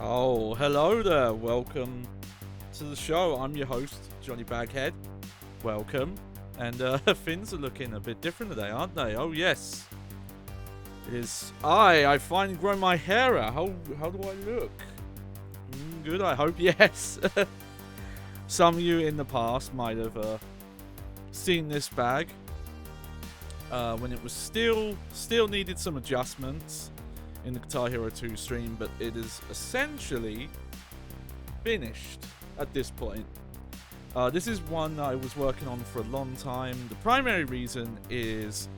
Oh, hello there. Welcome to the show. I'm your host, Johnny Baghead. Welcome. And things are looking a bit different today, aren't they? Oh, yes. It is I've finally grown my hair out. How do I look? Good, I hope. Yes. Some of you in the past might have seen this bag when it was still needed some adjustments in the Guitar Hero 2 stream, but it is essentially finished at this point. This is one that I was working on for a long time. The primary reason is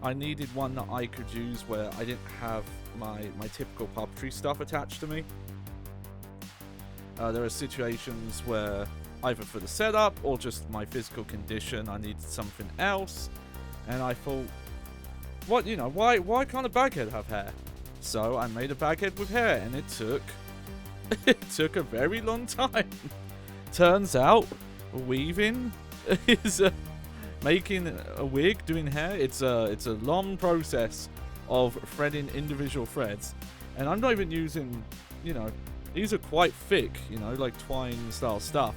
I needed one that I could use where I didn't have my typical puppetry stuff attached to me. There are situations where either for the setup or just my physical condition I needed something else, and I thought, why can't a baghead have hair? So I made a baghead with hair, and it took a very long time. Turns out weaving is making a wig, doing hair. It's a long process of threading individual threads, and I'm not even using, these are quite thick, like twine style stuff.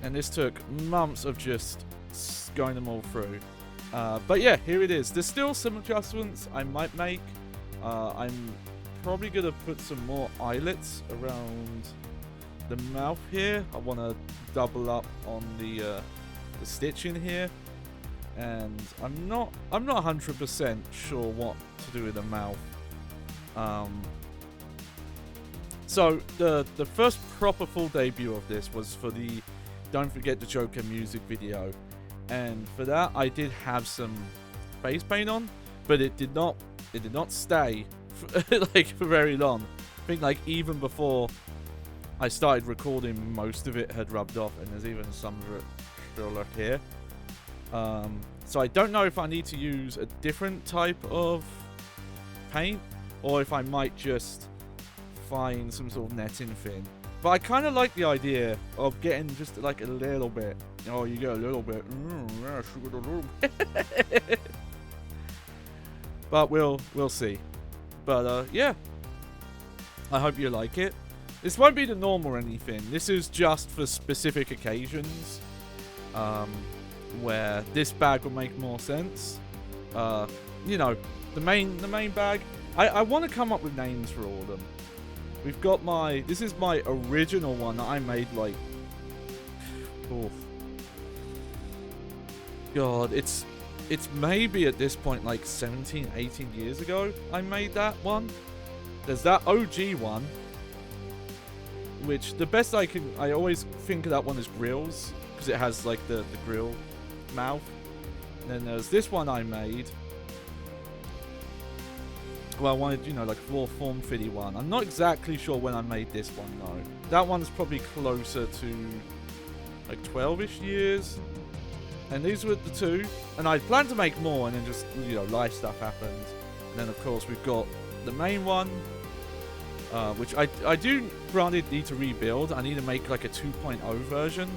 And this took months of just going them all through. But yeah, here it is. There's still some adjustments I might make. I'm probably going to put some more eyelets around the mouth here. I want to double up on the stitching here. And I'm not 100% sure what to do with the mouth. So the first proper full debut of this was for the Don't Forget the Joker music video. And for that I did have some face paint on, but it did not stay for very long. I think even before I started recording, most of it had rubbed off, and there's even some of it still left here. So I don't know if I need to use a different type of paint, or if I might just find some sort of netting thing. But I kind of like the idea of getting just a little bit. Oh, you get a little bit. Yeah, shoot a little bit. But we'll see. But yeah, I hope you like it. This won't be the norm or anything. This is just for specific occasions, where this bag will make more sense. The main bag. I want to come up with names for all of them. We've got this is my original one that I made God, it's maybe at this point 17, 18 years ago I made that one. There's that OG one, which the best I always think of that one as grills, because it has the grill mouth. And then there's this one I made. Well, I wanted, more form-fitty one. I'm not exactly sure when I made this one, though. That one's probably closer to 12-ish years. And these were the two. And I planned to make more, and then just, life stuff happened. And then, of course, we've got the main one, which I do, granted, need to rebuild. I need to make a 2.0 version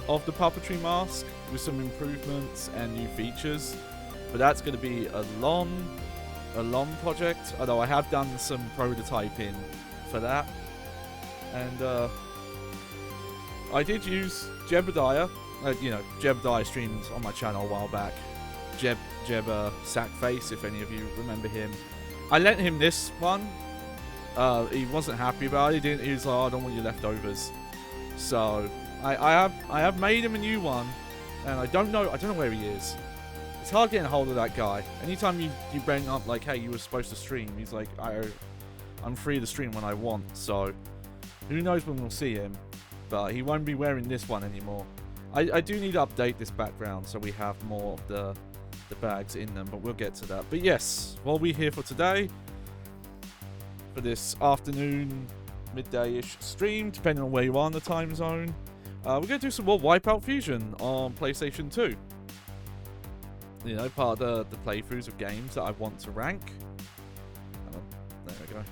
of the puppetry mask with some improvements and new features. But that's going to be a long project, although I have done some prototyping for that. And I did use Jebediah. Jebediah streamed on my channel a while back. Jeb Sackface, if any of you remember him. I lent him this one. He wasn't happy about it. He was like, oh, I don't want your leftovers. So I have made him a new one, and I don't know where he is. It's hard getting a hold of that guy. Anytime you bring up hey, you were supposed to stream, he's like, I'm free to stream when I want. So who knows when we'll see him, but he won't be wearing this one anymore. I do need to update this background so we have more of the bags in them, but we'll get to that. But yes, what we're here for today, for this afternoon, midday-ish stream, depending on where you are in the time zone, we're going to do some more WipeOut Fusion on PlayStation 2. Part of the playthroughs of games that I want to rank. There we go.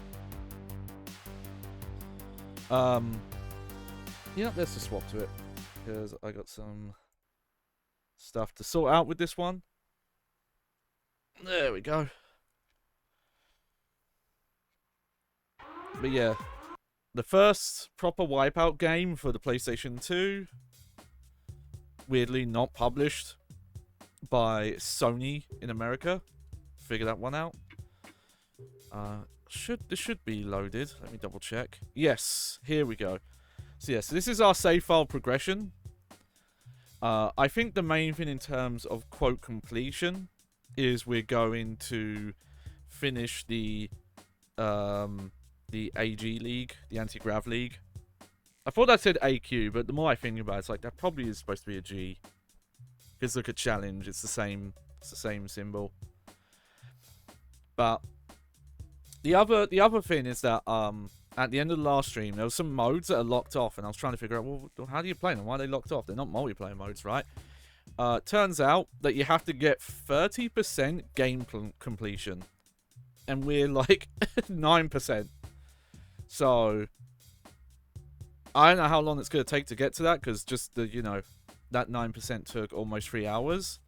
Let's just swap to it, because I got some stuff to sort out with this one. There we go. But yeah, the first proper Wipeout game for the PlayStation 2. Weirdly not published by Sony in America. Figure that one out. This should be loaded. Let me double check. Yes, here we go. So yes, this is our save file progression. I think the main thing in terms of quote completion is we're going to finish the AG League, the Anti-Grav League. I thought that said AQ, but the more I think about it, it's like that probably is supposed to be a G. Because look at challenge, it's the same symbol. But the other thing is that at the end of the last stream, there were some modes that are locked off, and I was trying to figure out, well, how do you play them? Why are they locked off? They're not multiplayer modes, right? Turns out that you have to get 30% game completion, and we're like 9%. So I don't know how long it's going to take to get to that, because just the, you know, that 9% took almost 3 hours.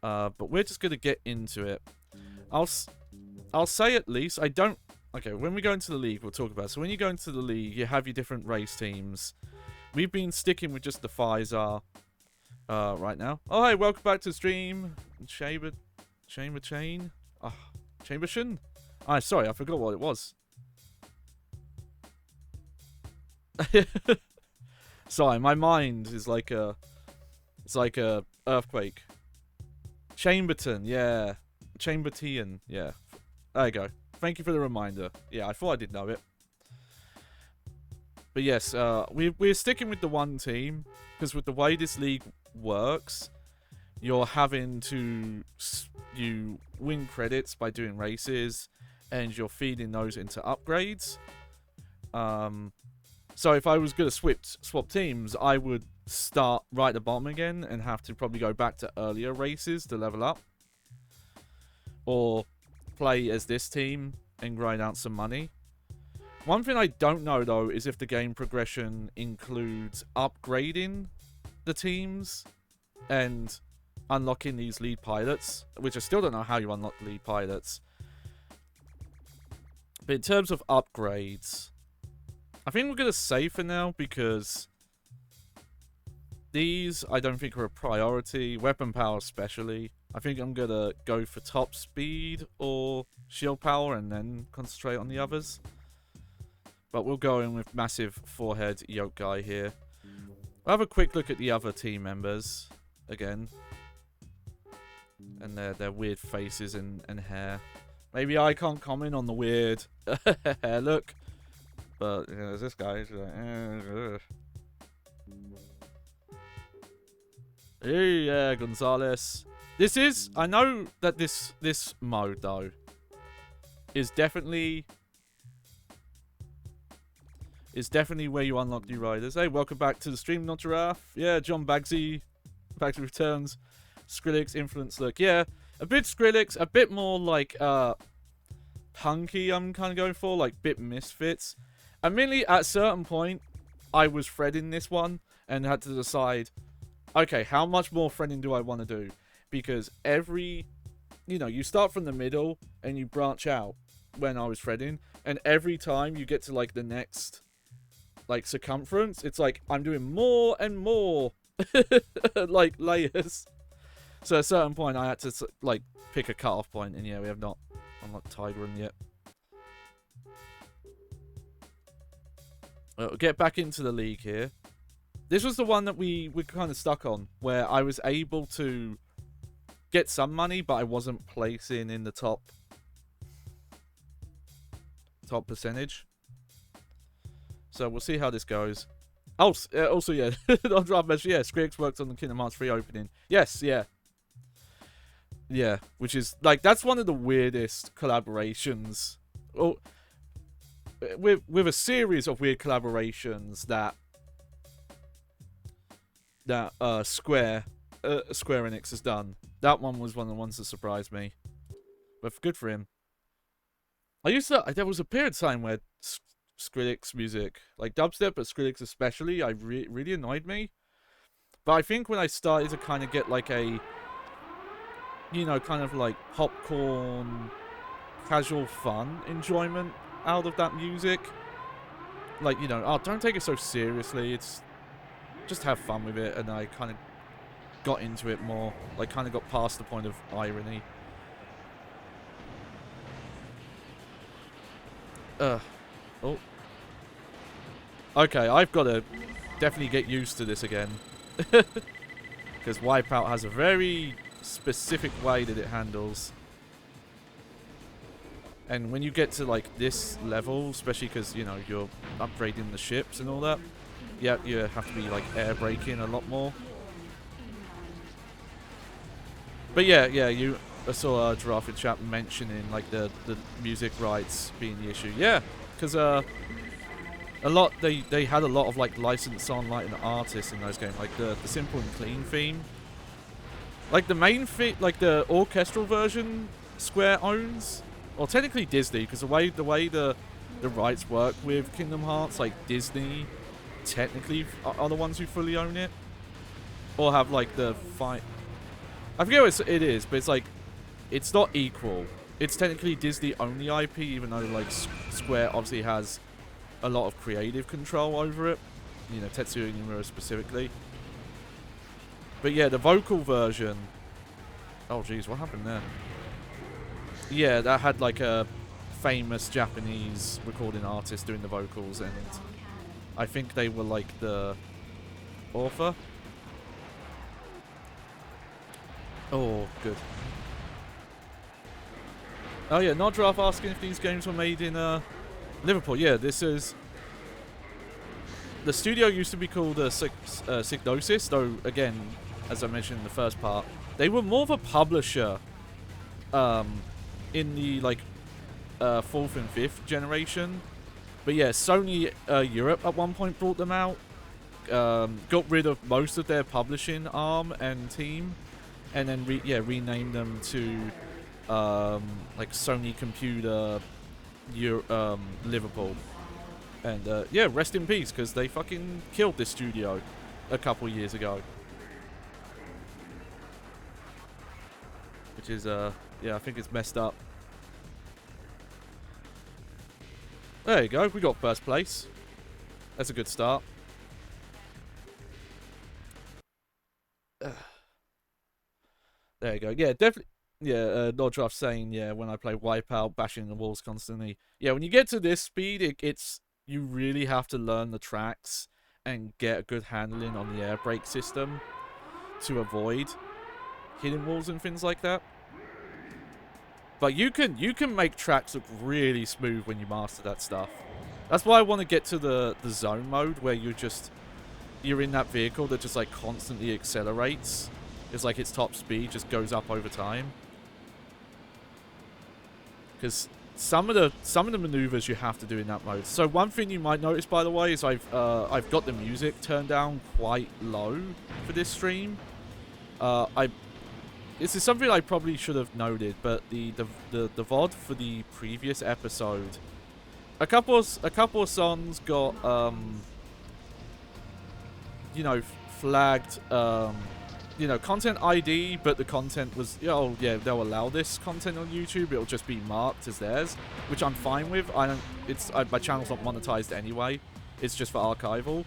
But we're just going to get into it. I'll say at least, I don't... Okay, when we go into the league, we'll talk about it. So when you go into the league, you have your different race teams. We've been sticking with just the Pfizer right now. Oh, hey, welcome back to the stream. Chamber Chain? Oh, Chambershin? Sorry, I forgot what it was. Sorry, my mind is like a... It's like a earthquake. Chamberton, yeah. Chambertian, yeah. There you go. Thank you for the reminder. Yeah, I thought I did know it. But yes, we're sticking with the one team, because with the way this league works, you're having to... You win credits by doing races, and you're feeding those into upgrades. So if I was going to swap teams, I would start right at the bottom again and have to probably go back to earlier races to level up. Or play as this team and grind out some money. One thing I don't know, though, is if the game progression includes upgrading the teams and unlocking these lead pilots, which I still don't know how you unlock lead pilots. But in terms of upgrades, I think we're going to save for now, because these I don't think are a priority. Weapon power especially. I think I'm going to go for top speed or shield power and then concentrate on the others. But we'll go in with massive forehead yoke guy here. I'll have a quick look at the other team members again. And their weird faces and hair. Maybe I can't comment on the weird hair look. But, you know, there's this guy. He's like, hey, yeah, Gonzalez. This is... I know that this mode, though, is definitely... It's definitely where you unlock new riders. Hey, welcome back to the stream, not Giraffe. Yeah, John Bagsy. Bagsy returns. Skrillex, Influence look. Yeah, a bit Skrillex. A bit more, like, punky I'm kind of going for. Like, bit Misfits. Admittedly, at a certain point, I was threading this one and had to decide, okay, how much more threading do I want to do? Because every, you know, you start from the middle and you branch out when I was threading. And every time you get to, like, the next, like, circumference, it's like I'm doing more and more, like, layers. So at a certain point, I had to, like, pick a cutoff point. And yeah, we have not unlocked Tigerin yet. We'll get back into the league here. This was the one that we kind of stuck on, where I was able to get some money, but I wasn't placing in the top percentage. So we'll see how this goes. Oh, also, yeah, on Draft Measure, yeah, Skrillex worked on the Kingdom Hearts 3 opening. Yes, yeah. Yeah, which is, like, that's one of the weirdest collaborations. Oh, with a series of weird collaborations that Square Enix has done. That one was one of the ones that surprised me. But good for him. There was a period of time where Skrillex music, like dubstep, but Skrillex especially, really annoyed me. But I think when I started to kind of get like a, you know, kind of like popcorn, casual fun enjoyment out of that music, like, you know, oh, don't take it so seriously. It's just have fun with it. And I kind of got into it more. Like, kind of got past the point of irony. Oh. Okay, I've got to definitely get used to this again. Because WipeOut has a very specific way that it handles. And when you get to, like, this level, especially because, you know, you're upgrading the ships and all that, yeah, you have to be, like, air braking a lot more. But yeah, I saw Giraffe in chat mentioning, like, the music rights being the issue. Yeah, because, they had a lot of, like, license on, like, an artist in those games, like the simple and clean theme. Like, the main like, the orchestral version Square owns, or technically Disney, because the way the rights work with Kingdom Hearts, like, Disney technically are the ones who fully own it, or have, like, the fight. I forget what it is, but it's like, it's not equal. It's technically Disney only IP, even though, like, Square obviously has a lot of creative control over it. You know, Tetsuya Nomura specifically. But yeah, the vocal version... Oh, jeez, what happened there? Yeah, that had, like, a famous Japanese recording artist doing the vocals, and I think they were, like, the author. Oh, good. Oh, yeah, Nodraff asking if these games were made in, Liverpool. Yeah, this is... The studio used to be called Psygnosis, though, again, as I mentioned in the first part, they were more of a publisher in the, like, 4th and 5th generation. But yeah, Sony Europe at one point brought them out, got rid of most of their publishing arm and team, and then renamed them to like Sony Computer Liverpool. And yeah, rest in peace, because they fucking killed this studio a couple years ago. Which is, yeah, I think it's messed up. There you go, we got first place. That's a good start. There you go. Yeah, definitely. Yeah, Nodraft saying, yeah, when I play WipeOut, bashing the walls constantly. Yeah, when you get to this speed, it's you really have to learn the tracks and get a good handling on the air brake system to avoid hitting walls and things like that. But you can make tracks look really smooth when you master that stuff. That's why I want to get to the zone mode where you're in that vehicle that just like constantly accelerates. It's like its top speed just goes up over time. Because some of the maneuvers you have to do in that mode. So one thing you might notice, by the way, is I've got the music turned down quite low for this stream. This is something I probably should have noted, but the VOD for the previous episode, a couple of songs got you know, flagged you know, content ID, but the content was, oh yeah, they'll allow this content on YouTube. It'll just be marked as theirs, which I'm fine with. My channel's not monetized anyway. It's just for archival.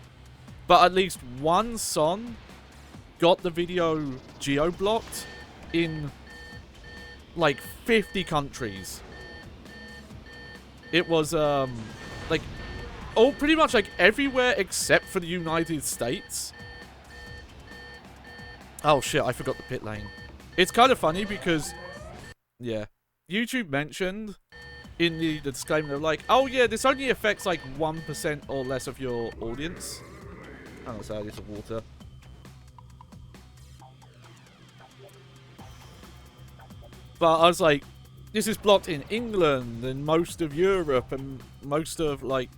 But at least one song got the video geo-blocked in like 50 countries. It was like pretty much like everywhere except for the United States. Oh shit, I forgot the pit lane. It's kind of funny because, yeah, YouTube mentioned in the disclaimer, they're like, oh yeah, this only affects like 1% or less of your audience. Oh, sorry, it's water. But I was like, this is blocked in England and most of Europe and most of like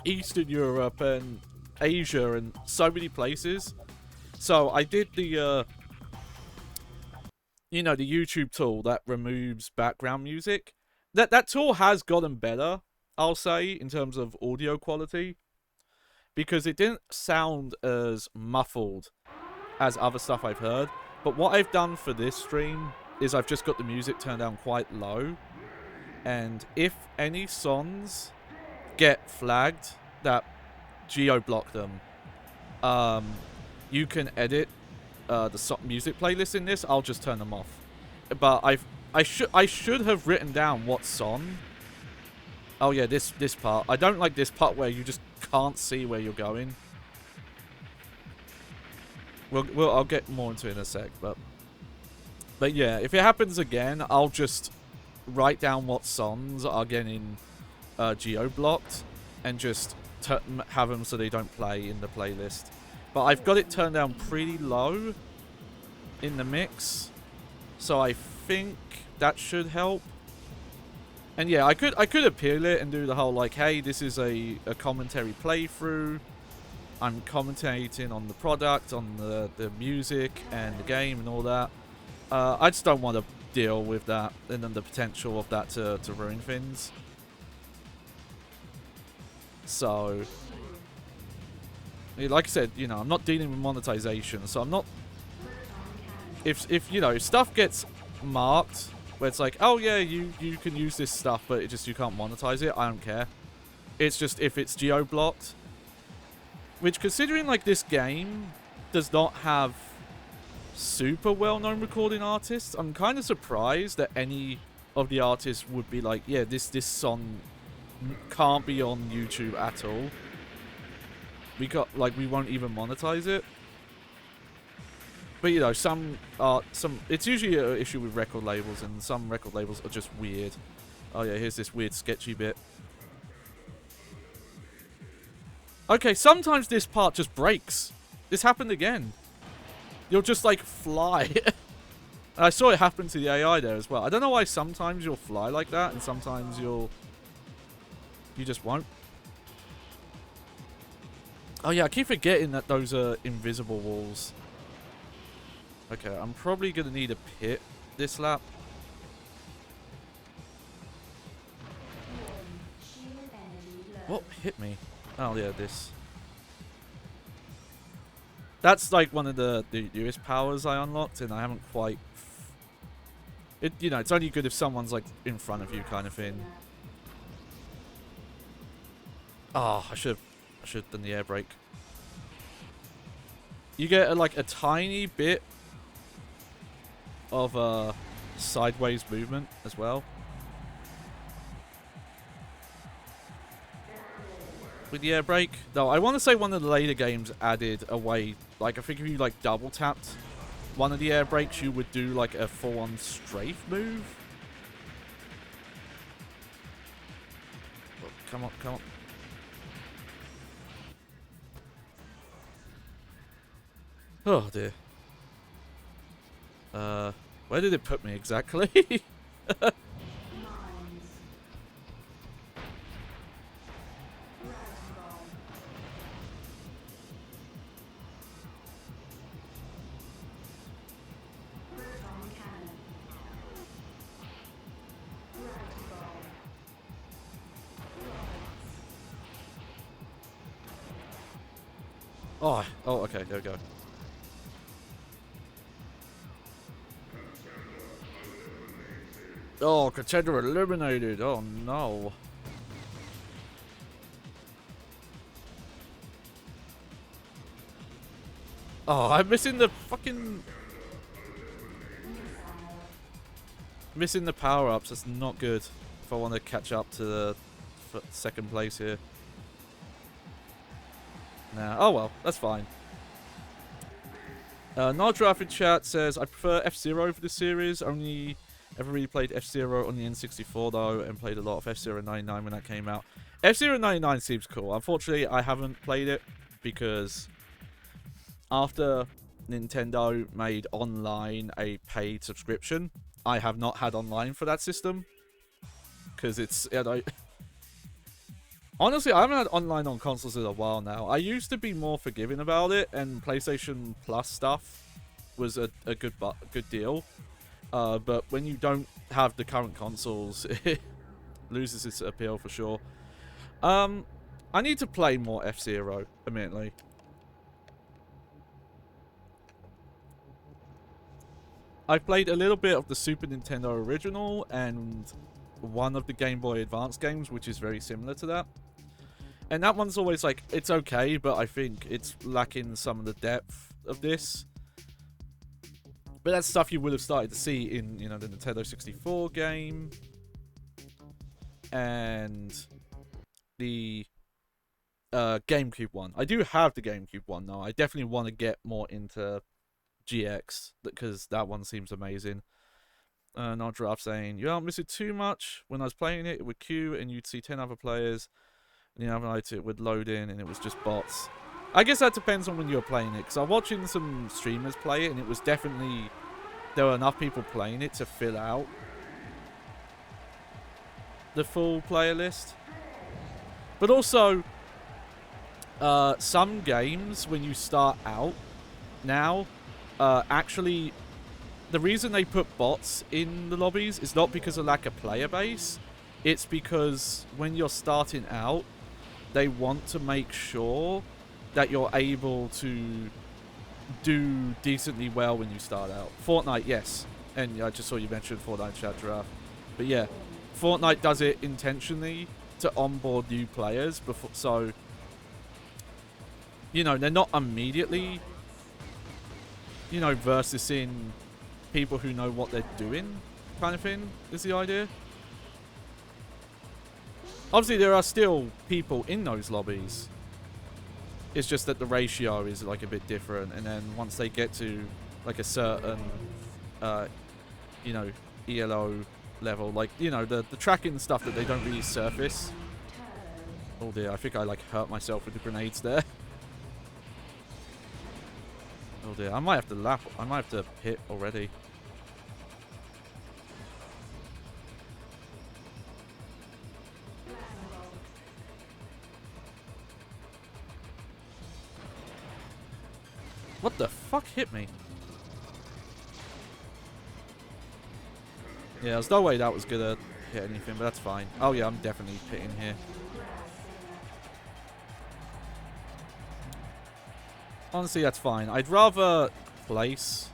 Eastern Europe and Asia and so many places. So I did the, you know, the YouTube tool that removes background music. That tool has gotten better, I'll say, in terms of audio quality, because it didn't sound as muffled as other stuff I've heard. But what I've done for this stream is I've just got the music turned down quite low, and if any songs get flagged that geo-block them, you can edit the music playlist in this. I'll just turn them off. But I should have written down what song. Oh yeah, this part. I don't like this part where you just can't see where you're going. I'll get more into it in a sec, but yeah, if it happens again, I'll just write down what songs are getting geo-blocked and just have them so they don't play in the playlist. But I've got it turned down pretty low in the mix, so I think that should help. And yeah, I could appeal it and do the whole like, hey, this is a commentary playthrough. I'm commentating on the product, on the music and the game and all that. I just don't want to deal with that and then the potential of that to ruin things. So, like I said, you know, I'm not dealing with monetization, so I'm not. If you know, if stuff gets marked where it's like, oh yeah, you can use this stuff, but it just you can't monetize it, I don't care. It's just if it's geo-blocked, which considering like this game does not have super well-known recording artists, I'm kind of surprised that any of the artists would be like, yeah, this song can't be on YouTube at all. We won't even monetize it. But you know, it's usually an issue with record labels, and some record labels are just weird. Oh yeah, here's this weird sketchy bit. Okay, sometimes this part just breaks. This happened again. You'll just like fly. I saw it happen to the AI there as well. I don't know why sometimes you'll fly like that and sometimes you just won't. Oh yeah, I keep forgetting that those are invisible walls. Okay, I'm probably going to need a pit this lap. What hit me? Oh yeah, this. That's like one of the newest powers I unlocked, and I haven't quite. You know, it's only good if someone's like in front of you, kind of thing. Oh, I should have done the air brake. You get like a tiny bit of sideways movement as well. With the air brake. No, I want to say one of the later games added a way, like I think if you like double tapped one of the air brakes, you would do like a full-on strafe move. Oh, come on, come on. Oh dear. Where did it put me exactly? Oh, okay, there we go. Oh, contender eliminated. Oh no. Oh, I'm missing the fucking... Missing the power-ups. That's not good if I want to catch up to the second place here. Nah. Oh well, that's fine. Nardraf in chat says, I prefer F-Zero for this series. Only ever really played F-Zero on the N64 though, and played a lot of F-Zero 99 when that came out. F-Zero 99 seems cool. Unfortunately, I haven't played it because after Nintendo made online a paid subscription, I have not had online for that system. Because it's, you know... Honestly, I haven't had online on consoles in a while now. I used to be more forgiving about it, and PlayStation Plus stuff was a good deal. But when you don't have the current consoles, it loses its appeal for sure. I need to play more F-Zero, admittedly. I've played a little bit of the Super Nintendo original and one of the Game Boy Advance games, which is very similar to that. And that one's always like, it's okay, but I think it's lacking some of the depth of this. But that's stuff you would have started to see in, you know, the Nintendo 64 game. And the GameCube one. I do have the GameCube one though. I definitely want to get more into GX because that one seems amazing. Not Draft saying, you aren't missing too much. When I was playing it, it would queue and you'd see 10 other players. And the other night it would load in and it was just bots. I guess that depends on when you're playing it. Because I was watching some streamers play it and it was definitely... There were enough people playing it to fill out the full player list. But also, some games, when you start out now, actually... The reason they put bots in the lobbies is not because of lack of player base. It's because when you're starting out, they want to make sure that you're able to do decently well when you start out. Fortnite, yes. And I just saw you mention Fortnite chat, Giraffe. But yeah, Fortnite does it intentionally to onboard new players before, so you know, they're not immediately, you know, versus in people who know what they're doing, kind of thing, is the idea. Obviously, there are still people in those lobbies. It's just that the ratio is like a bit different, and then once they get to like a certain, you know, ELO level, like, you know, the tracking stuff that they don't really surface. Oh dear, I think I like hurt myself with the grenades there. Oh dear, I might have to lap. I might have to hit already. What the fuck hit me? Yeah, there's no way that was gonna hit anything, but that's fine. Oh yeah, I'm definitely hitting here. Honestly, that's fine. I'd rather place,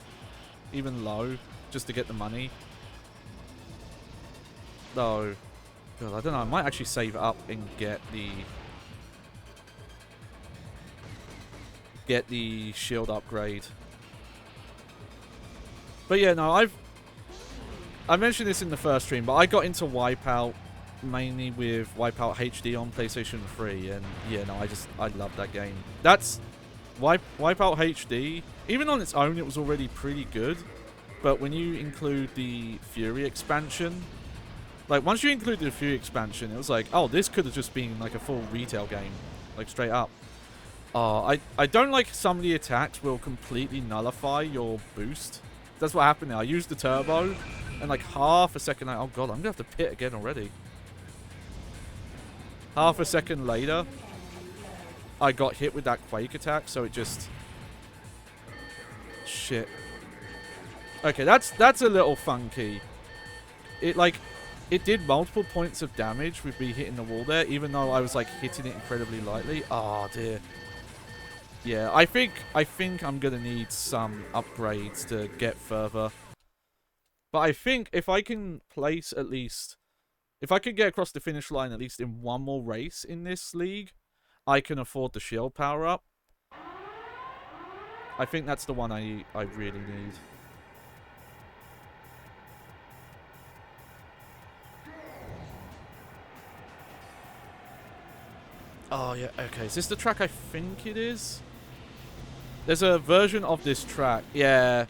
even low, just to get the money. Though, God, I don't know. I might actually save up and get the shield upgrade. But yeah, no, I mentioned this in the first stream, but I got into WipeOut mainly with WipeOut HD on PlayStation 3, and yeah, no, I love that game. That's WipeOut HD. Even on its own, it was already pretty good, but when you include the Fury expansion, like once you include the Fury expansion, it was like, oh, this could have just been like a full retail game, like straight up. I don't like some of the attacks will completely nullify your boost. That's what happened there. I used the turbo, and like half a second, oh god, I'm gonna have to pit again already. Half a second later, I got hit with that Quake attack, so it just... Shit. Okay, that's a little funky. It did multiple points of damage with me hitting the wall there, even though I was like hitting it incredibly lightly. Oh dear. Yeah, I think I'm gonna need some upgrades to get further. But I think if I can place at least... If I can get across the finish line at least in one more race in this league, I can afford the shield power up. I think that's the one I really need. Oh yeah, okay. Is this the track I think it is? There's a version of this track. Yeah.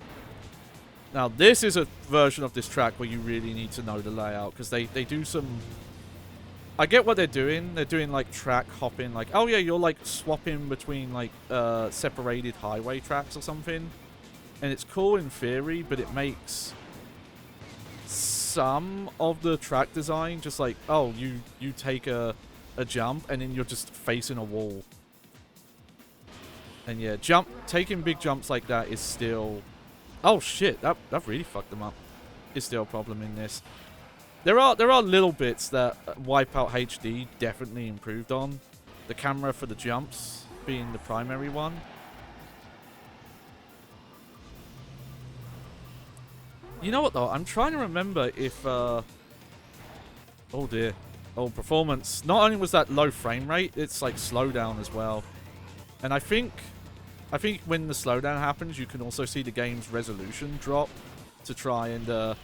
Now, this is a version of this track where you really need to know the layout, because they do some... I get what they're doing. They're doing, like, track hopping. Like, oh, yeah, you're, like, swapping between, like, separated highway tracks or something. And it's cool in theory, but it makes some of the track design just like, oh, you take a jump, and then you're just facing a wall. And yeah, taking big jumps like that is still... Oh shit, that really fucked them up. Is still a problem in this. There are little bits that WipeOut HD definitely improved on. The camera for the jumps being the primary one. You know what though? I'm trying to remember if... Oh dear. Oh, performance. Not only was that low frame rate, it's like slowdown as well. And I think when the slowdown happens, you can also see the game's resolution drop to try and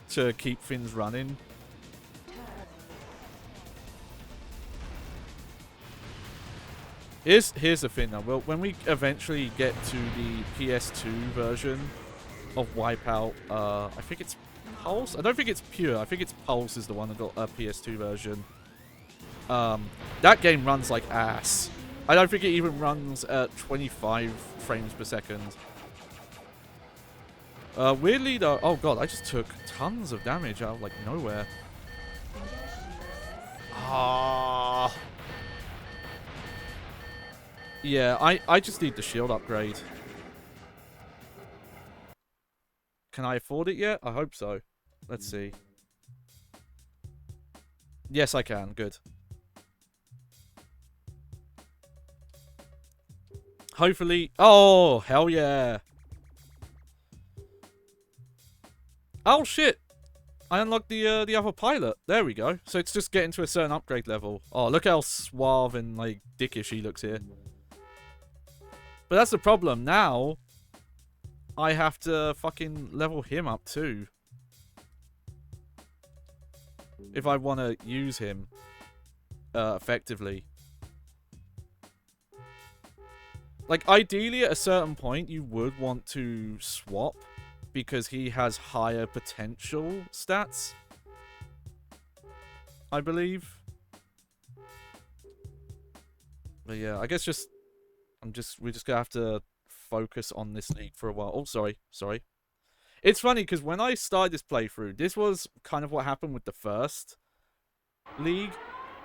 to keep things running. Here's the thing though. Well, when we eventually get to the PS2 version of WipeOut, I think it's Pulse. I don't think it's Pure. I think it's Pulse is the one that got a PS2 version. That game runs like ass. I don't think it even runs at 25 frames per second. Weirdly though, oh god, I just took tons of damage out of like nowhere. Ah. Yeah, I just need the shield upgrade. Can I afford it yet? I hope so. Let's see. Yes, I can. Good. Hopefully. Oh, hell yeah. Oh, shit. I unlocked the other pilot. There we go. So it's just getting to a certain upgrade level. Oh, look how suave and, like, dickish he looks here. But that's the problem. Now, I have to fucking level him up too. If I want to use him effectively. Like, ideally, at a certain point, you would want to swap because he has higher potential stats, I believe. But yeah, I guess we're just gonna have to focus on this league for a while. Oh, sorry. It's funny because when I started this playthrough, this was kind of what happened with the first league,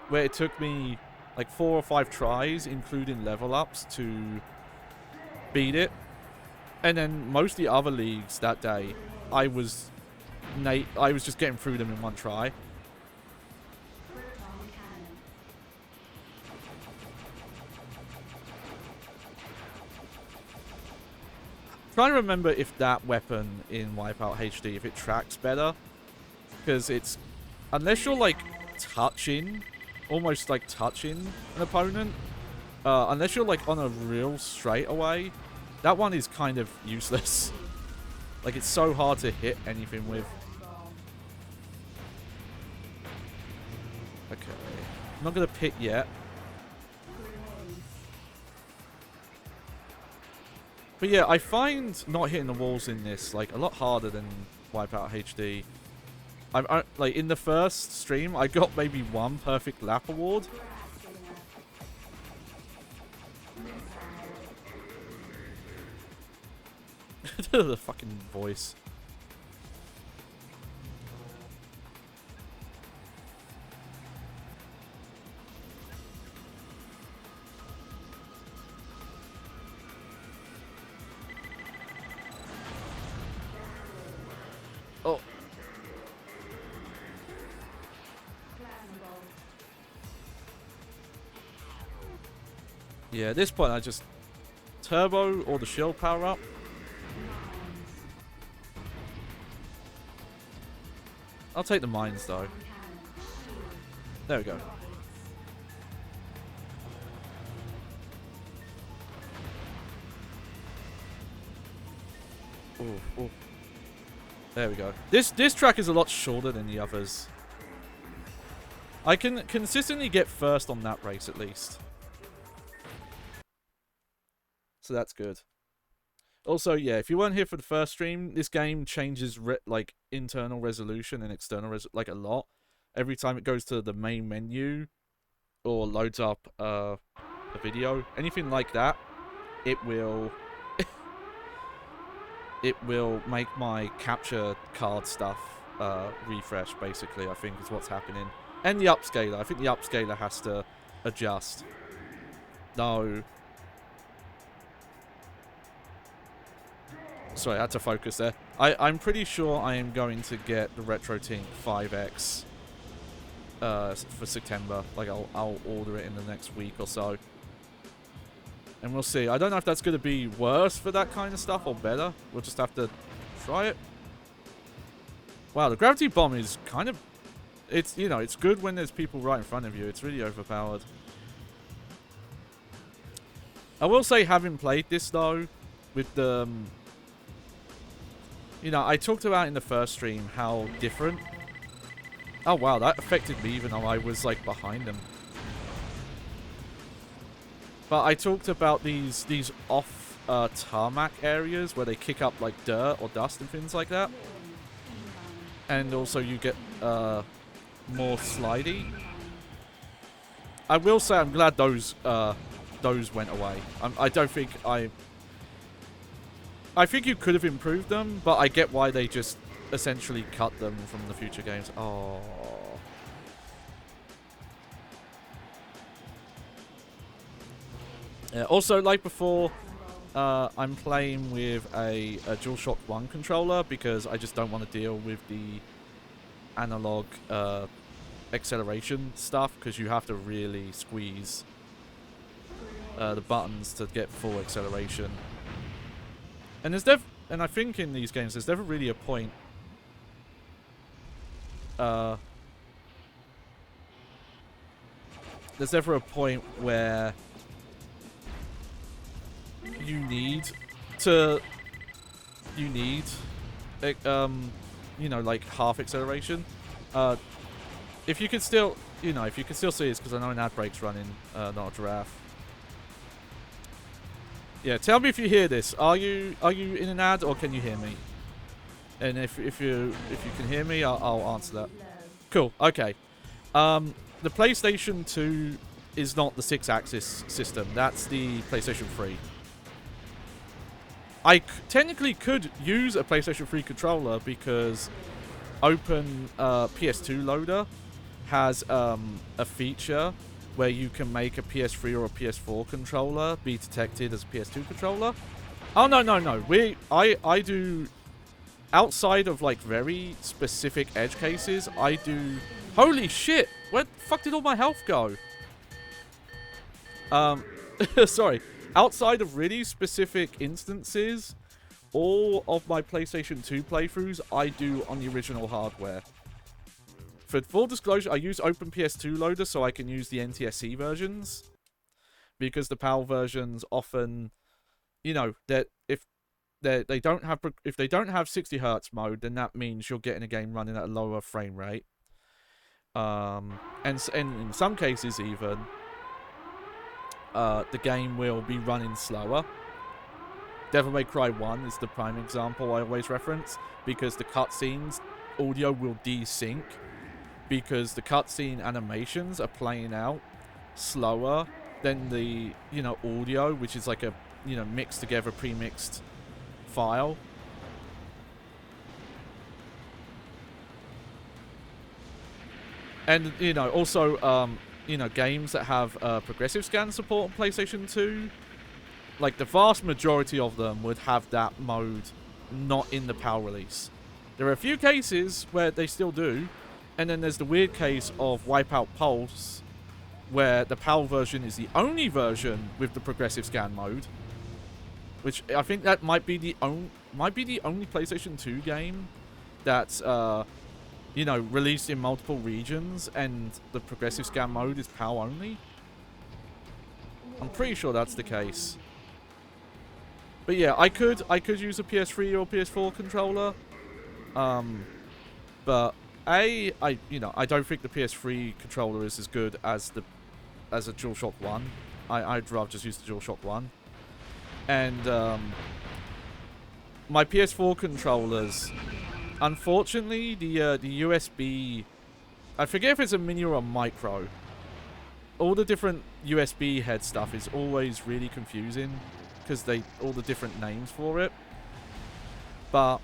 where it took me like 4 or 5 tries, including level ups, to beat it. And then most of the other leagues that day, I was just getting through them in one try. Trying to remember if that weapon in WipeOut HD, if it tracks better, because it's, unless you're like touching, almost like touching an opponent, unless you're like on a real straightaway, that one is kind of useless. Like, it's so hard to hit anything with. Okay, I'm not gonna pit yet. But yeah, I find not hitting the walls in this like a lot harder than WipeOut HD. Like in the first stream, I got maybe 1 perfect lap award. The fucking voice. Oh. Yeah, at this point I just turbo or the shield power up. I'll take the mines though. There we go. Ooh, ooh. There we go. This track is a lot shorter than the others. I can consistently get first on that race at least. So that's good. Also, yeah, if you weren't here for the first stream, this game changes like internal resolution and external like a lot every time it goes to the main menu or loads up a video, anything like that. It will it will make my capture card stuff refresh. Basically, I think is what's happening. And the upscaler. I think the upscaler has to adjust. No. Sorry, I had to focus there. I'm pretty sure I am going to get the Retro Tink 5X for September. Like, I'll order it in the next week or so. And we'll see. I don't know if that's going to be worse for that kind of stuff or better. We'll just have to try it. Wow, the Gravity Bomb is kind of It's, you know, it's good when there's people right in front of you. It's really overpowered. I will say, having played this though, with the, you know, I talked about in the first stream how different. Oh wow, that affected me even though I was like behind them. But I talked about these off tarmac areas where they kick up like dirt or dust and things like that. And also you get more slidey. I will say I'm glad those went away. I don't think I think you could have improved them, but I get why they just essentially cut them from the future games. Oh. Yeah, also, like before, I'm playing with a DualShock 1 controller because I just don't want to deal with the analog acceleration stuff, because you have to really squeeze the buttons to get full acceleration. And and I think in these games there's never really a point there's never a point where you need you know, like half acceleration. If you can still, you know, if you can still see it's because I know an ad break's running, not a giraffe. Yeah, tell me if you hear this. Are you in an ad, or can you hear me? And if you can hear me, I'll answer that. Cool. Okay. The PlayStation 2 is not the 6-axis system. That's the PlayStation 3. I technically could use a PlayStation 3 controller because Open PS2 Loader has a feature where you can make a PS3 or a PS4 controller be detected as a PS2 controller. Oh, no. I do, outside of like very specific edge cases, I do... Holy shit! Where the fuck did all my health go? Sorry. Outside of really specific instances, all of my PlayStation 2 playthroughs I do on the original hardware. For full disclosure, I use Open PS2 Loader so I can use the NTSC versions, because the PAL versions often, you know, that if they don't have 60 Hz mode, then that means you're getting a game running at a lower frame rate. And in some cases even, the game will be running slower. Devil May Cry 1 is the prime example I always reference, because the cutscenes audio will desync, because the cutscene animations are playing out slower than the, you know, audio, which is like a, you know, mixed together, pre-mixed file. And, you know, also, you know, games that have progressive scan support on PlayStation 2, like the vast majority of them would have that mode not in the PAL release. There are a few cases where they still do, and then there's the weird case of WipeOut Pulse, where the PAL version is the only version with the progressive scan mode, which I think that might be the only PlayStation 2 game that's you know, released in multiple regions and the progressive scan mode is PAL only. I'm pretty sure that's the case. But yeah, I could use a PS3 or PS4 controller, but I don't think the PS3 controller is as good as a DualShock 1. I'd rather just use the DualShock 1. And my PS4 controllers, unfortunately, the USB, I forget if it's a mini or a micro. All the different USB head stuff is always really confusing, because all the different names for it. But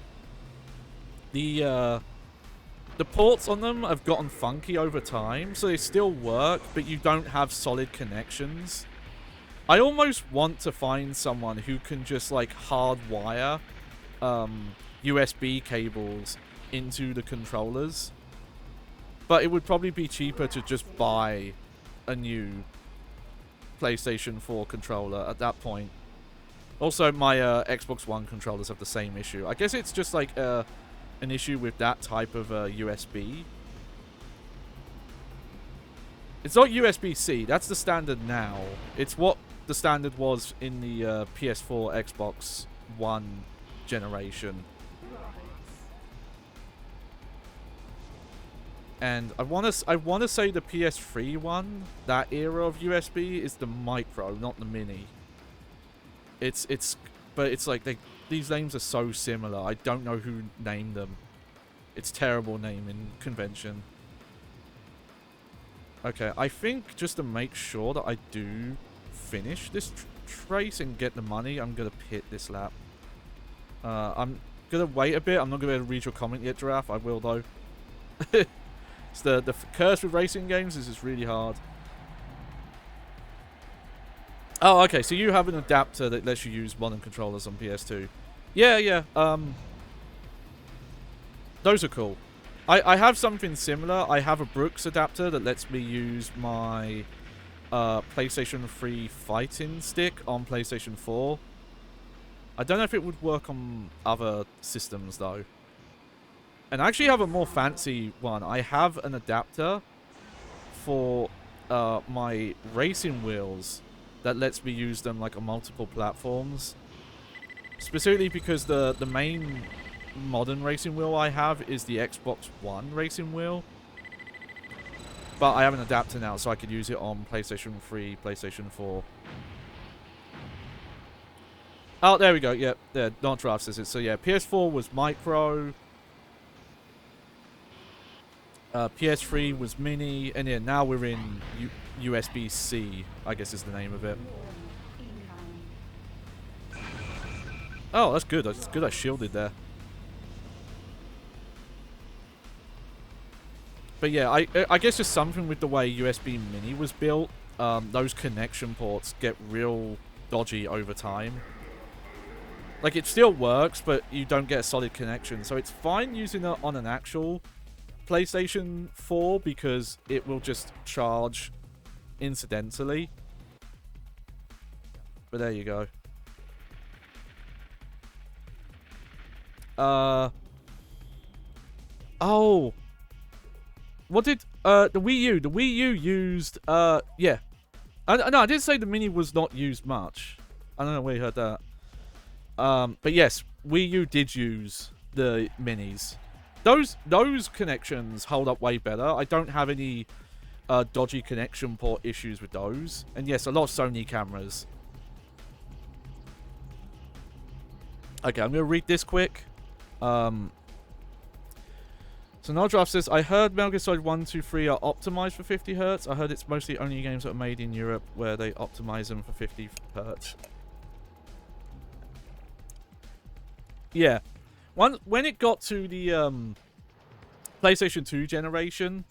the ports on them have gotten funky over time, so they still work, but you don't have solid connections. I almost want to find someone who can just like hardwire USB cables into the controllers, but it would probably be cheaper to just buy a new PlayStation 4 controller at that point. Also, my Xbox One controllers have the same issue. I guess it's just like an issue with that type of USB. It's not USB-C. That's the standard now. It's what the standard was in the PS4, Xbox One generation. And I want to say the PS3 one, that era of USB, is the micro, not the mini. But it's like these names are so similar. I don't know who named them. It's terrible naming convention. Okay, I think just to make sure that I do finish this trace and get the money, I'm gonna pit this lap. I'm gonna wait a bit. I'm not gonna be able to read your comment yet, Giraffe. I will though. It's the curse with racing games is just really hard. Oh, okay. So you have an adapter that lets you use modern controllers on PS2. Yeah, yeah. Those are cool. I have something similar. I have a Brooks adapter that lets me use my PlayStation 3 fighting stick on PlayStation 4. I don't know if it would work on other systems, though. And I actually have a more fancy one. I have an adapter for my racing wheels that lets me use them like on multiple platforms. Specifically because the main modern racing wheel I have is the Xbox One racing wheel. But I have an adapter now, so I could use it on PlayStation 3, PlayStation 4. Oh, there we go. Yep, yeah, not Draft says it. So yeah, PS4 was micro. PS3 was mini, and yeah, now we're in USB-C, I guess is the name of it. Oh, that's good. That's good I shielded there. But yeah, I guess just something with the way USB Mini was built, those connection ports get real dodgy over time. Like, it still works, but you don't get a solid connection. So it's fine using it on an actual PlayStation 4 because it will just charge incidentally. But there you go. Oh. What did, the Wii U? The Wii U used, yeah. No, I didn't say the Mini was not used much. I don't know where you heard that. But yes, Wii U did use the Minis. Those connections hold up way better. I don't have any dodgy connection port issues with those. And yes, a lot of Sony cameras. Okay, I'm going to read this quick. So Nodraft says, I heard Metal Gear Solid 1, 2, 3 are optimized for 50 Hz. I heard it's mostly only games that are made in Europe where they optimize them for 50 Hz. Yeah. When it got to the PlayStation 2 generation,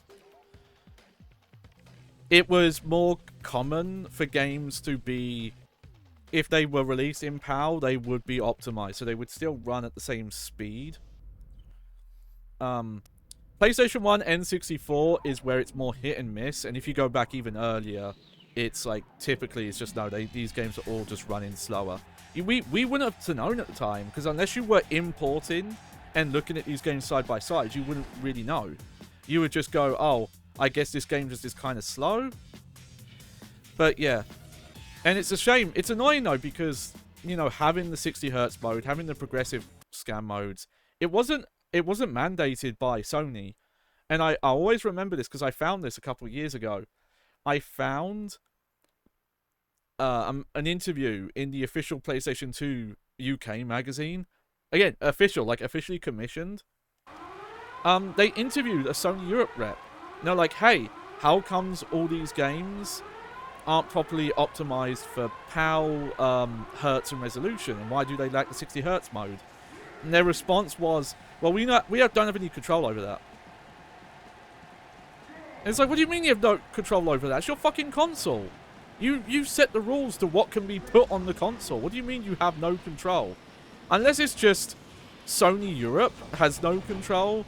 it was more common for games to be, if they were released in PAL, they would be optimized. So they would still run at the same speed. PlayStation 1 N64 is where it's more hit and miss, and if you go back even earlier, it's like, typically it's just, no, these games are all just running slower. We wouldn't have known at the time, because unless you were importing and looking at these games side by side, you wouldn't really know. You would just go, oh, I guess this game just is kind of slow. But yeah. And it's a shame. It's annoying though, because, you know, having the 60 Hz mode, having the progressive scan modes, it wasn't mandated by Sony. And I always remember this because I found this a couple of years ago. I found an interview in the official PlayStation 2 UK magazine. Again, official, like officially commissioned. They interviewed a Sony Europe rep. And they're like, hey, how comes all these games aren't properly optimized for PAL, hertz and resolution? And why do they lack the 60 Hz mode? And their response was, well, we don't have any control over that. And it's like, what do you mean you have no control over that? It's your fucking console. You set the rules to what can be put on the console. What do you mean you have no control? Unless it's just Sony Europe has no control,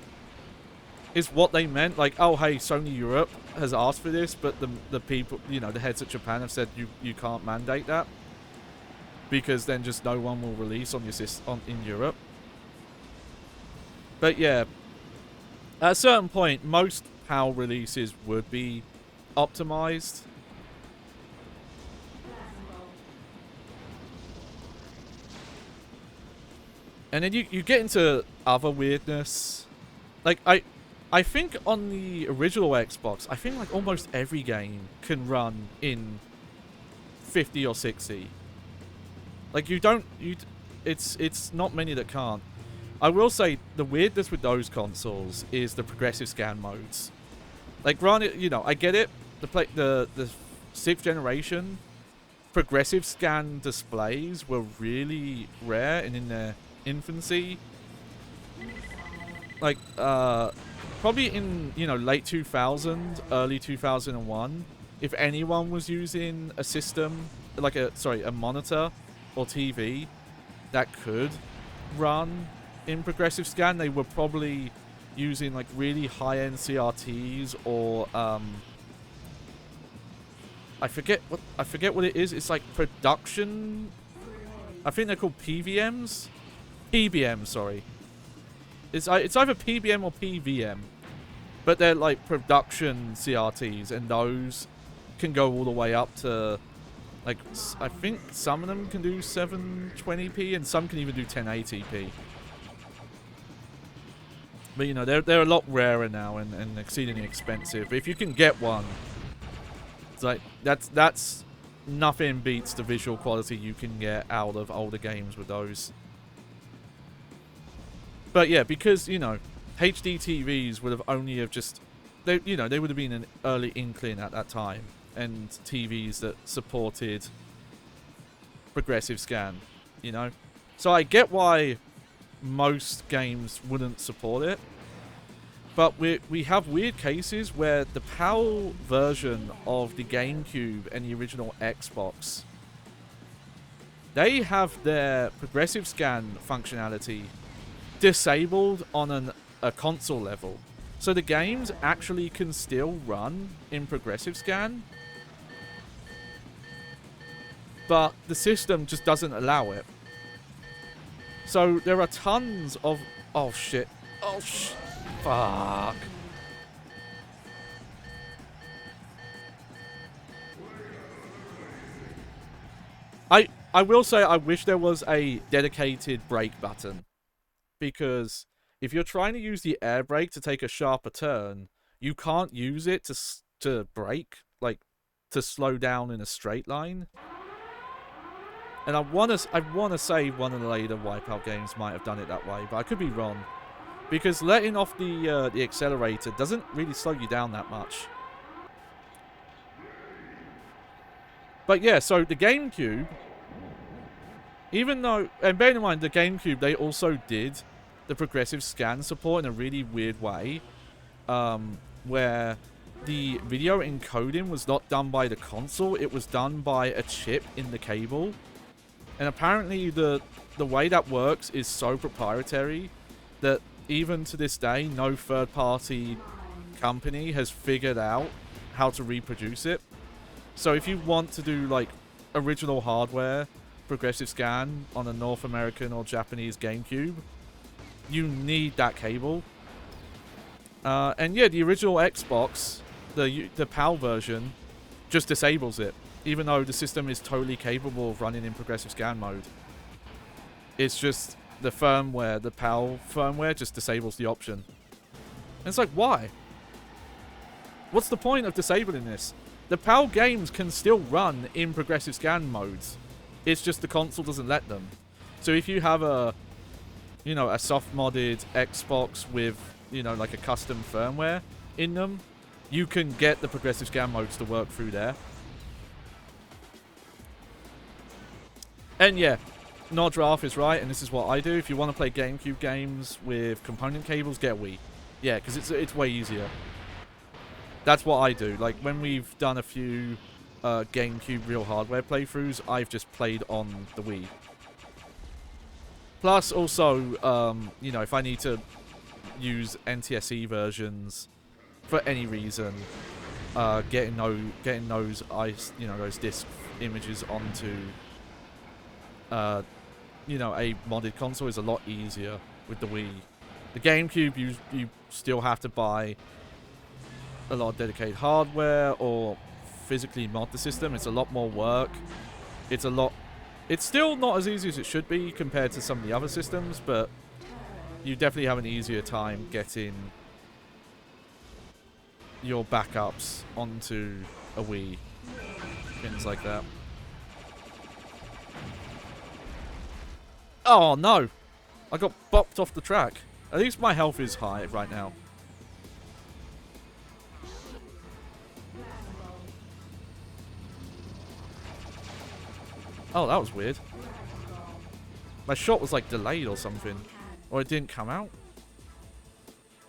is what they meant. Like, oh, hey, Sony Europe has asked for this, but the people, you know, the heads of Japan have said you can't mandate that. Because then just no one will release on your system in Europe. But yeah, at a certain point, most PAL releases would be optimized. And then you get into other weirdness. Like, I think on the original Xbox, I think like almost every game can run in 50 or 60. Like, it's not many that can't. I will say the weirdness with those consoles is the progressive scan modes. Like, granted, you know, I get it. The 6th generation progressive scan displays were really rare and in their infancy. Like, probably in, you know, late 2000, early 2001, if anyone was using a system, like a monitor or TV that could run in progressive scan, they were probably using like really high-end CRTs or I forget what it is. It's like production. I think they're called PVMs. PBM, sorry. It's either PBM or PVM, but they're like production CRTs, and those can go all the way up to like, I think some of them can do 720p and some can even do 1080p. But you know, they're a lot rarer now and exceedingly expensive. But if you can get one, it's like that's nothing beats the visual quality you can get out of older games with those. But yeah, because, you know, HD TVs would have only have just, they would have been an early inkling at that time, and TVs that supported progressive scan, you know. So I get why most games wouldn't support it, but we have weird cases where the PAL version of the GameCube and the original Xbox, they have their progressive scan functionality disabled on a console level. So the games actually can still run in progressive scan, but the system just doesn't allow it. So there are tons of... Oh shit. Oh fuck. I will say I wish there was a dedicated brake button. Because if you're trying to use the air brake to take a sharper turn, you can't use it to brake, like to slow down in a straight line. And I wanna say one of the later WipeOut games might have done it that way, but I could be wrong. Because letting off the accelerator doesn't really slow you down that much. But yeah, so the GameCube, even though, and bear in mind, the GameCube, they also did the progressive scan support in a really weird way, where the video encoding was not done by the console, it was done by a chip in the cable. And apparently the way that works is so proprietary that even to this day, no third-party company has figured out how to reproduce it. So if you want to do like original hardware progressive scan on a North American or Japanese GameCube, you need that cable. And yeah, the original Xbox, the PAL version, just disables it, even though the system is totally capable of running in progressive scan mode. It's just the firmware, the PAL firmware, just disables the option. And it's like, why? What's the point of disabling this? The PAL games can still run in progressive scan modes. It's just the console doesn't let them. So if you have a soft modded Xbox with, like a custom firmware in them, you can get the progressive scan modes to work through there. And yeah, Nodrath is right, and this is what I do. If you want to play GameCube games with component cables, get Wii. Yeah, because it's way easier. That's what I do. Like, when we've done a few GameCube real hardware playthroughs, I've just played on the Wii. Plus, also, if I need to use NTSC versions for any reason, getting those those disc images onto a modded console is a lot easier with the Wii. The GameCube, you still have to buy a lot of dedicated hardware or physically mod the system. It's a lot more work. It's still not as easy as it should be compared to some of the other systems, but you definitely have an easier time getting your backups onto a Wii. Things like that. Oh no! I got bopped off the track. At least my health is high right now. Oh, that was weird. My shot was like delayed or something. Or it didn't come out.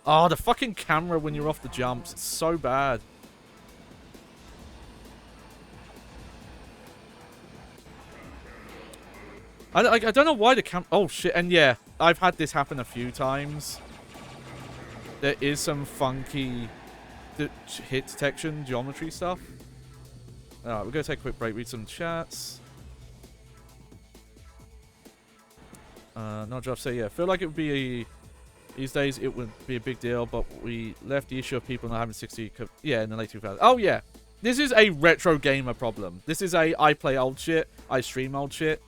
Oh, the fucking camera when you're off the jumps. It's so bad. I don't know why the cam... Oh, shit. And yeah, I've had this happen a few times. There is some funky hit detection geometry stuff. Alright, we're going to take a quick break, read some chats. Not Jeff say, yeah, feel like it would be a... These days, it would be a big deal, but we left the issue of people not having 60... Yeah, in the late 2000s. Oh, yeah. This is a retro gamer problem. This is a I play old shit, I stream old shit.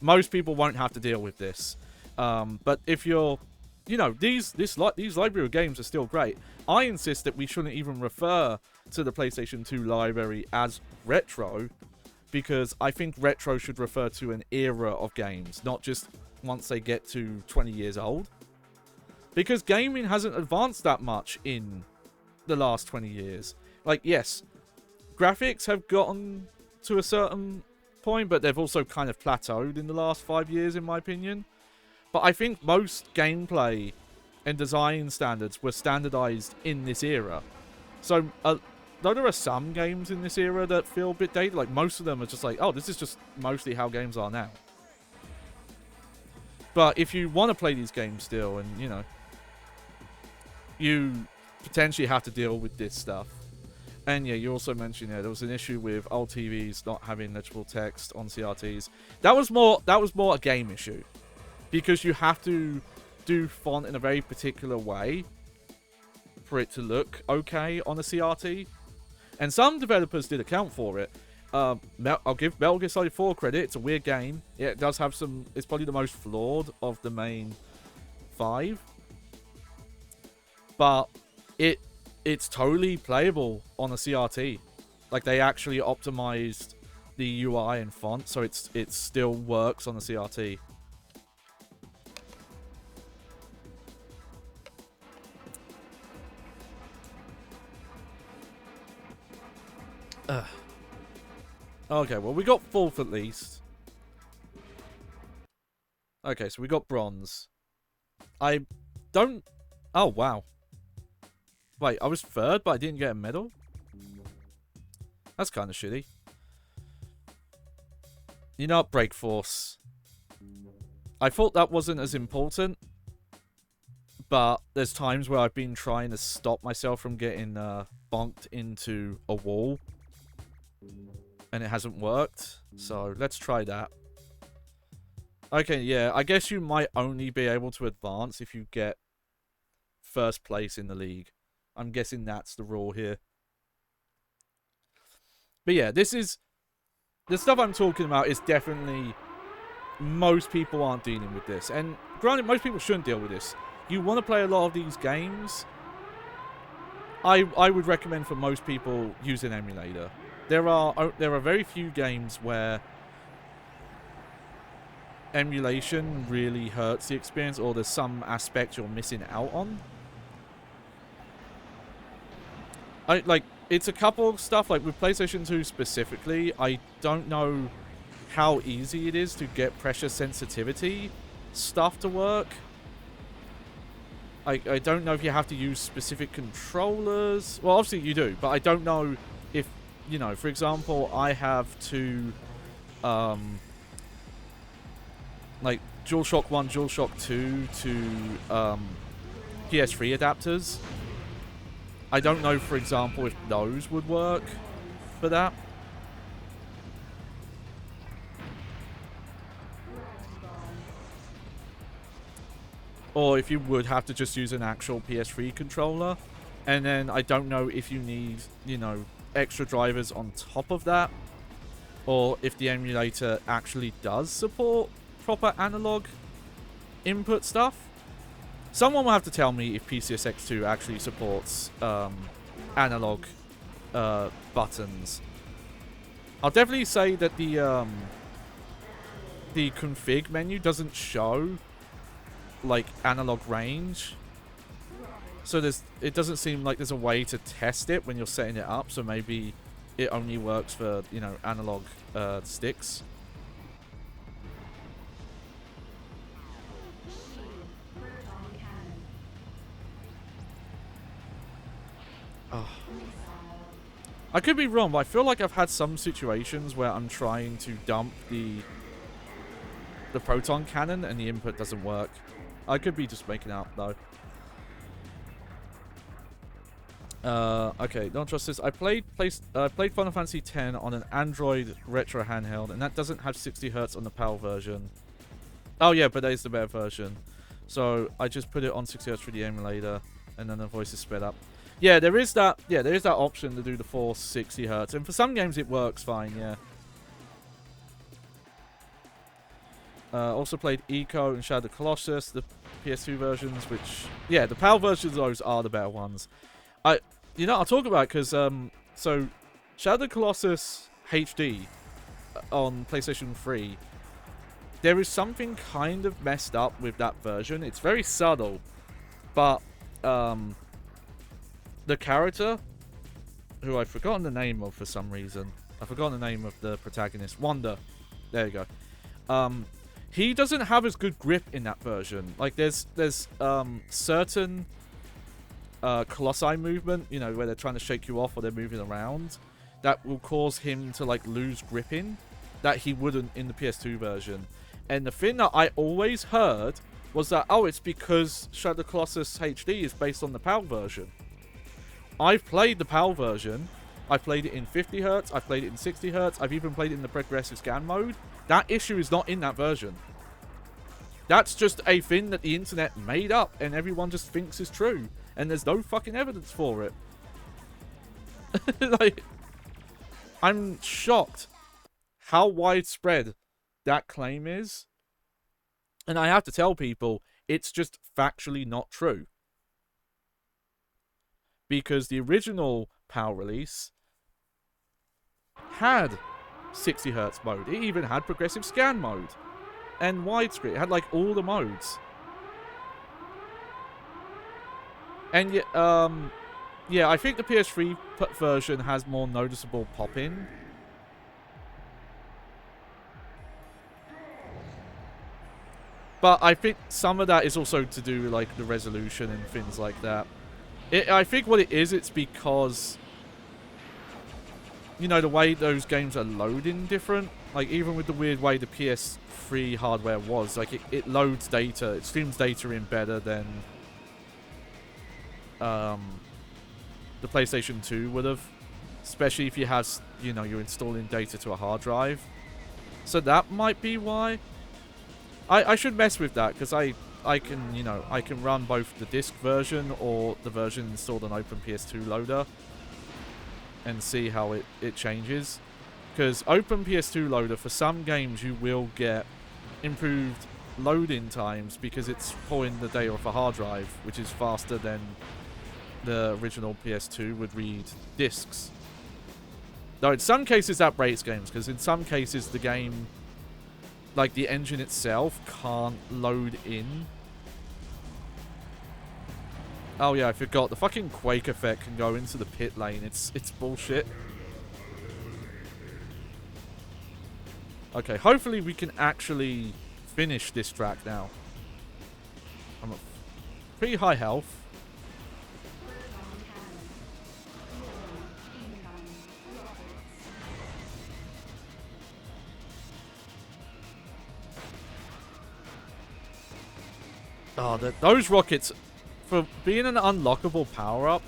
Most people won't have to deal with this. But if you're... You know, these library of games are still great. I insist that we shouldn't even refer to the PlayStation 2 library as retro, because I think retro should refer to an era of games, not just once they get to 20 years old. Because gaming hasn't advanced that much in the last 20 years. Like, yes, graphics have gotten to a certain point, but they've also kind of plateaued in the last 5 years, in my opinion. But I think most gameplay and design standards were standardized in this era. So, though there are some games in this era that feel a bit dated, like most of them are just like, oh, this is just mostly how games are now. But if you want to play these games still, and, you know, you potentially have to deal with this stuff. And yeah, you also mentioned, yeah, there was an issue with old TVs not having legible text on CRTs. That was more a game issue. Because you have to do font in a very particular way for it to look okay on a CRT. And some developers did account for it. I'll give Metal Gear Solid 4 credit. It's a weird game. Yeah, it does have some... It's probably the most flawed of the main 5. But it's totally playable on a CRT. Like, they actually optimized the UI and font, so it still works on the CRT. Okay, well, we got 4th at least. Okay, so we got bronze. I don't... Oh, wow. Wait, I was 3rd, but I didn't get a medal? That's kind of shitty. You know what, Break Force. I thought that wasn't as important. But there's times where I've been trying to stop myself from getting bonked into a wall. And it hasn't worked. So, let's try that. Okay, yeah. I guess you might only be able to advance if you get 1st place in the league. I'm guessing that's the rule here. But yeah, this is... The stuff I'm talking about is definitely... Most people aren't dealing with this. And granted, most people shouldn't deal with this. You want to play a lot of these games... I would recommend for most people use an emulator. There are very few games where emulation really hurts the experience, or there's some aspect you're missing out on. It's a couple of stuff, like with PlayStation 2 specifically, I don't know how easy it is to get pressure sensitivity stuff to work. I don't know if you have to use specific controllers. Well, obviously you do, but I don't know if, you know, for example, I have two, like, DualShock 1, DualShock 2 to PS3 adapters. I don't know, for example, if those would work for that. Or if you would have to just use an actual PS3 controller And then I don't know if you need, you know, extra drivers on top of that, or if the emulator actually does support proper analog input stuff. Someone will have to tell me if PCSX2 actually supports analog buttons. I'll definitely say that the config menu doesn't show like analog range, so it doesn't seem like there's a way to test it when you're setting it up. So maybe it only works for, you know, analog sticks. Oh. I could be wrong, but I feel like I've had some situations where I'm trying to dump the proton cannon and the input doesn't work. I could be just making out though. Okay, don't trust this. I played Final Fantasy X on an Android retro handheld, and that doesn't have 60 Hz on the PAL version. Oh yeah, but that is the better version. So I just put it on 60 Hz for the emulator, and then the voice is sped up. Yeah, there is that. Yeah, there is that option to do the full 60 Hz, and for some games it works fine. Yeah. Also played Eco and Shadow of the Colossus, the PS2 versions, which, yeah, the PAL versions of those are the better ones. You know, I'll talk about it because, so Shadow of the Colossus HD on PlayStation 3, there is something kind of messed up with that version. It's very subtle, but the character, who I've forgotten the name of for some reason, I've forgotten the name of the protagonist, Wanda. There you go. He doesn't have as good grip in that version. Like, there's certain Colossi movement, you know, where they're trying to shake you off or they're moving around, that will cause him to, like, lose gripping that he wouldn't in the PS2 version. And the thing that I always heard was that, oh, it's because Shadow of the Colossus HD is based on the PAL version. I've played the PAL version. I've played it in 50 Hz. I've played it in 60 Hz. I've even played it in the progressive scan mode. That issue is not in that version. That's just a thing that the internet made up and everyone just thinks is true. And there's no fucking evidence for it. Like, I'm shocked how widespread that claim is. And I have to tell people, it's just factually not true. Because the original PAL release had 60 Hz mode. It even had progressive scan mode. And widescreen. It had, like, all the modes. And yet, yeah, I think the PS3 version has more noticeable pop-in. But I think some of that is also to do with, like, the resolution and things like that. I think what it is, it's because, you know, the way those games are loading different. Like, even with the weird way the PS3 hardware was, like, it loads data, it streams data in better than the PlayStation 2 would have. Especially if you have, you know, you're installing data to a hard drive. So that might be why. I should mess with that, because I can, you know, I can run both the disc version or the version installed on Open PS2 Loader and see how it changes. Because Open PS2 Loader, for some games, you will get improved loading times because it's pulling the data off a hard drive, which is faster than the original PS2 would read discs. Though in some cases that breaks games, because in some cases the game, like the engine itself, can't load in. Oh yeah, I forgot. The fucking Quake effect can go into the pit lane. It's bullshit. Okay, hopefully we can actually finish this track now. I'm at pretty high health. Oh, those rockets, for being an unlockable power-up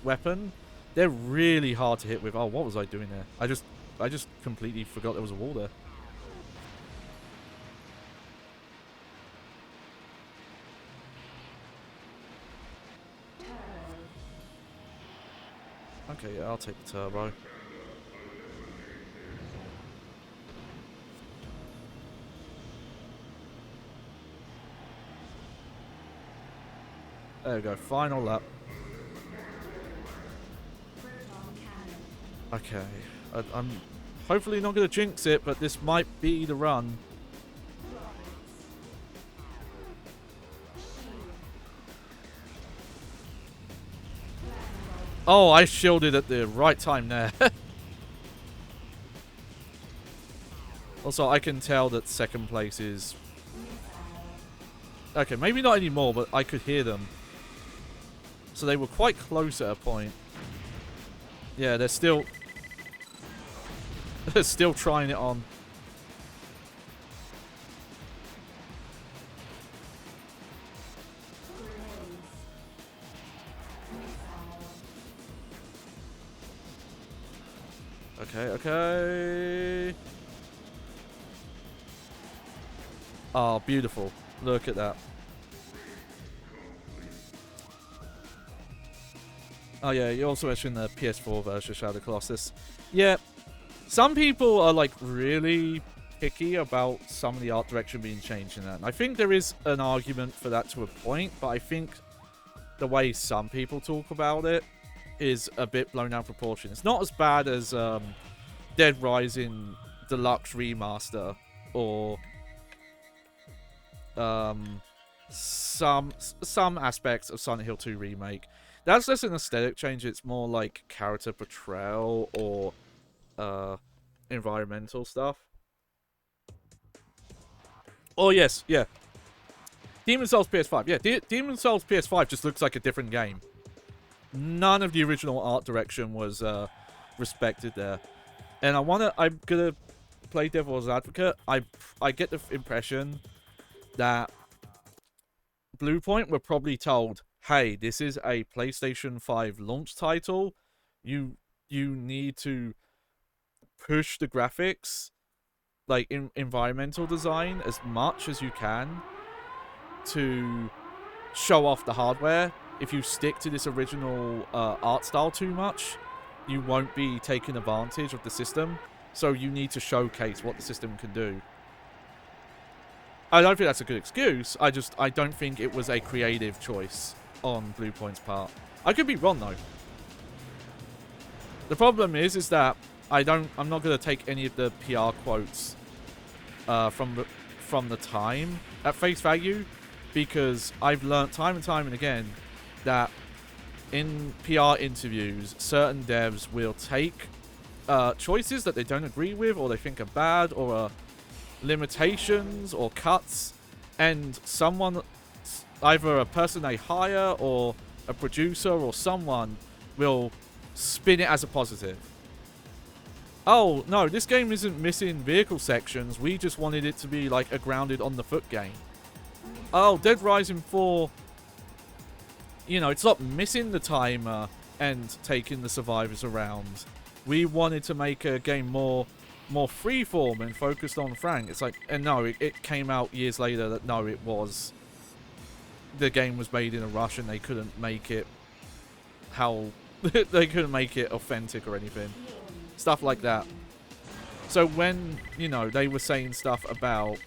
weapon, they're really hard to hit with. Oh, what was I doing there? I just completely forgot there was a wall there. Okay, yeah, I'll take the turbo. There we go, final lap. Okay, I'm hopefully not going to jinx it, but this might be the run. Oh, I shielded at the right time there. Also, I can tell that second place is... Okay, maybe not anymore, but I could hear them. So they were quite close at a point. Yeah, they're still... they're still trying it on. Okay, okay. Oh, beautiful. Look at that. Oh yeah, you also mentioned the PS4 version of Shadow Colossus. Yeah, some people are like really picky about some of the art direction being changed in that. And I think there is an argument for that to a point, but I think the way some people talk about it is a bit blown out of proportion. It's not as bad as Dead Rising Deluxe Remaster or some aspects of Silent Hill 2 Remake. That's less an aesthetic change, it's more like character portrayal or environmental stuff. Oh yes, yeah. Demon's Souls PS5. Yeah, Demon's Souls PS5 just looks like a different game. None of the original art direction was respected there. And I'm gonna play devil's advocate. I get the impression that Bluepoint were probably told, hey, this is a PlayStation 5 launch title. You need to push the graphics, like environmental design, as much as you can to show off the hardware. If you stick to this original art style too much, you won't be taking advantage of the system. So you need to showcase what the system can do. I don't think that's a good excuse. I don't think it was a creative choice on Bluepoint's part. I could be wrong though. The problem is that I'm not going to take any of the PR quotes from the time at face value, because I've learnt time and time and again that in PR interviews, certain devs will take choices that they don't agree with or they think are bad or are limitations or cuts, and someone, either a person they hire or a producer or someone, will spin it as a positive. Oh no, this game isn't missing vehicle sections, we just wanted it to be like a grounded on the foot game. Oh, Dead Rising 4, you know, it's not missing the timer and taking the survivors around. We wanted to make a game more freeform and focused on Frank. It's like, and no, it came out years later that no, the game was made in a rush and they couldn't make it they couldn't make it authentic or anything. Stuff like that. So when, you know, they were saying stuff about...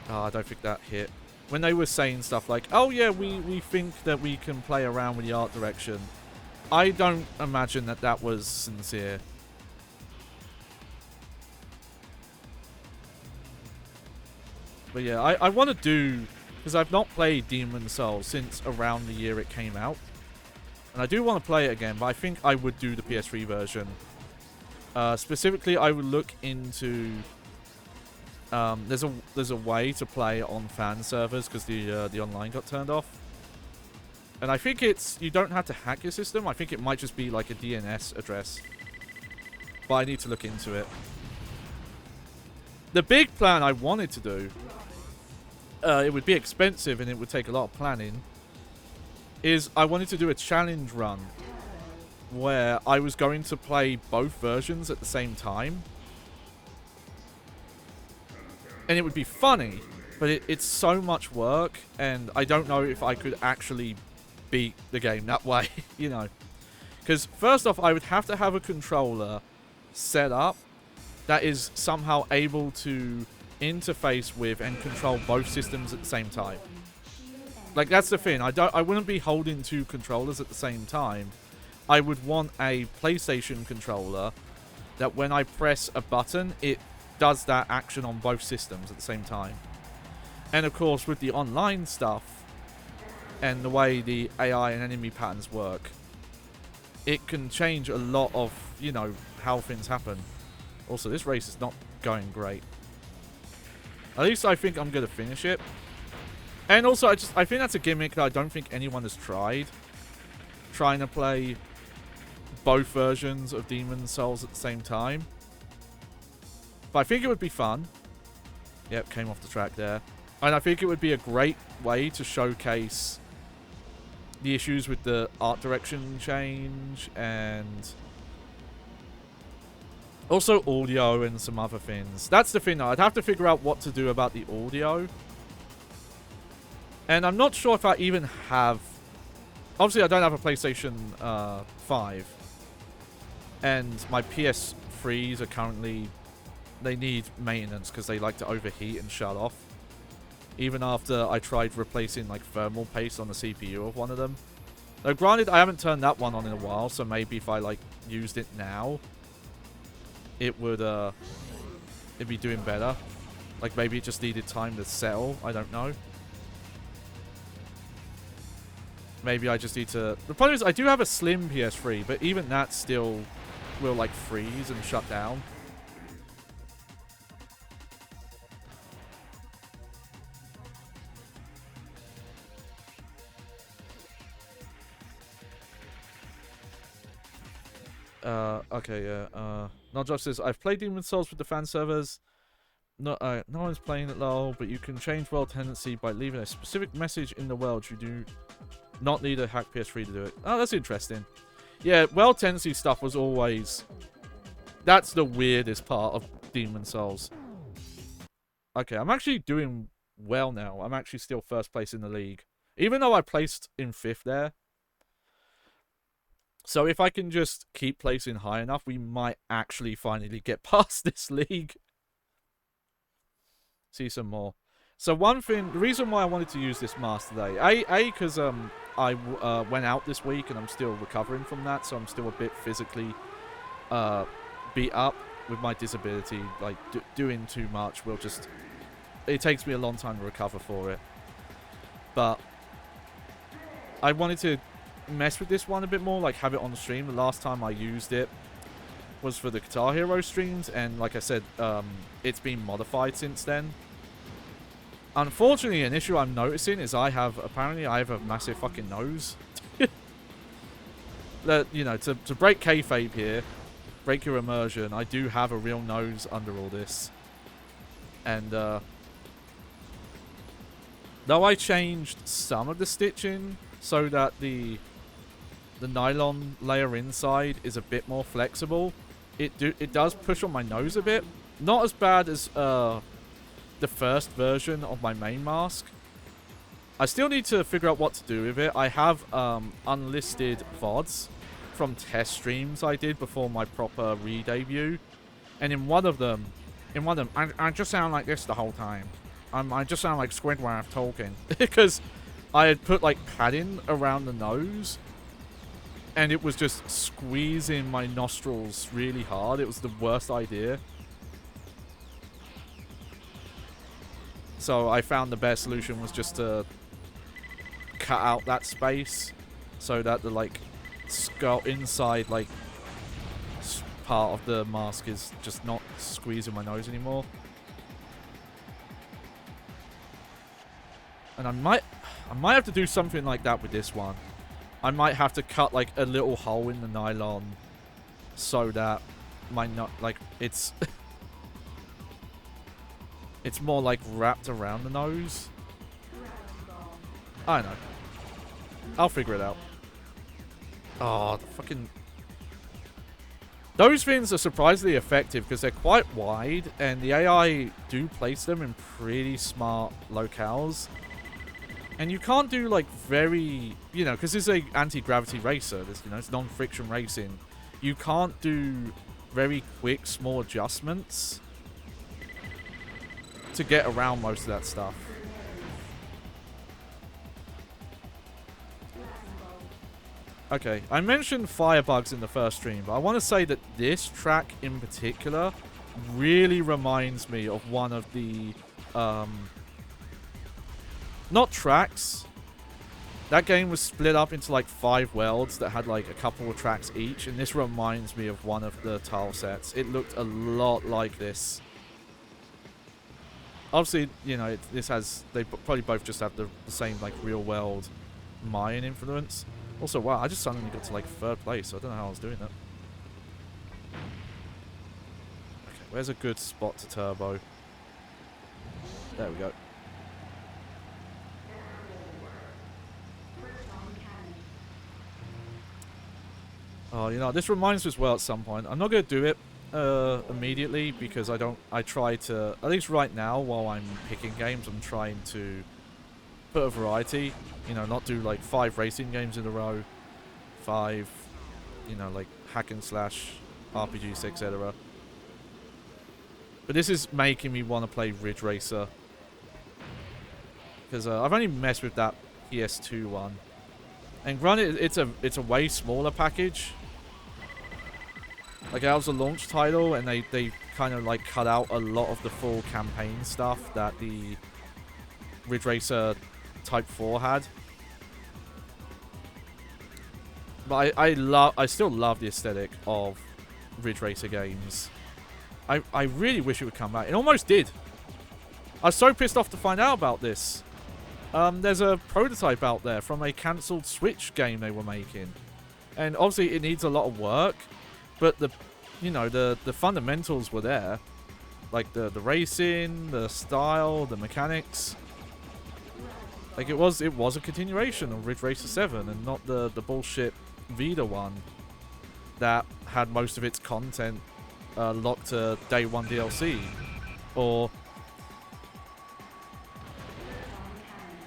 Oh, I don't think that hit. When they were saying stuff like, oh yeah, we think that we can play around with the art direction, I don't imagine that that was sincere. But yeah, I want to do... Because I've not played Demon's Souls since around the year it came out. And I do want to play it again, but I think I would do the PS3 version. Specifically, I would look into... there's a way to play on fan servers because the online got turned off. And I think you don't have to hack your system. I think it might just be like a DNS address. But I need to look into it. The big plan I wanted to do, it would be expensive and it would take a lot of planning, is I wanted to do a challenge run where I was going to play both versions at the same time. And it would be funny, but it's so much work, and I don't know if I could actually beat the game that way, you know. Because first off, I would have to have a controller set up that is somehow able to interface with and control both systems at the same time. Like, that's the thing. I wouldn't be holding two controllers at the same time. I would want a PlayStation controller that when I press a button, it does that action on both systems at the same time. And of course, with the online stuff and the way the AI and enemy patterns work, it can change a lot of, you know, how things happen. Also, this race is not going great. At least I think I'm going to finish it. And also, I think that's a gimmick that I don't think anyone has tried. Trying to play both versions of Demon's Souls at the same time. But I think it would be fun. Yep, came off the track there. And I think it would be a great way to showcase the issues with the art direction change and also audio and some other things. That's the thing though. I'd have to figure out what to do about the audio. And I'm not sure if I even have... Obviously, I don't have a PlayStation 5. And my PS3s are currently... They need maintenance because they like to overheat and shut off. Even after I tried replacing like thermal paste on the CPU of one of them. Though granted, I haven't turned that one on in a while, so maybe if I like used it now, it would it'd be doing better. Like maybe it just needed time to settle. I don't know. Maybe I just need to... The problem is I do have a slim PS3, but even that still will like freeze and shut down. Okay, yeah. Not just says, I've played Demon's Souls with the fan servers. No one's playing it, lol, but you can change world tendency by leaving a specific message in the world. You do not need a hack PS3 to do it. Oh, that's interesting. Yeah, world tendency stuff was always... That's the weirdest part of Demon's Souls. Okay, I'm actually doing well now. I'm actually still first place in the league. Even though I placed in 5th there. So if I can just keep placing high enough, we might actually finally get past this league. See some more. So one thing, the reason why I wanted to use this mask today, because I went out this week and I'm still recovering from that, so I'm still a bit physically beat up with my disability. Like doing too much will just, it takes me a long time to recover for it. But I wanted to mess with this one a bit more, like have it on the stream. The last time I used it was for the Guitar Hero streams, and like I said, it's been modified since then. Unfortunately, an issue I'm noticing is apparently I have a massive fucking nose. That, you know, to break kayfabe here, break your immersion, I do have a real nose under all this. And though I changed some of the stitching so that the nylon layer inside is a bit more flexible, it does push on my nose a bit. Not as bad as the first version of my main mask. I still need to figure out what to do with it. I have unlisted VODs from test streams I did before my proper re-debut, and in one of them, I just sound like this the whole time. I just sound like Squidward talking because I had put like padding around the nose, and it was just squeezing my nostrils really hard. It was the worst idea. So I found the best solution was just to cut out that space so that the like skull inside like part of the mask is just not squeezing my nose anymore. And I might have to do something like that with this one. I might have to cut like a little hole in the nylon so that my it's it's more like wrapped around the nose. I don't know. I'll figure it out. Oh, fucking... Those things are surprisingly effective because they're quite wide, and the AI do place them in pretty smart locales. And you can't do, like, very... You know, because it's a anti-gravity racer. This, you know, it's non-friction racing. You can't do very quick, small adjustments to get around most of that stuff. Okay, I mentioned firebugs in the first stream, but I want to say that this track in particular really reminds me of one of the... not tracks. That game was split up into like 5 worlds that had like a couple of tracks each, and this reminds me of one of the tile sets. It looked a lot like this. Obviously, you know, this has... They probably both just have the same like real world Mayan influence. Also, wow, I just suddenly got to like 3rd place. I don't know how I was doing that. Okay, where's a good spot to turbo? There we go. Oh, you know, this reminds me as well at some point. I'm not going to do it immediately because I try to, at least right now while I'm picking games, I'm trying to put a variety. You know, not do like 5 racing games in a row. 5, you know, like hack and slash, RPGs, etc. But this is making me want to play Ridge Racer. Because I've only messed with that PS2 one. And granted, it's a way smaller package. Like, that was a launch title, and they kind of like cut out a lot of the full campaign stuff that the Ridge Racer Type 4 had. But I still love the aesthetic of Ridge Racer games. I really wish it would come back. It almost did. I was so pissed off to find out about this. There's a prototype out there from a cancelled Switch game they were making. And obviously it needs a lot of work, but the fundamentals were there. Like the racing, the style, the mechanics. Like it was a continuation of Ridge Racer 7 and not the bullshit Vita one that had most of its content locked to day 1 DLC. Or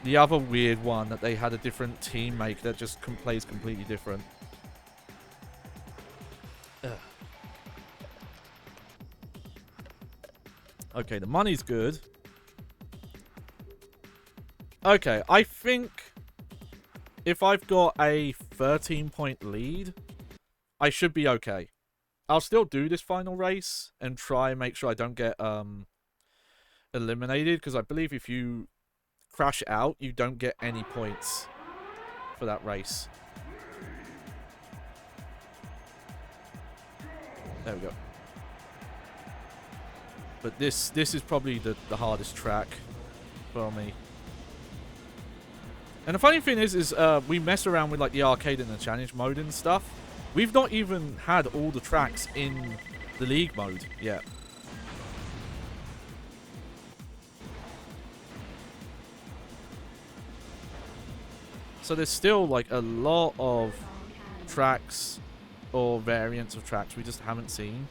the other weird one that they had a different team make that just plays completely different. Ugh. Okay, the money's good. Okay, I think if I've got a 13-point lead, I should be okay. I'll still do this final race and try and make sure I don't get eliminated, because I believe if you crash out, you don't get any points for that race. There we go. But this is probably the hardest track for me. And the funny thing is we mess around with like the arcade and the challenge mode and stuff. We've not even had all the tracks in the league mode yet. So there's still like a lot of tracks or variants of tracks we just haven't seen.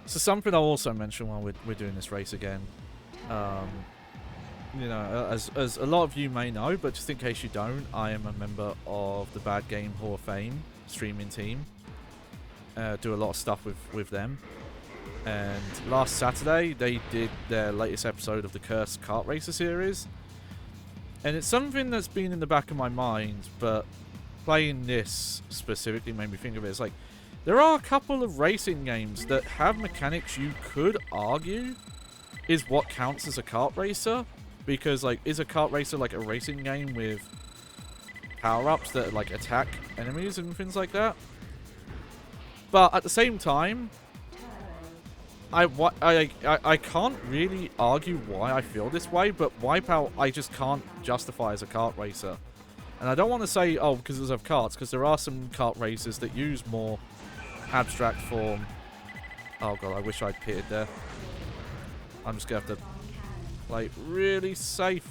So something I'll also mention while we're doing this race again. You know, as a lot of you may know, but just in case you don't, I am a member of the Bad Game Hall of Fame streaming team. Do a lot of stuff with them. And last Saturday, they did their latest episode of the Cursed Kart Racer series. And it's something that's been in the back of my mind, but playing this specifically made me think of it. It's like, there are a couple of racing games that have mechanics you could argue is what counts as a kart racer. Because, like, is a kart racer like a racing game with power-ups that, like, attack enemies and things like that? But at the same time, I can't really argue why I feel this way, but WipeOut I just can't justify as a kart racer. And I don't want to say, oh, because it's of karts, because there are some kart racers that use more abstract form. Oh god, I wish I'd pitted there. I'm just gonna have to play it really safe.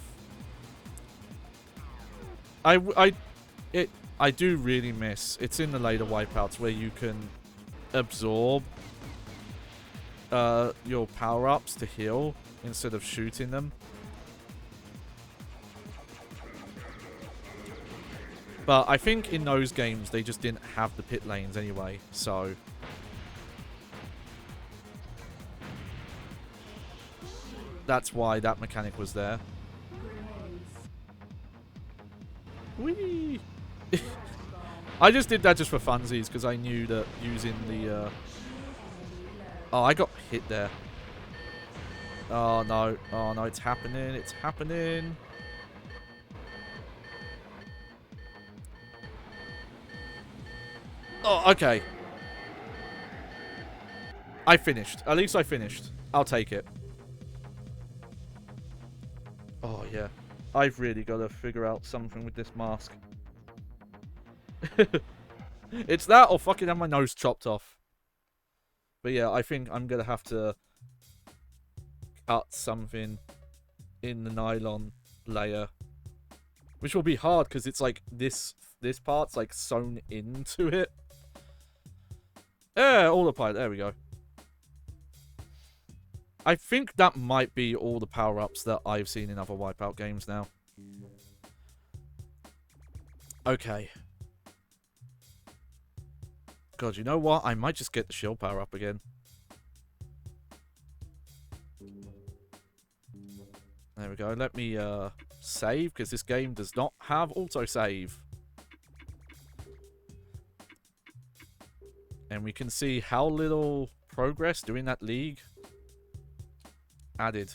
I do really miss. It's in the later wipeouts where you can absorb your power-ups to heal instead of shooting them. But I think in those games they just didn't have the pit lanes anyway, so that's why that mechanic was there. Whee! I just did that just for funsies because I knew that using the oh, I got hit there. Oh no, it's happening, it's happening. Oh, okay. I finished. At least I finished. I'll take it. Oh, yeah. I've really got to figure out something with this mask. It's that or fucking have my nose chopped off. But yeah, I think I'm going to have to cut something in the nylon layer. Which will be hard because it's like this part's like sewn into it. Yeah, all applied. There we go. I think that might be all the power-ups that I've seen in other Wipeout games now. Okay. God, you know what? I might just get the shield power-up again. There we go. Let me save, because this game does not have autosave. And we can see how little progress doing that league added.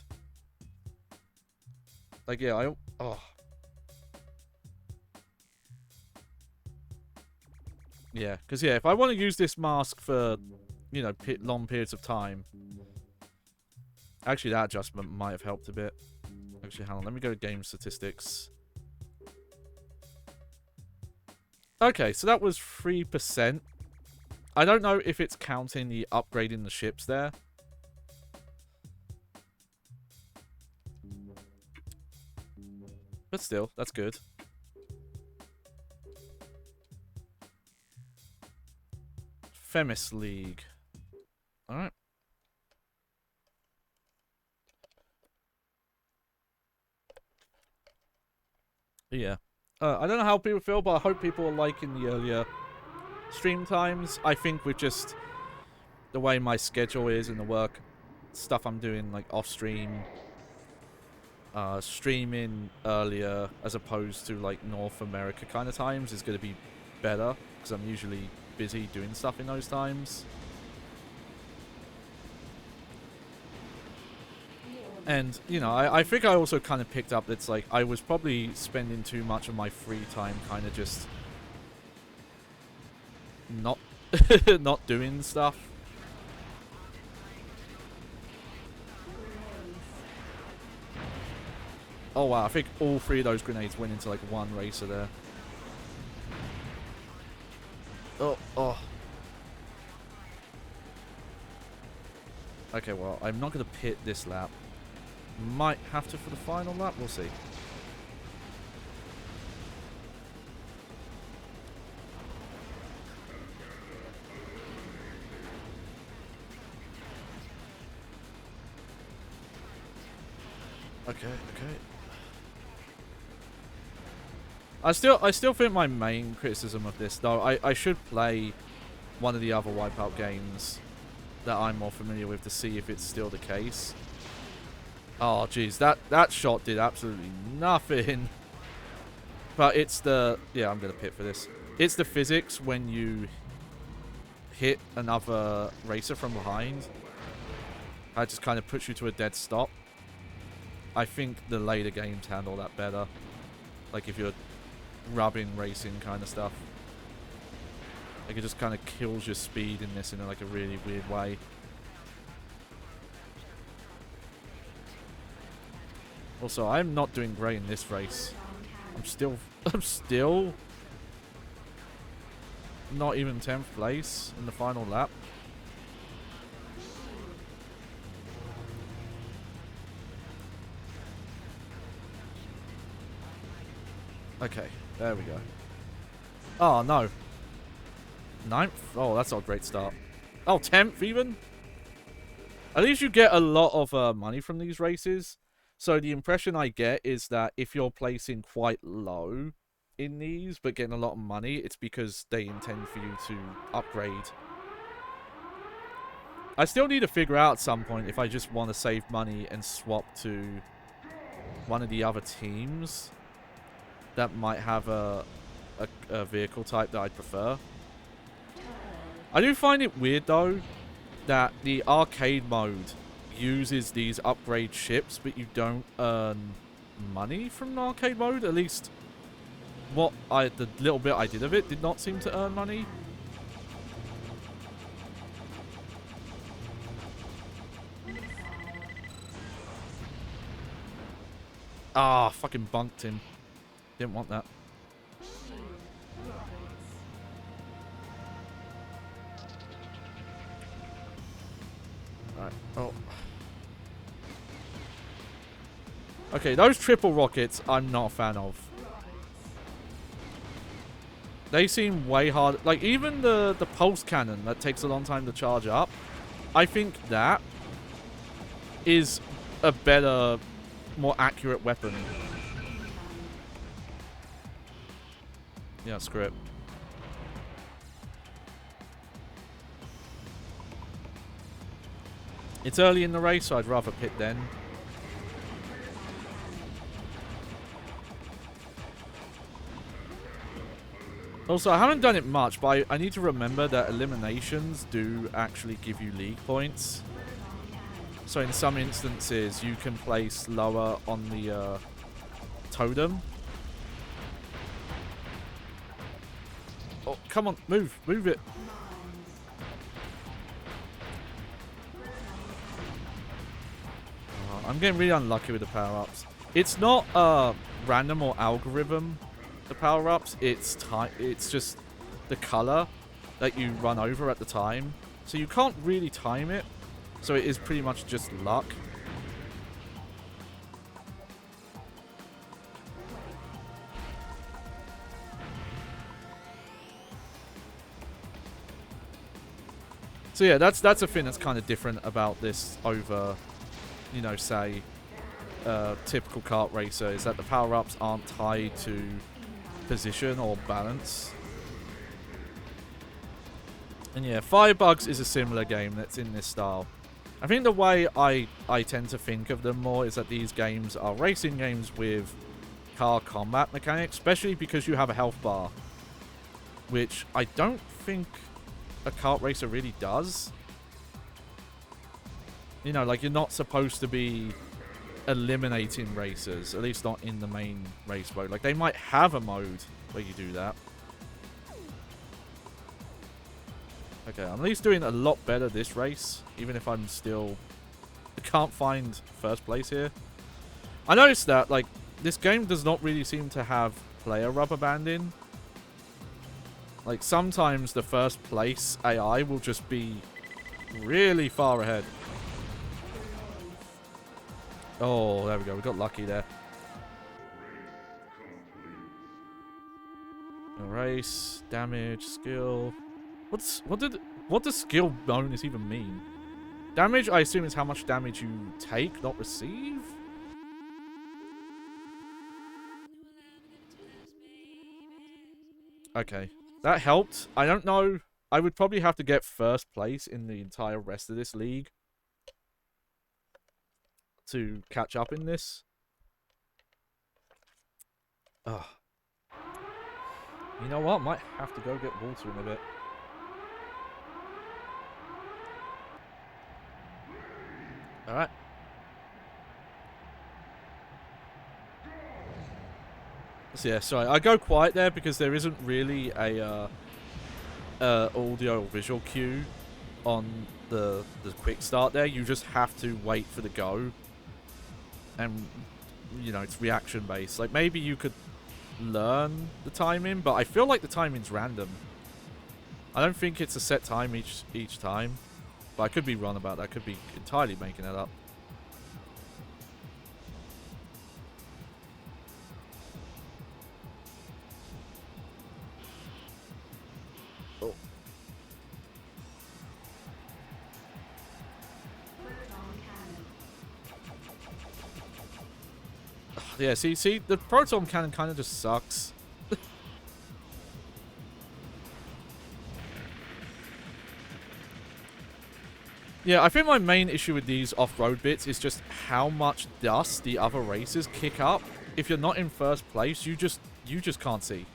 Like, yeah, oh. Yeah, because, yeah, if I want to use this mask for, you know, long periods of time. Actually, that adjustment might have helped a bit. Actually, hang on, let me go to game statistics. Okay, so that was 3%. I don't know if it's counting the upgrading the ships there. But still, that's good. Femis League. Alright. Yeah. I don't know how people feel, but I hope people are liking the earlier stream times. I think with just the way my schedule is and the work stuff I'm doing, like off stream, streaming earlier as opposed to like North America kind of times is going to be better because I'm usually busy doing stuff in those times. And, you know, I think I also kind of picked up that's like I was probably spending too much of my free time kind of just not not doing stuff. Oh wow, I think all three of those grenades went into like one racer there. Oh. Okay, well, I'm not going to pit this lap. Might have to for the final lap, we'll see. Okay. I still think my main criticism of this, though, I should play one of the other Wipeout games that I'm more familiar with to see if it's still the case. Oh, jeez, that shot did absolutely nothing. But it's the... Yeah, I'm going to pit for this. It's the physics when you hit another racer from behind. That just kind of puts you to a dead stop. I think the later games handle that better. Like if you're rubbing racing kind of stuff. Like it just kind of kills your speed in this in like a really weird way. Also, I'm not doing great in this race. I'm still not even 10th place in the final lap. Okay, there we go. Oh, no. 9th? Oh, that's not a great start. Oh, 10th even? At least you get a lot of money from these races. So the impression I get is that if you're placing quite low in these, but getting a lot of money, it's because they intend for you to upgrade. I still need to figure out at some point if I just want to save money and swap to one of the other teams that might have a vehicle type that I'd prefer. I do find it weird, though, that the arcade mode uses these upgrade ships, but you don't earn money from the arcade mode. At least the little bit I did of it did not seem to earn money. Ah, fucking bunked him. Didn't want that. Alright. Oh. Okay, those triple rockets I'm not a fan of. They seem way hard. Like, even the pulse cannon that takes a long time to charge up, I think that is a better, more accurate weapon. Yeah, screw it. It's early in the race, so I'd rather pit then. Also, I haven't done it much, but I need to remember that eliminations do actually give you league points. So in some instances, you can place lower on the totem. Oh, come on, move it. Oh, I'm getting really unlucky with the power-ups. It's not random or algorithm, the power-ups. It's just the color that you run over at the time. So you can't really time it. So it is pretty much just luck. So yeah, that's a thing that's kind of different about this over, you know, say, typical kart racer, is that the power-ups aren't tied to position or balance. And yeah, Firebugs is a similar game that's in this style. I think the way I tend to think of them more is that these games are racing games with car combat mechanics, especially because you have a health bar, which I don't think a kart racer really does. You know, like, you're not supposed to be eliminating racers, at least not in the main race mode. Like, they might have a mode where you do that. Okay, I'm at least doing a lot better this race, even if I'm still... I can't find first place here. I noticed that, like, this game does not really seem to have player rubber banding. Like, sometimes the first place AI will just be really far ahead. Oh, there we go. We got lucky there. Race, damage, skill. What does skill bonus even mean? Damage, I assume, is how much damage you take, not receive? Okay. That helped. I don't know. I would probably have to get first place in the entire rest of this league to catch up in this. Ugh. You know what? Might have to go get water in a bit. Alright. So yeah, sorry. I go quiet there because there isn't really a audio or visual cue on the quick start there. You just have to wait for the go. And, you know, it's reaction based. Like, maybe you could learn the timing, but I feel like the timing's random. I don't think it's a set time each time. But I could be wrong about that. I could be entirely making it up. Yeah, see, the proton cannon kind of just sucks. Yeah, I think my main issue with these off-road bits is just how much dust the other races kick up. If you're not in first place, you just can't see.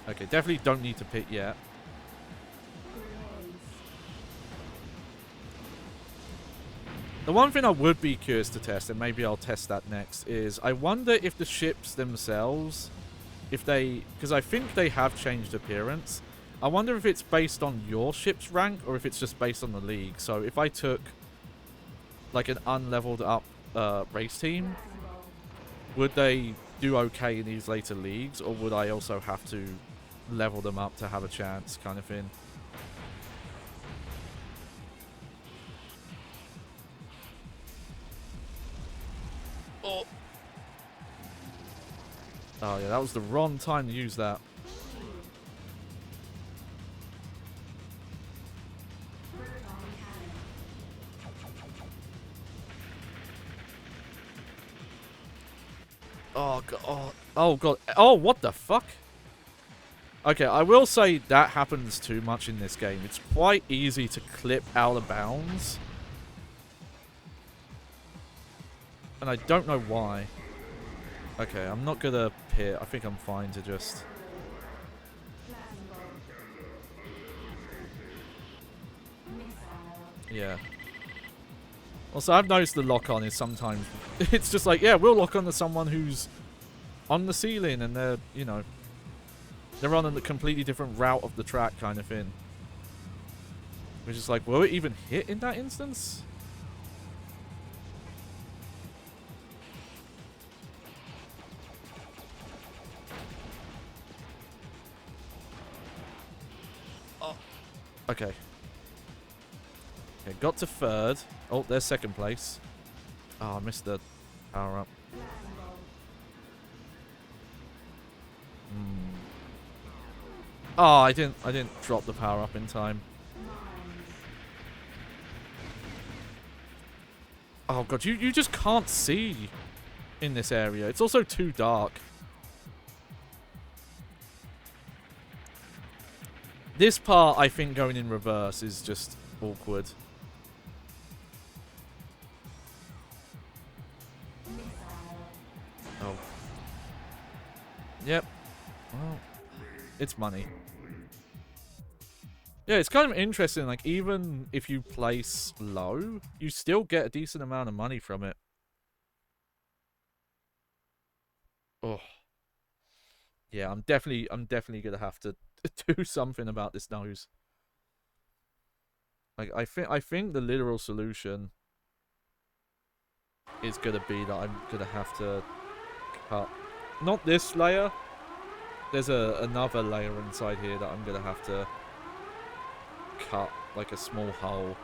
Okay, definitely don't need to pit yet. The one thing I would be curious to test, and maybe I'll test that next, is I wonder if the ships themselves, if they... Because I think they have changed appearance. I wonder if it's based on your ship's rank, or if it's just based on the league. So if I took, like, an unleveled up race team, would they do okay in these later leagues, or would I also have to level them up to have a chance, kind of thing? Oh. Oh, yeah, that was the wrong time to use that. Oh, God. Oh, God. Oh, what the fuck? Okay, I will say that happens too much in this game. It's quite easy to clip out of bounds. And I don't know why. Okay, I'm not gonna pit. I think I'm fine to just... Yeah. Also, I've noticed the lock-on is sometimes... It's just like, yeah, we'll lock on to someone who's on the ceiling and they're, you know... They're on a completely different route of the track kind of thing. Which is like, will it even hit in that instance? Oh. Okay. Okay, got to third. Oh, there's second place. Oh, I missed the power up. Oh, I didn't drop the power up in time. Oh god, you just can't see in this area. It's also too dark. This part, I think, going in reverse is just awkward. Oh. Yep. Well, it's money. Yeah, it's kind of interesting. Like, even if you place low, you still get a decent amount of money from it. Oh. Yeah, I'm definitely gonna have to do something about this nose. Like, I think the literal solution is gonna be that I'm gonna have to cut. Not this layer. There's another layer inside here that I'm gonna have to cut, like a small hole.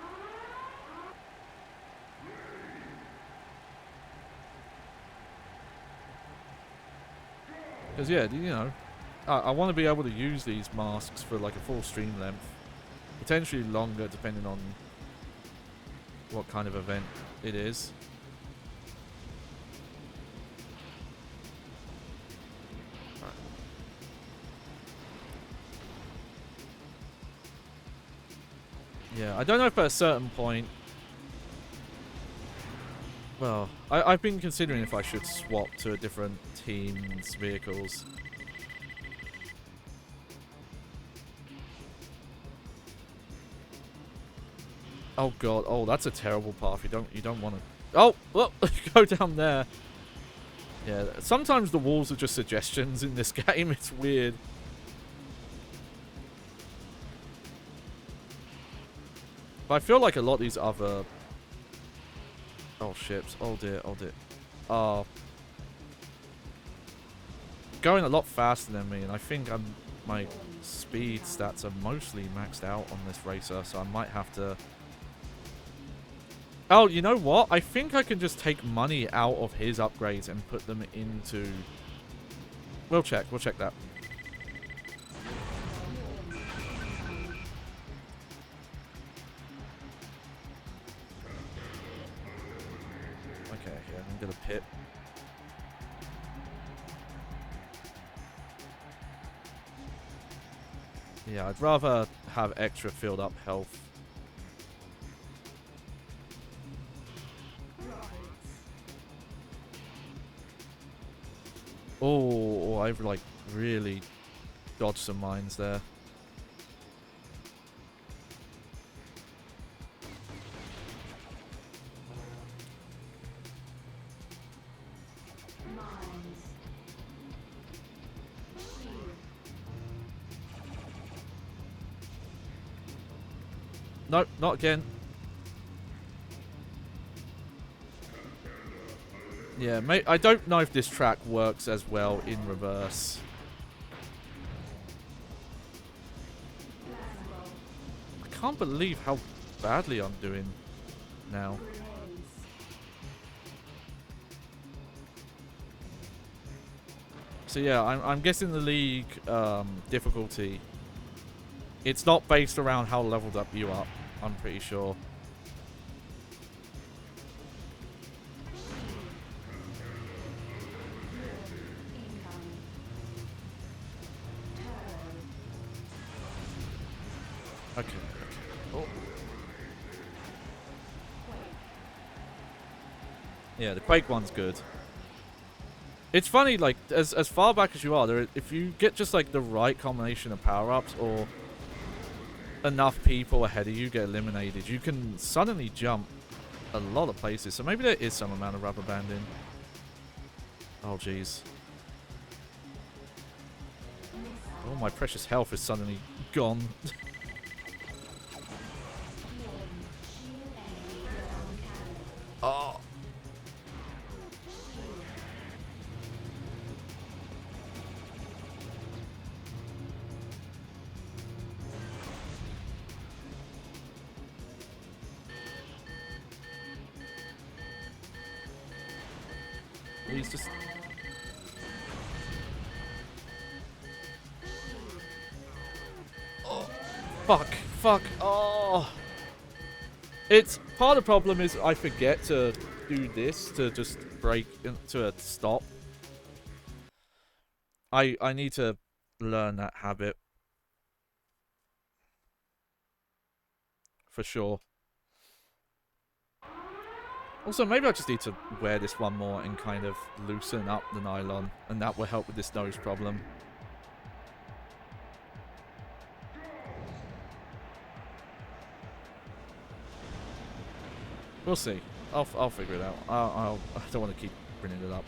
Because, yeah, you know, I want to be able to use these masks for like a full stream length. Potentially longer, depending on what kind of event it is. Right. Yeah, I don't know if at a certain point... Well, I've been considering if I should swap to a different team's vehicles. Oh god, oh that's a terrible path. You don't want to. Oh, well, go down there. Yeah, sometimes the walls are just suggestions in this game. It's weird. But I feel like a lot of these other... Oh, ships. Oh, dear. Oh, dear. Oh. Going a lot faster than me, and I think my speed stats are mostly maxed out on this racer, so I might have to... Oh, you know what? I think I can just take money out of his upgrades and put them into... We'll check that. Okay, yeah, Yeah, I'd rather have extra filled up health. Oh, I've like really dodged some mines there. Nope, not again. Yeah, mate, I don't know if this track works as well in reverse. I can't believe how badly I'm doing now. So yeah, I'm guessing the league difficulty, it's not based around how leveled up you are, I'm pretty sure. Okay. Oh. Yeah, the Quake one's good. It's funny, like, as far back as you are, if you get just, like, the right combination of power-ups or enough people ahead of you get eliminated, you can suddenly jump a lot of places. So maybe there is some amount of rubber banding. Oh, jeez. Oh, my precious health is suddenly gone. Oh. He's just... Oh. Fuck. Oh. It's... Part of the problem is I forget to do this to just break into a stop. I need to learn that habit. For sure. Also, maybe I just need to wear this one more and kind of loosen up the nylon, and that will help with this nose problem. We'll see. I'll figure it out. I don't want to keep bringing it up.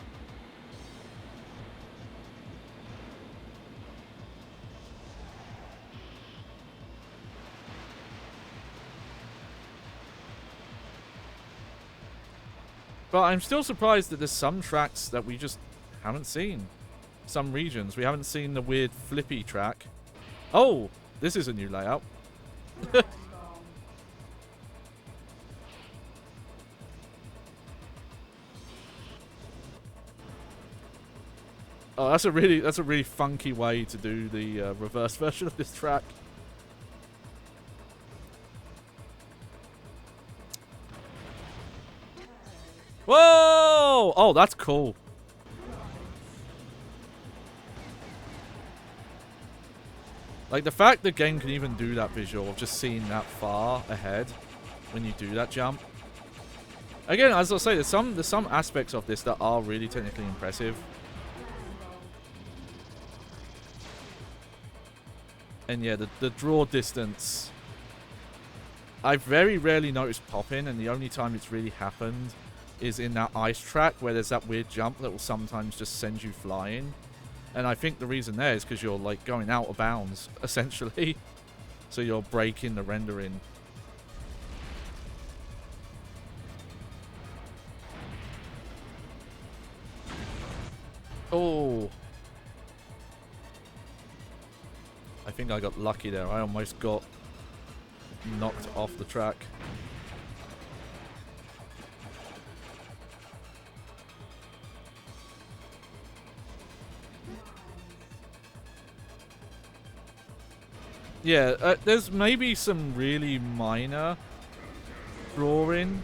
But I'm still surprised that there's some tracks that we just haven't seen. Some regions. We haven't seen the weird flippy track. Oh! This is a new layout. Oh, that's a really funky way to do the reverse version of this track. Whoa! Oh, that's cool. Like, the fact the game can even do that visual of just seeing that far ahead when you do that jump. Again, as I say, there's some aspects of this that are really technically impressive. And yeah, the draw distance. I very rarely noticed popping, and the only time it's really happened is in that ice track where there's that weird jump that will sometimes just send you flying. And I think the reason there is because you're like going out of bounds, essentially. So you're breaking the rendering. Oh. I think I got lucky there. I almost got knocked off the track. Yeah, there's maybe some really minor drawing,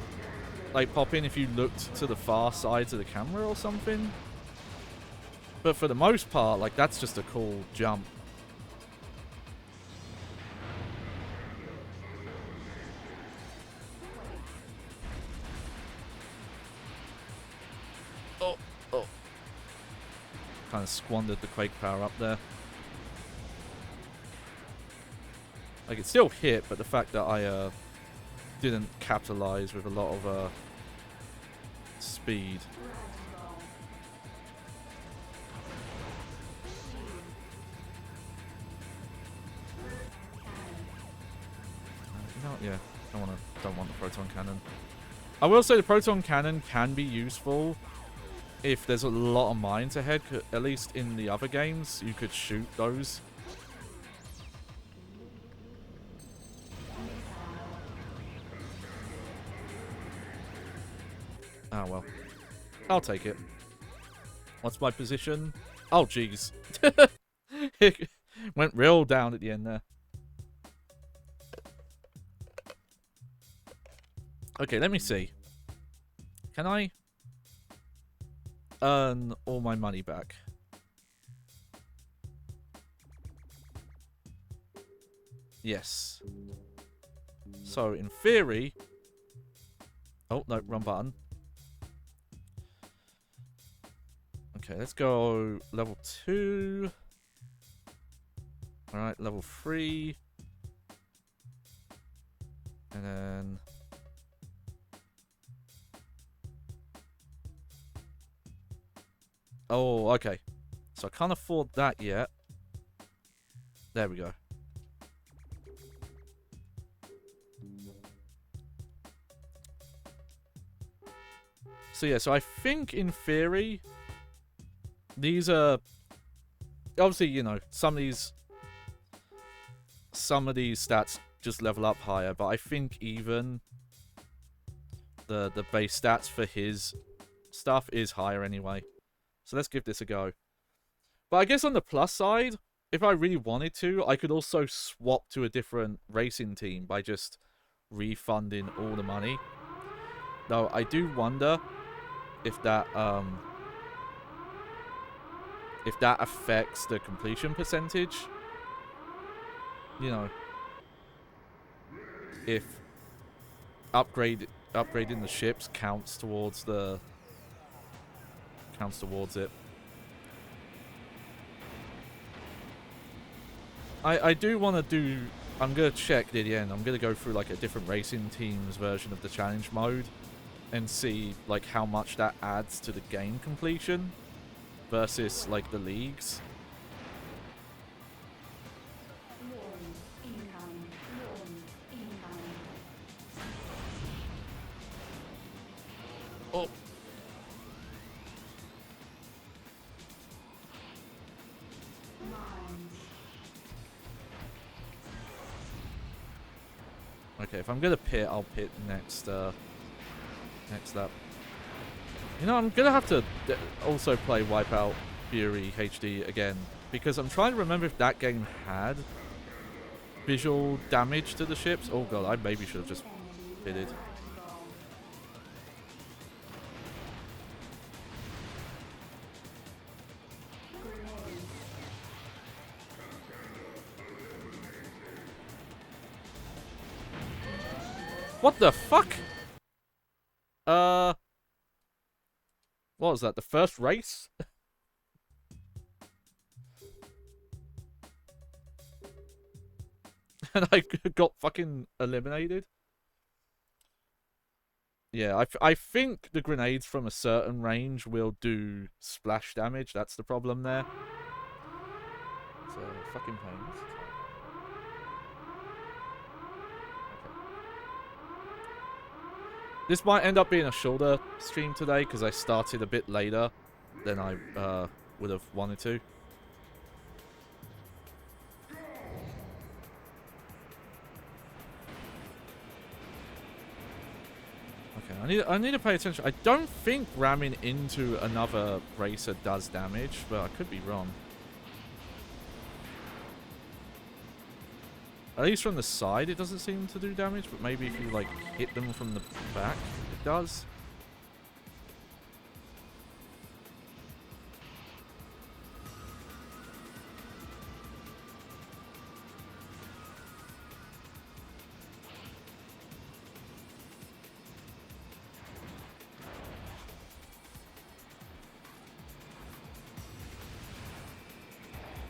like popping if you looked to the far sides of the camera or something. But for the most part, like, that's just a cool jump. of squandered the Quake power up there. Like, it still hit, but the fact that I didn't capitalize with a lot of speed. You know what? Yeah, don't want the proton cannon. I will say the proton cannon can be useful if there's a lot of mines ahead. At least in the other games, you could shoot those. Ah, well. I'll take it. What's my position? Oh, jeez. It went real down at the end there. Okay, let me see. Can I earn all my money back? Yes. So, in theory... Oh, no, wrong button. Okay, let's go level 2. Alright, level 3. And then... Oh, okay. So I can't afford that yet. There we go. So yeah, so I think in theory, these are... Obviously, you know, some of these stats just level up higher, but I think even the base stats for his stuff is higher anyway. So let's give this a go. But I guess on the plus side, if I really wanted to, I could also swap to a different racing team by just refunding all the money. Though I do wonder if that affects the completion percentage. You know, if upgrading the ships counts towards it. I do want to do... I'm going to check at the end. I'm going to go through like a different racing team's version of the challenge mode and see like how much that adds to the game completion versus like the leagues. Oh. Okay, if I'm gonna pit, I'll pit next lap. You know, I'm gonna have to also play WipeOut Fury HD again, because I'm trying to remember if that game had visual damage to the ships. Oh god, I maybe should have just pitted. What the fuck? What was that? The first race? And I got fucking eliminated? Yeah, I think the grenades from a certain range will do splash damage. That's the problem there. It's a fucking pain. This might end up being a shorter stream today because I started a bit later than I would have wanted to. Okay, I need to pay attention. I don't think ramming into another racer does damage, but I could be wrong. At least from the side, it doesn't seem to do damage, but maybe if you, like, hit them from the back, it does.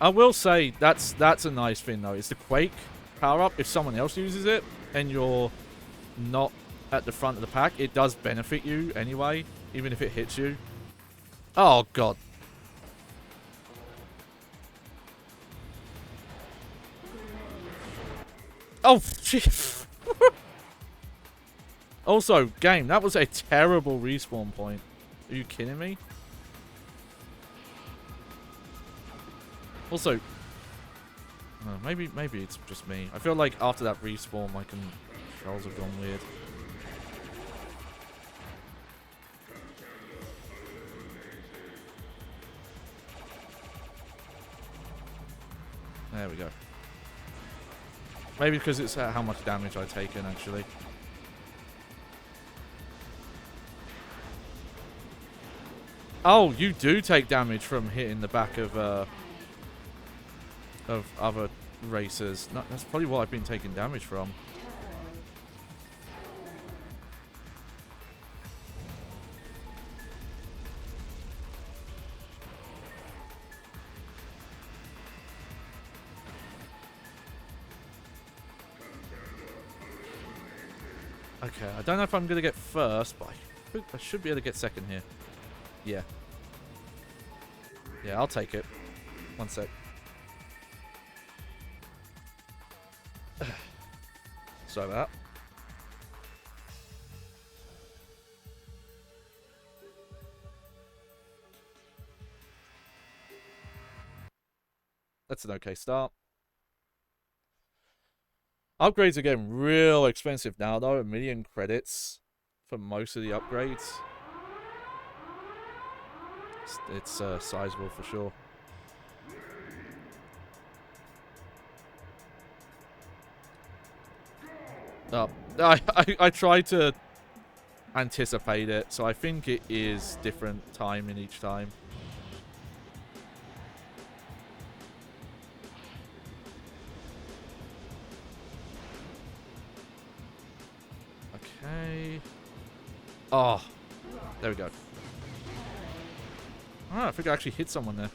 I will say that's a nice thing though. It's the Quake power-up. If someone else uses it and you're not at the front of the pack, it does benefit you anyway, even if it hits you. Oh god. Oh shit. Also, game, that was a terrible respawn point. Are you kidding me? Also, maybe it's just me. I feel like after that respawn, my controls have gone weird. There we go. Maybe because it's how much damage I've taken, actually. Oh, you do take damage from hitting the back of other racers. No, that's probably what I've been taking damage from. Okay, I don't know if I'm going to get first, but I should be able to get second here. Yeah. Yeah, I'll take it. One sec. Sorry about that. That's an okay start. Upgrades are getting real expensive now, though. 1 million credits for most of the upgrades. It's sizable for sure. I tried to anticipate it, so I think it is different time in each time. Okay. Oh, there we go. Oh, I think I actually hit someone there.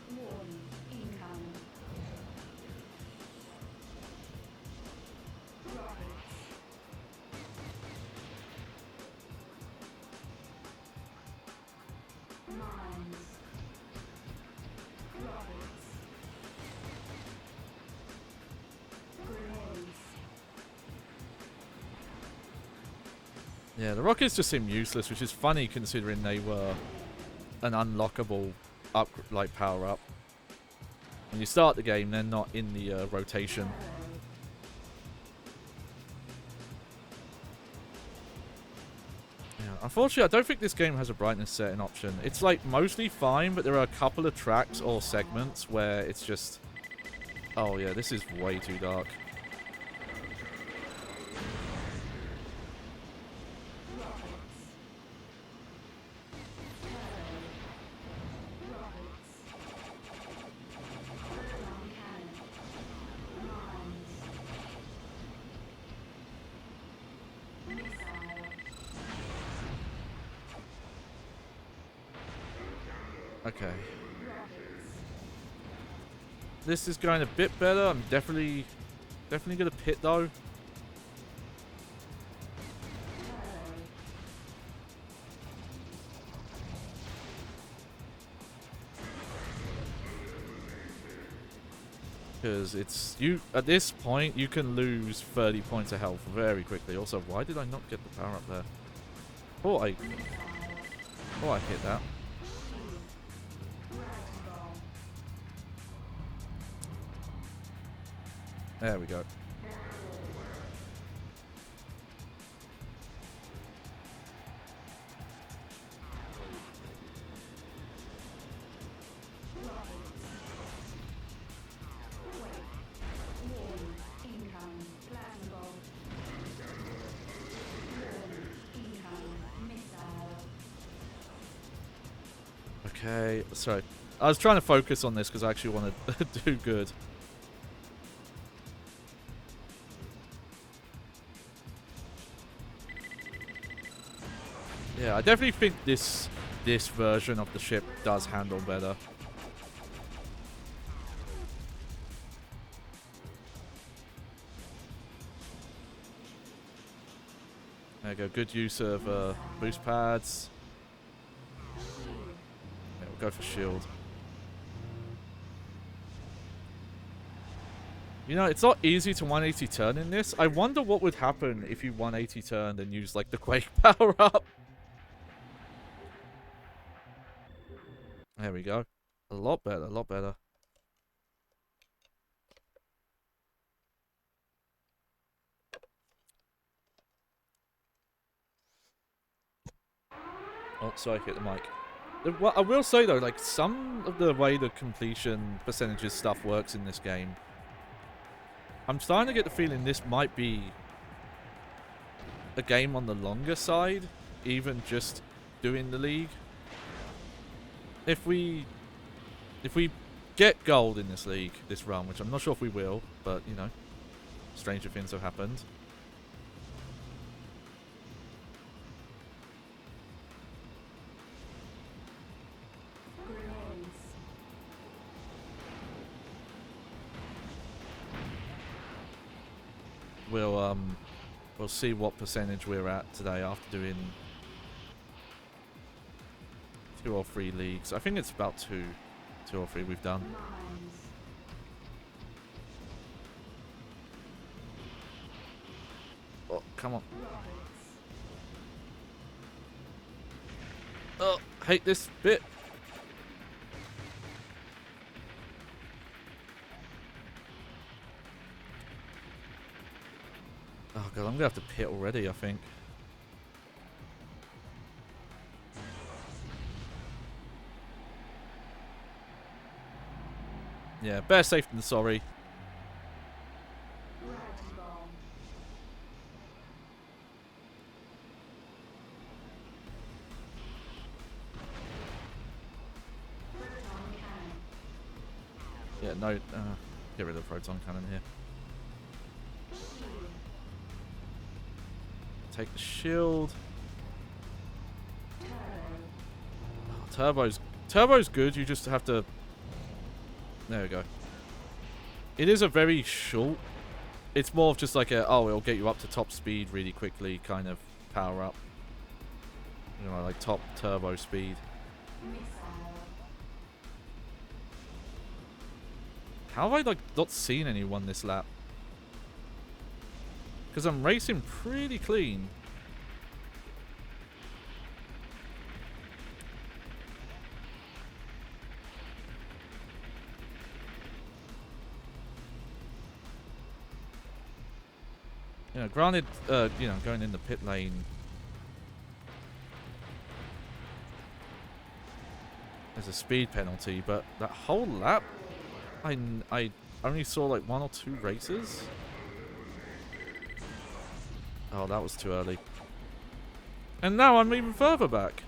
Yeah, the rockets just seem useless, which is funny considering they were an unlockable power up. When you start the game, they're not in the rotation. Yeah, unfortunately, I don't think this game has a brightness setting option. It's like mostly fine, but there are a couple of tracks or segments where it's just, oh yeah, this is way too dark. Okay. This is going a bit better. I'm definitely gonna pit though. Because it's at this point you can lose 30 points of health very quickly. Also, why did I not get the power up there? Oh, I hit that. There we go. Okay, sorry. I was trying to focus on this because I actually want to do good. Yeah, I definitely think this version of the ship does handle better. There we go. Good use of boost pads. Yeah, we'll go for shield. You know, it's not easy to 180 turn in this. I wonder what would happen if you 180 turned and used, like, the Quake power-up. There we go. A lot better, a lot better. Oh, sorry, hit the mic. Well, I will say, though, like, some of the way the completion percentages stuff works in this game, I'm starting to get the feeling this might be a game on the longer side, even just doing the league. If we get gold in this league, this run, which I'm not sure if we will, but, you know, stranger things have happened. We'll see what percentage we're at today after doing 2 or 3 leagues. I think it's about 2 or 3 we've done. Oh, come on. Oh, hate this bit. Oh god, I'm gonna have to pit already, I think. Yeah, better safe than sorry. Yeah, no, get rid of the proton cannon here. Take the shield. Oh, Turbo's good, you just have to... There we go. It is a very short... It's more of just like a, oh, it'll get you up to top speed really quickly kind of power up. You know, like top turbo speed. How have I, like, not seen anyone this lap? Because I'm racing pretty clean. You know, granted, you know, going in the pit lane, there's a speed penalty, but that whole lap, I only saw like 1 or 2 races. Oh, that was too early. And now I'm even further back.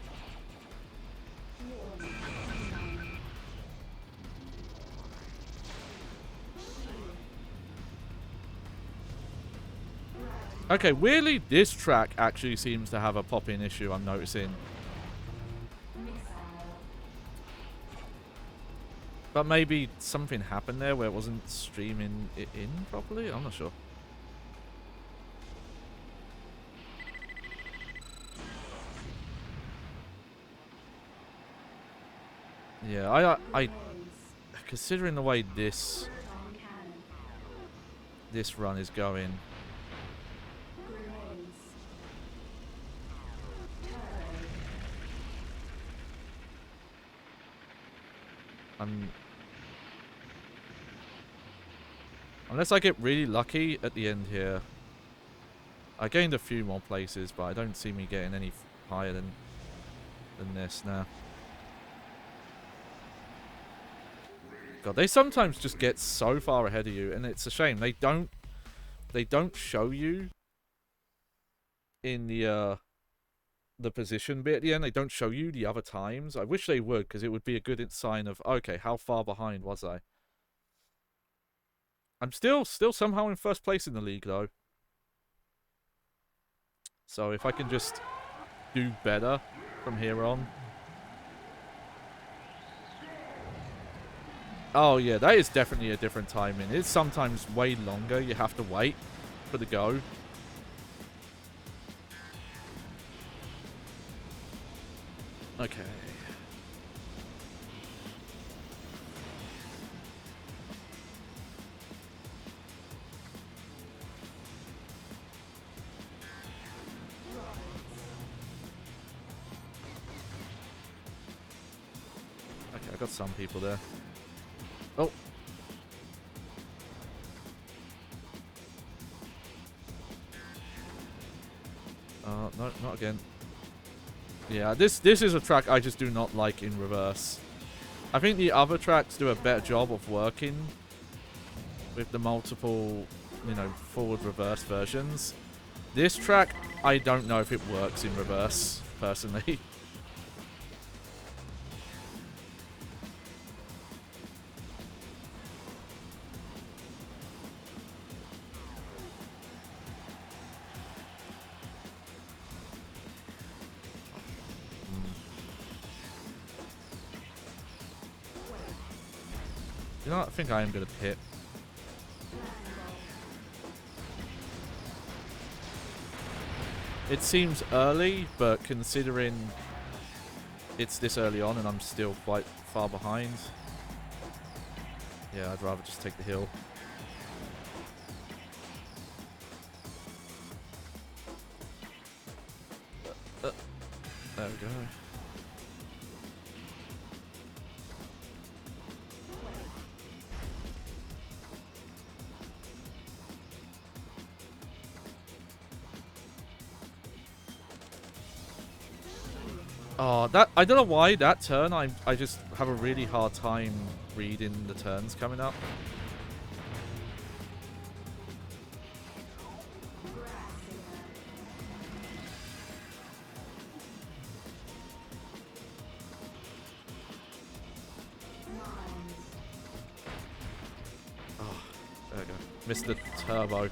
Okay, weirdly, this track actually seems to have a pop-in issue, I'm noticing. But maybe something happened there where it wasn't streaming it in properly? I'm not sure. Yeah, I considering the way this run is going, unless I get really lucky at the end here. I gained a few more places, but I don't see me getting any higher than this now. God, they sometimes just get so far ahead of you, and it's a shame. They don't show you in the position bit at the end. They don't show you the other times. I wish they would, because it would be a good sign of, okay, how far behind was I? I'm still somehow in first place in the league, though. So if I can just do better from here on. Oh yeah, that is definitely a different timing. It's sometimes way longer. You have to wait for the go. Okay. Okay, I got some people there. Oh. No, not again. Yeah, this is a track I just do not like in reverse. I think the other tracks do a better job of working with the multiple, you know, forward-reverse versions. This track, I don't know if it works in reverse, personally. You know what? I think I am going to pit. It seems early, but considering it's this early on and I'm still quite far behind, yeah, I'd rather just take the hill. There we go. Oh, that I don't know why that turn I just have a really hard time reading the turns coming up. Oh, there we go. Missed the turbo.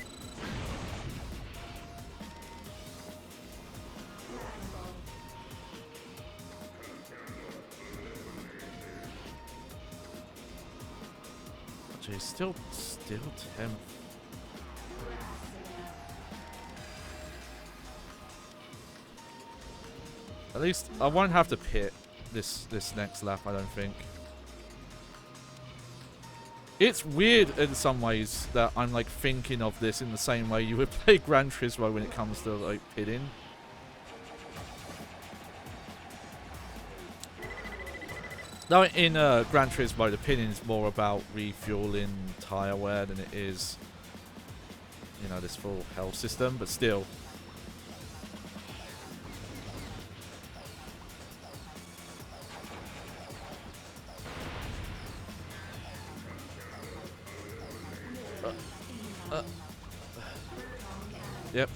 Jeez, still 10th. At least I won't have to pit this next lap, I don't think. It's weird in some ways that I'm like thinking of this in the same way you would play Gran Turismo when it comes to like pitting. Now in Gran Turismo, the pitting is more about refueling tyre wear than it is, you know, this full health system, but still. Yep.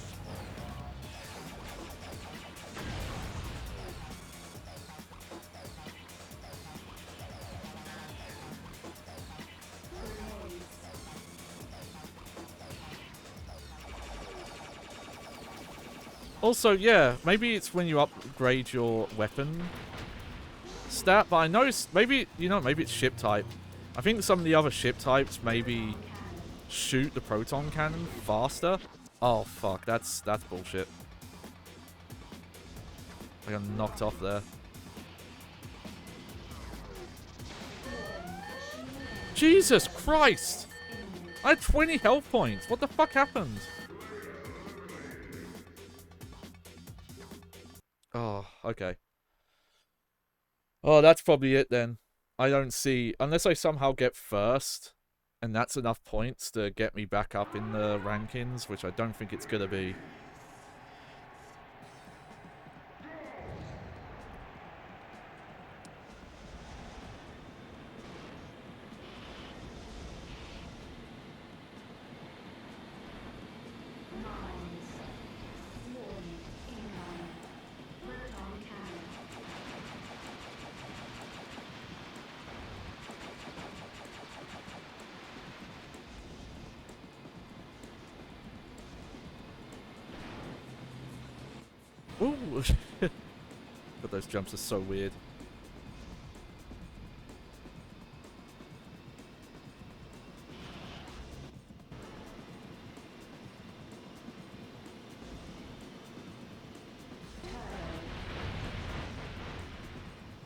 Also, yeah, maybe it's when you upgrade your weapon stat, but I noticed maybe, you know, maybe it's ship type. I think some of the other ship types maybe shoot the proton cannon faster. Oh fuck, that's bullshit. I got knocked off there. Jesus Christ! I had 20 health points. What the fuck happened? Oh, okay. Oh, that's probably it then. I don't see... Unless I somehow get first, and that's enough points to get me back up in the rankings, which I don't think it's gonna be. Ooh! But those jumps are so weird.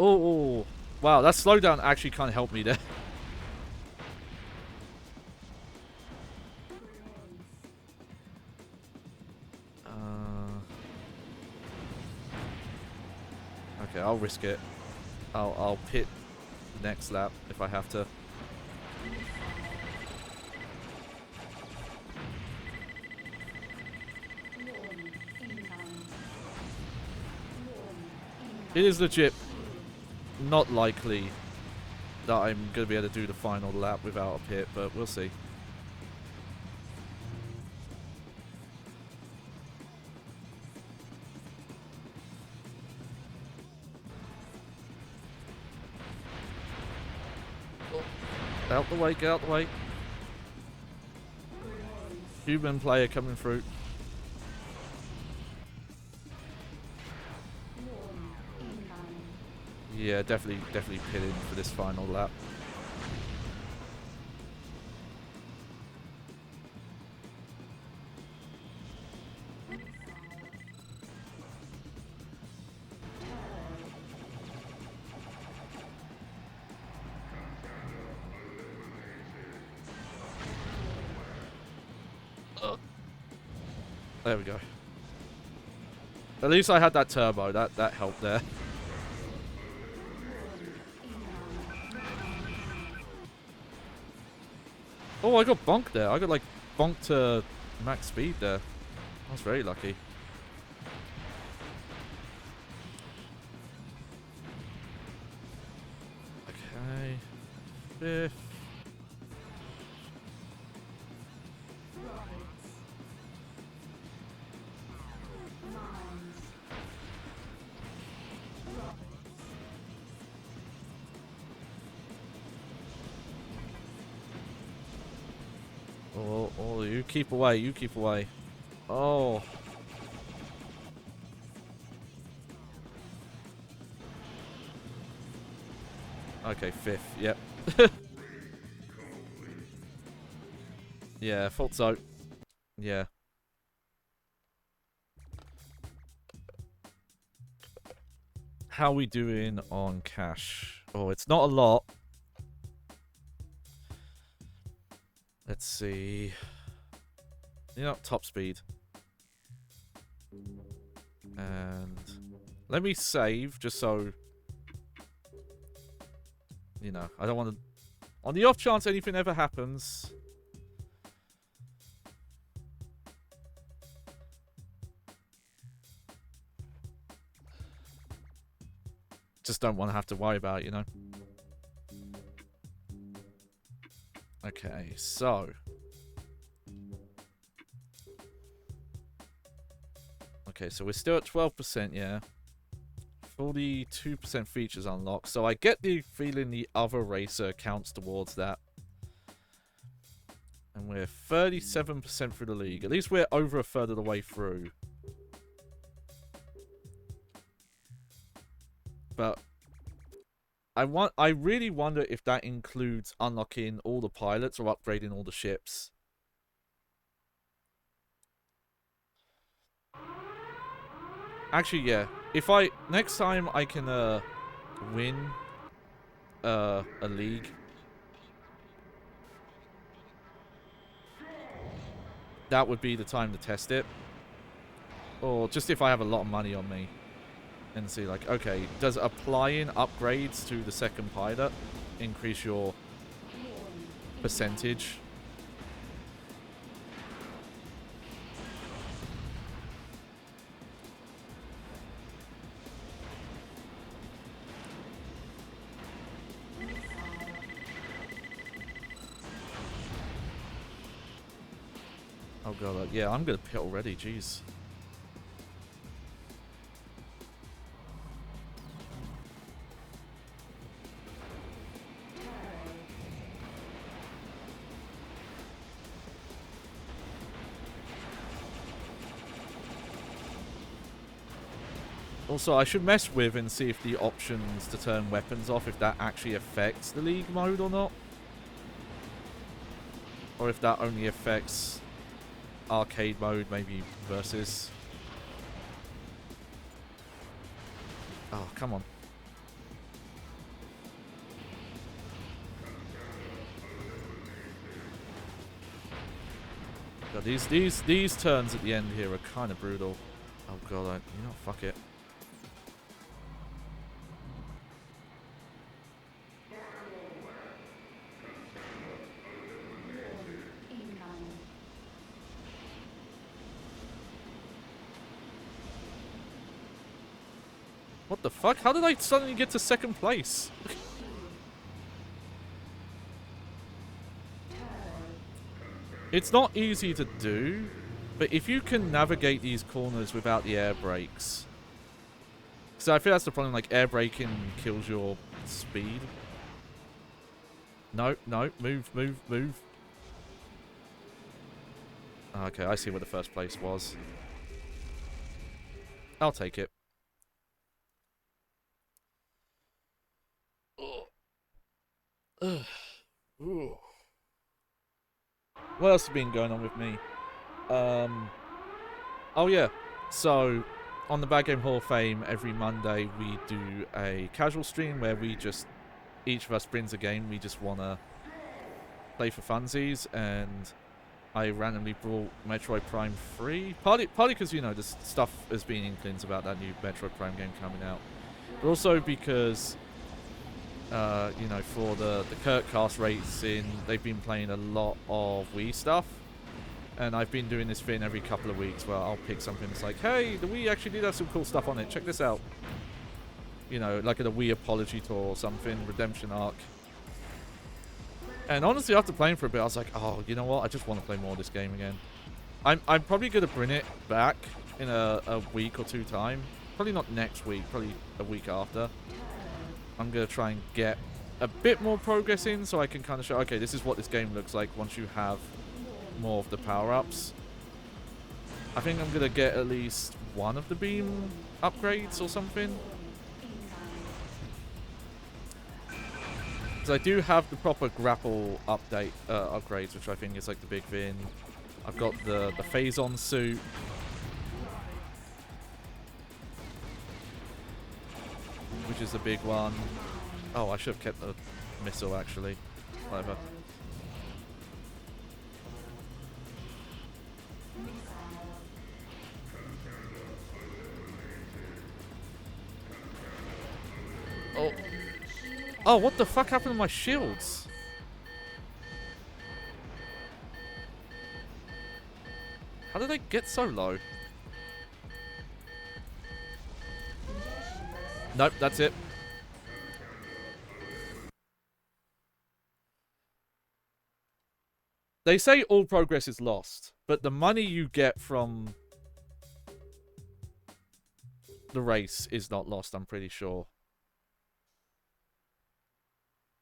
Oh, wow, that slowdown actually kind of helped me there. Okay, I'll risk it. I'll pit next lap if I have to. It is legit not likely that I'm going to be able to do the final lap without a pit, but we'll see. Oh, out the way, get out the way. Human player coming through. Yeah, definitely pitting for this final lap. There we go. At least I had that turbo. That helped there. Oh, I got bonked there. I got like bonked to max speed there. I was very lucky. Okay. Fifth. Oh, you keep away, you keep away. Oh. Okay, fifth, yep. Yeah, thought so. Yeah. How are we doing on cash? Oh, it's not a lot. Let's see. You know, top speed. And let me save just so, you know, I don't want to, on the off chance anything ever happens. Just don't want to have to worry about it, you know. Okay, so okay, so we're still at 12%, yeah. 42% features unlocked. So I get the feeling the other racer counts towards that. And we're 37% through the league. At least we're over a third of the way through. But I really wonder if that includes unlocking all the pilots or upgrading all the ships. Actually, yeah. If next time I can win a league, that would be the time to test it. Or just if I have a lot of money on me. And see, like, okay, does applying upgrades to the second pilot increase your percentage? Oh god, yeah, I'm gonna pit already, jeez. Also, I should mess with and see if the options to turn weapons off, if that actually affects the league mode or not. Or if that only affects arcade mode, maybe versus. Oh, come on. God, these turns at the end here are kind of brutal. Oh god, you know, fuck it. What the fuck? How did I suddenly get to second place? It's not easy to do, but if you can navigate these corners without the air brakes. So I feel that's the problem, like air braking kills your speed. No, no, move, move, move. Okay, I see where the first place was. I'll take it. What else has been going on with me? Oh yeah, so on the Bad Game Hall of Fame, every Monday we do a casual stream where we just, each of us brings a game we just want to play for funsies, and I randomly brought Metroid Prime 3, partly because, you know, this stuff has been inklings about that new Metroid Prime game coming out, but also because, you know, for the Kirkcast racing, they've been playing a lot of Wii stuff. And I've been doing this thing every couple of weeks where I'll pick something that's like, hey, the Wii actually did have some cool stuff on it. Check this out. You know, like at a Wii Apology Tour or something, Redemption Arc. And honestly, after playing for a bit, I was like, oh, you know what? I just want to play more of this game again. I'm probably going to bring it back in a week or two time. Probably not next week, probably a week after. I'm going to try and get a bit more progress in so I can kind of show, okay, this is what this game looks like once you have more of the power-ups. I think I'm gonna get at least one of the beam upgrades or something, because I do have the proper grapple upgrades, which I think is like the big thing. I've got the Phazon suit, which is the big one. Oh, I should have kept the missile actually. Whatever. Oh, what the fuck happened to my shields? How did they get so low? Nope, that's it. They say all progress is lost, but the money you get from the race is not lost, I'm pretty sure.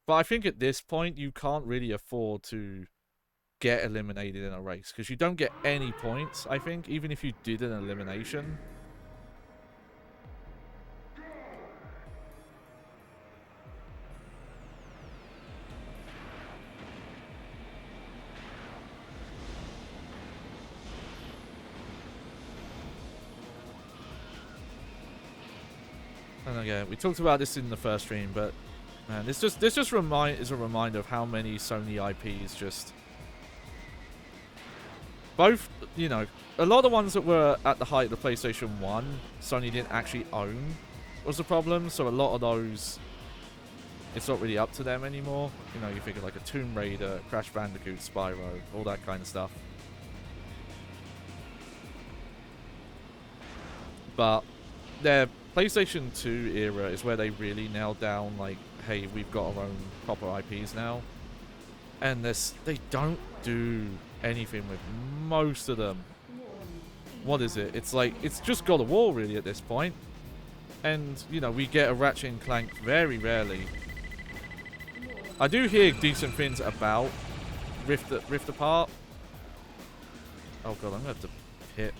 But I think at this point, you can't really afford to get eliminated in a race, because you don't get any points, I think, even if you did an elimination. And again, we talked about this in the first stream, but man, this just is a reminder of how many Sony IPs just, both, you know, a lot of the ones that were at the height of the PlayStation 1, Sony didn't actually own, was the problem. So a lot of those, it's not really up to them anymore. You know, you think of like a Tomb Raider, Crash Bandicoot, Spyro, all that kind of stuff. But their PlayStation 2 era is where they really nailed down, like, hey, we've got our own proper IPs now. And they don't do anything with most of them. What is it? It's like, it's just God of War really at this point. And, you know, we get a Ratchet and Clank very rarely. I do hear decent things about Rift Apart. Oh god, I'm gonna have to hit.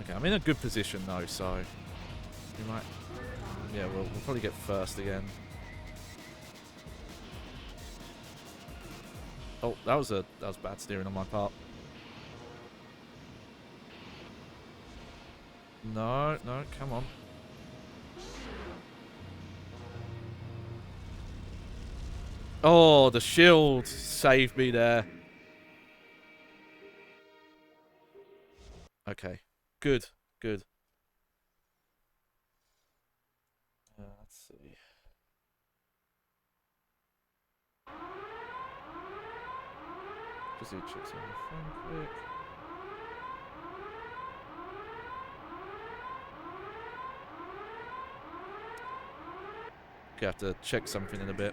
Okay, I'm in a good position though, so we might. Yeah, we'll probably get first again. Oh, that was bad steering on my part. No, no, come on. Oh, the shield saved me there. Okay, good, good. Let's see. Just need to check something quick. Okay, I have to check something in a bit.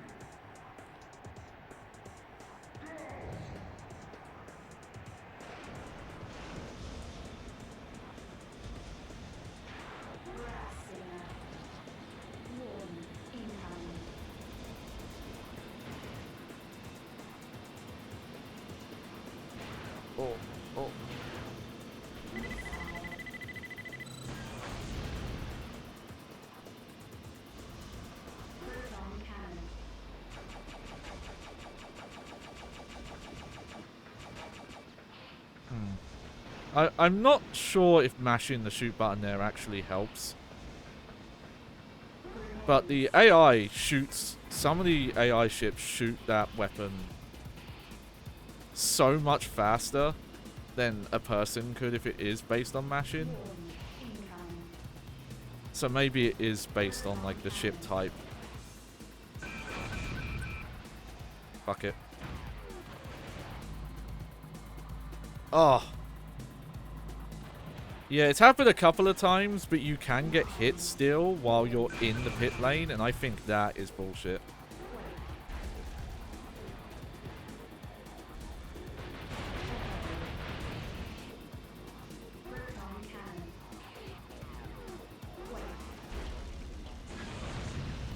Oh, oh. I'm not sure if mashing the shoot button there actually helps. But the AI shoots... Some of the AI ships shoot that weapon so much faster than a person could if it is based on mashing. So maybe it is based on, like, the ship type. Fuck it. Oh. Yeah, it's happened a couple of times, but you can get hit still while you're in the pit lane, and I think that is bullshit.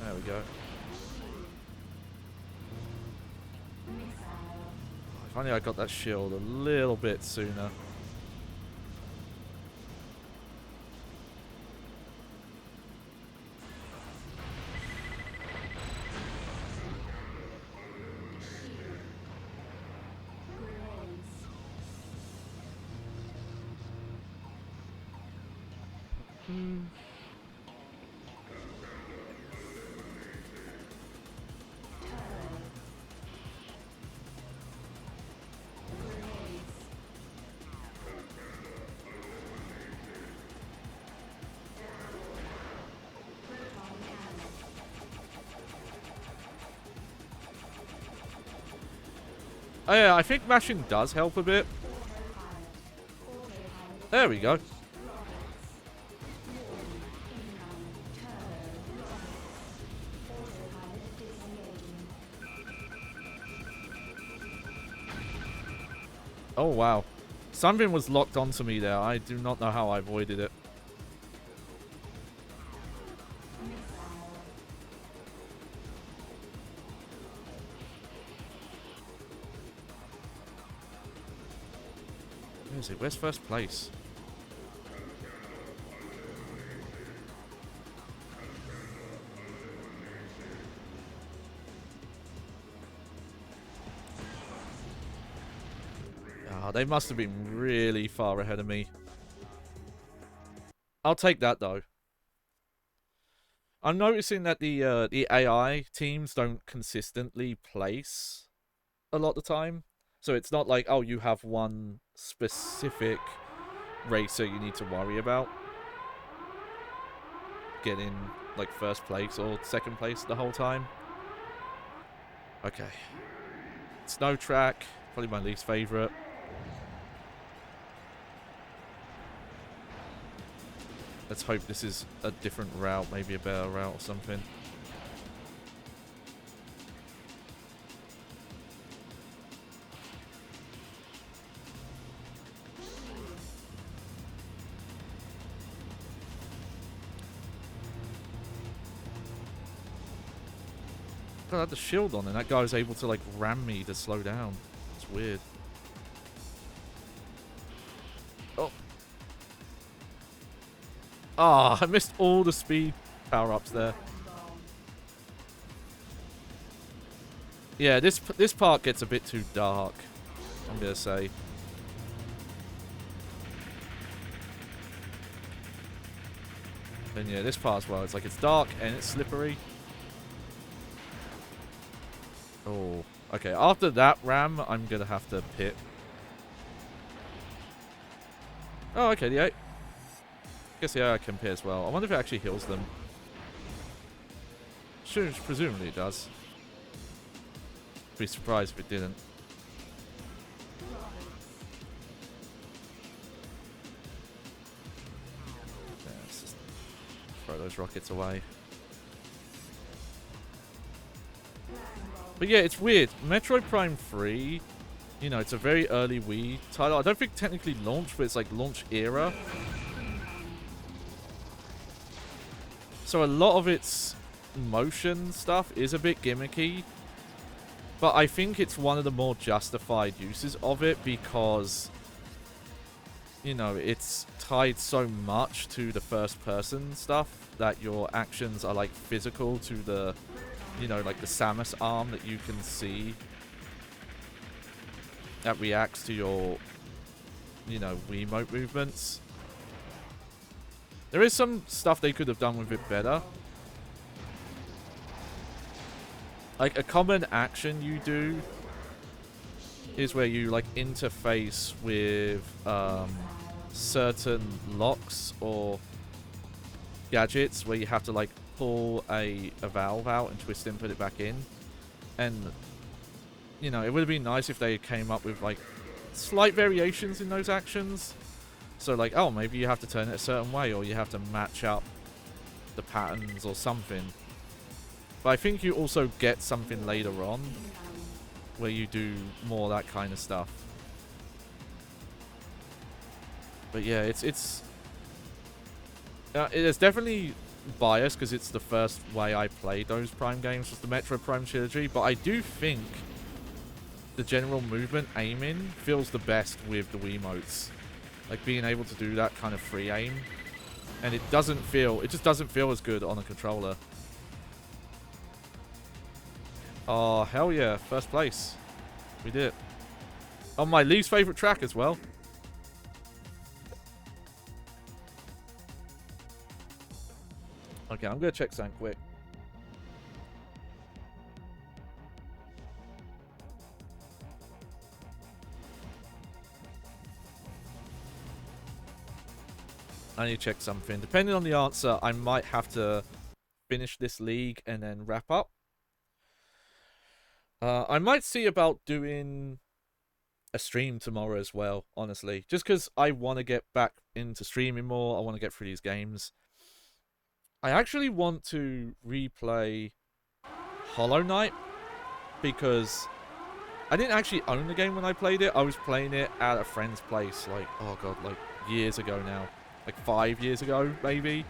There we go. If only I got that shield a little bit sooner. Oh yeah, I think mashing does help a bit. There we go. Oh wow. Something was locked onto me there. I do not know how I avoided it. Where is it? Where's first place? Ah, they must have been really far ahead of me. I'll take that though. I'm noticing that the AI teams don't consistently place a lot of the time. So it's not like, oh, you have one specific racer you need to worry about getting, like, first place or second place the whole time. Okay. Snow track, probably my least favorite. Let's hope this is a different route, maybe a better route or something. I had the shield on and that guy was able to, like, ram me to slow down. It's weird. Oh. Ah, I missed all the speed power-ups there. Yeah, this part gets a bit too dark, I'm gonna say. And yeah, this part as well. It's like it's dark and it's slippery. Oh, okay. After that ram, I'm gonna have to pit. Oh, okay. The I guess the AI can pit as well. I wonder if it actually heals them. Sure, presumably it does. Be surprised if it didn't. Yeah, let's just throw those rockets away. But yeah, it's weird. Metroid Prime 3, you know, it's a very early Wii title. I don't think technically launch, but it's like launch era. So a lot of its motion stuff is a bit gimmicky. But I think it's one of the more justified uses of it because, you know, it's tied so much to the first person stuff that your actions are like physical to the, you know, like the Samus arm that you can see that reacts to your, you know, Wiimote movements. There is some stuff they could have done with it better. Like, a common action you do is where you, like, interface with certain locks or gadgets where you have to, like, pull a valve out and twist it and put it back in. And, you know, it would have been nice if they came up with, like, slight variations in those actions. So, like, oh, maybe you have to turn it a certain way or you have to match up the patterns or something. But I think you also get something later on where you do more of that kind of stuff. But yeah, it's definitely biased because it's the first way I played those Prime games, was the Metro Prime trilogy. But I do think the general movement aiming feels the best with the Wiimotes. Like being able to do that kind of free aim. And it just doesn't feel as good on a controller. Oh, hell yeah. First place. We did it. On my least favorite track as well. Okay, I'm going to check something quick. I need to check something. Depending on the answer, I might have to finish this league and then wrap up. I might see about doing a stream tomorrow as well, honestly. Just because I want to get back into streaming more. I want to get through these games. I actually want to replay Hollow Knight because I didn't actually own the game when I played it. I was playing it at a friend's place, like, oh god, like years ago now. Like 5 years ago, maybe.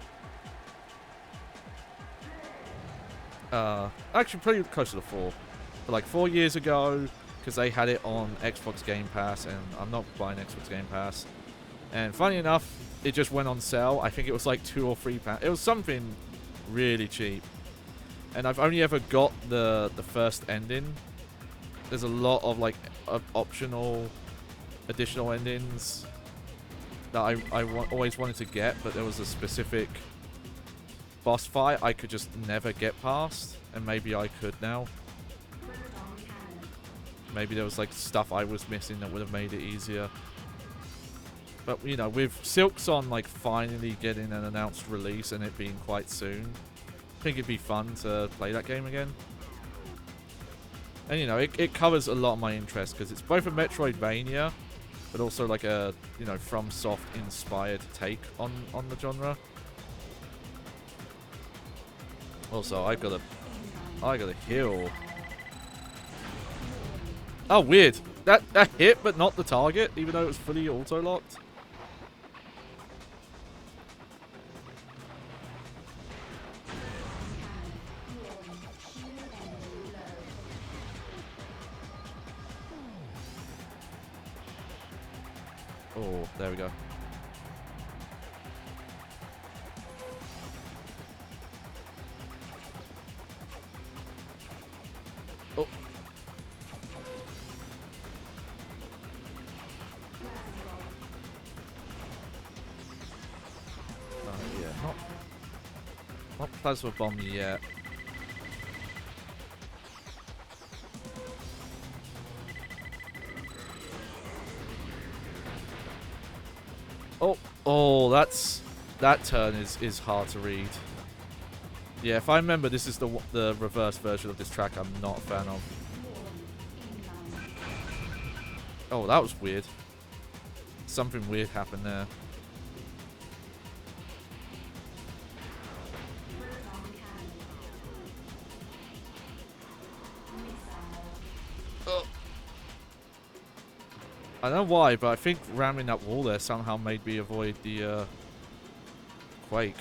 Actually, pretty closer to 4. But like 4 years ago, because they had it on Xbox Game Pass, and I'm not buying Xbox Game Pass. And funny enough, it just went on sale. I think it was like £2 or £3. It was something really cheap. And I've only ever got the first ending. There's a lot of like optional, additional endings that I always wanted to get, but there was a specific boss fight I could just never get past, and maybe I could now. Maybe there was like stuff I was missing that would have made it easier. But, you know, with Silksong like finally getting an announced release and it being quite soon, I think it'd be fun to play that game again. And, you know, it covers a lot of my interest because it's both a Metroidvania, but also like a, you know, FromSoft inspired take on the genre. Also, I got a heal. Oh, weird. That hit, but not the target, even though it was fully auto-locked. Oh, there we go. Oh. Not plasma bomb yet. Oh, that turn is hard to read. Yeah, if I remember, this is the reverse version of this track I'm not a fan of. Oh, that was weird. Something weird happened there. Oh. I don't know why, but I think ramming that wall there somehow made me avoid the quake.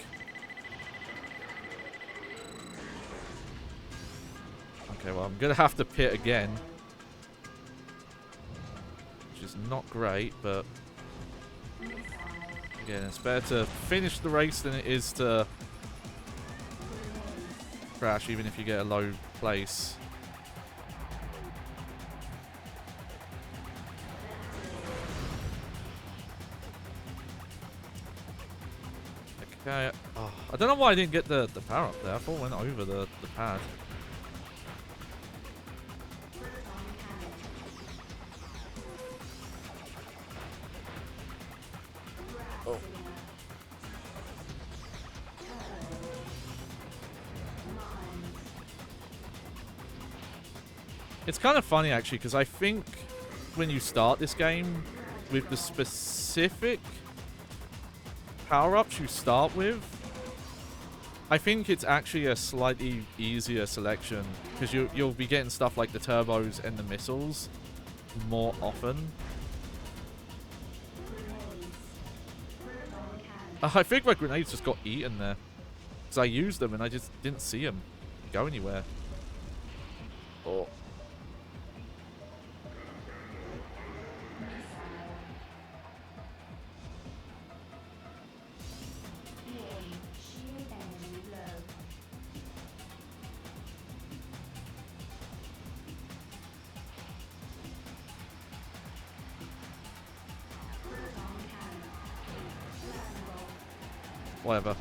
Okay, well, I'm gonna have to pit again. Which is not great, but again, it's better to finish the race than it is to crash, even if you get a low place. Okay. Oh, I don't know why I didn't get the power up there. I thought I went over the pad. Oh. It's kind of funny actually, because I think when you start this game with the specific power-ups you start with, I think it's actually a slightly easier selection, because you'll be getting stuff like the turbos and the missiles more often. I think my grenades just got eaten there, because I used them and I just didn't see them go anywhere. Oh. Whatever.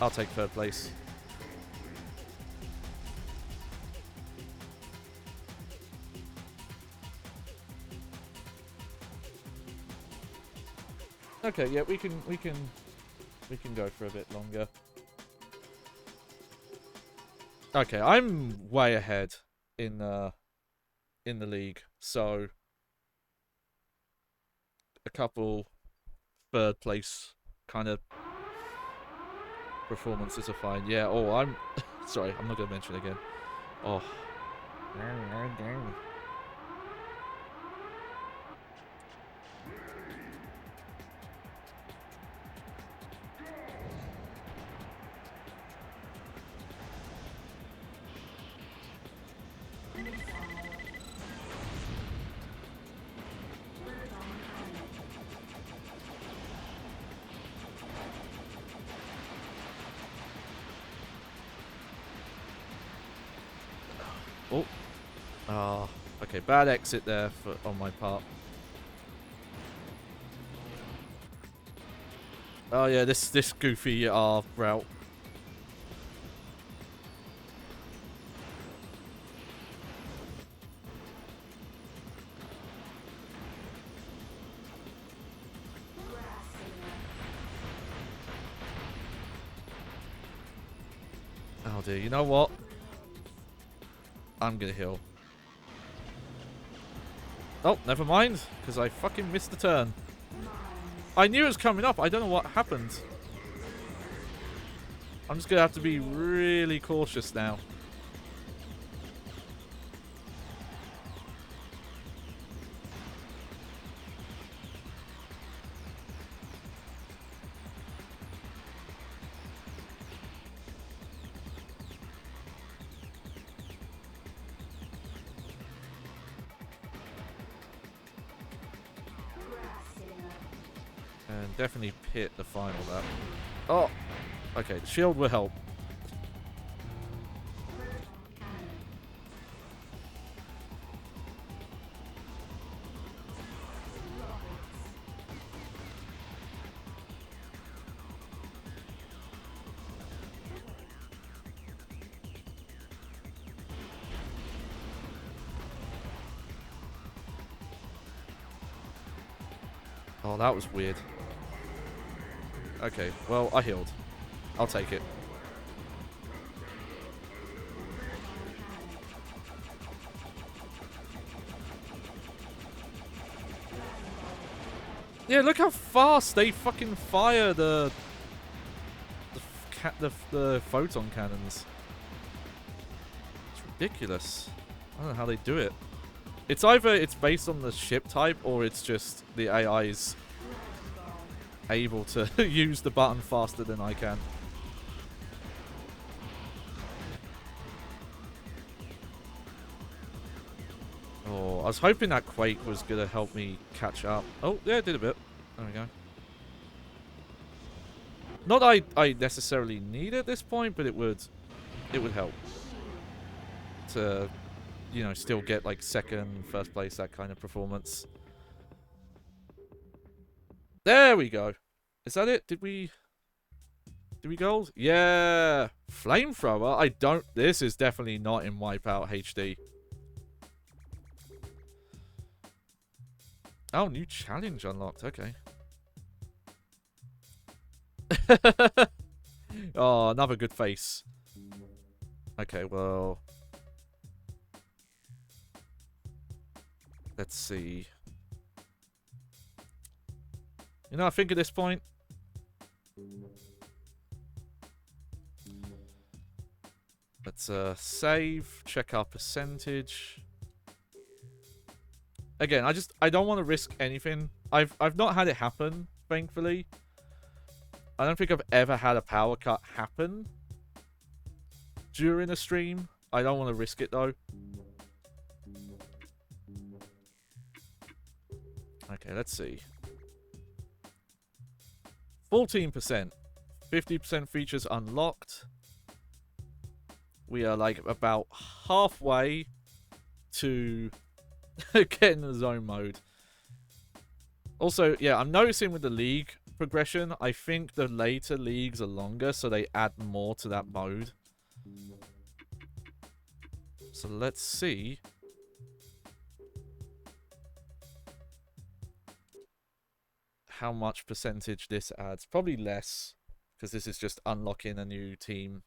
I'll take third place. Okay, yeah, we can go for a bit longer. Okay, I'm way ahead in the league, so a couple third place kind of performances are fine. Yeah, oh, I'm sorry, I'm not gonna mention it again. Oh. Oh. Ah. Okay, bad exit there on my part. Oh yeah, this goofy route. Oh dear, you know what? I'm gonna heal. Oh, never mind, because I fucking missed the turn. I knew it was coming up, I don't know what happened. I'm just gonna have to be really cautious now. And definitely pit the final lap. Oh! Okay, the shield will help. Oh, that was weird. Okay, well, I healed. I'll take it. Yeah, look how fast they fucking fire the photon cannons. It's ridiculous. I don't know how they do it. It's either it's based on the ship type or it's just the AI's able to use the button faster than I can. Oh, I was hoping that Quake was going to help me catch up. Oh, yeah, it did a bit. There we go. Not that I necessarily need it at this point, but it would help to, you know, still get like second, first place, that kind of performance. There we go. Is that it? Did we gold? Yeah. Flamethrower? This is definitely not in WipeOut HD. Oh, new challenge unlocked. Okay. Oh, another good face. Okay, well. Let's see. You know, I think at this point, let's save, check our percentage. Again, I don't want to risk anything. I've not had it happen, thankfully. I don't think I've ever had a power cut happen during a stream. I don't want to risk it though. Okay, let's see. 14%. 50% features unlocked. We are like about halfway to getting the zone mode. Also, yeah, I'm noticing with the league progression, I think the later leagues are longer, so they add more to that mode. So let's see. How much percentage this adds. Probably less, because this is just unlocking a new team.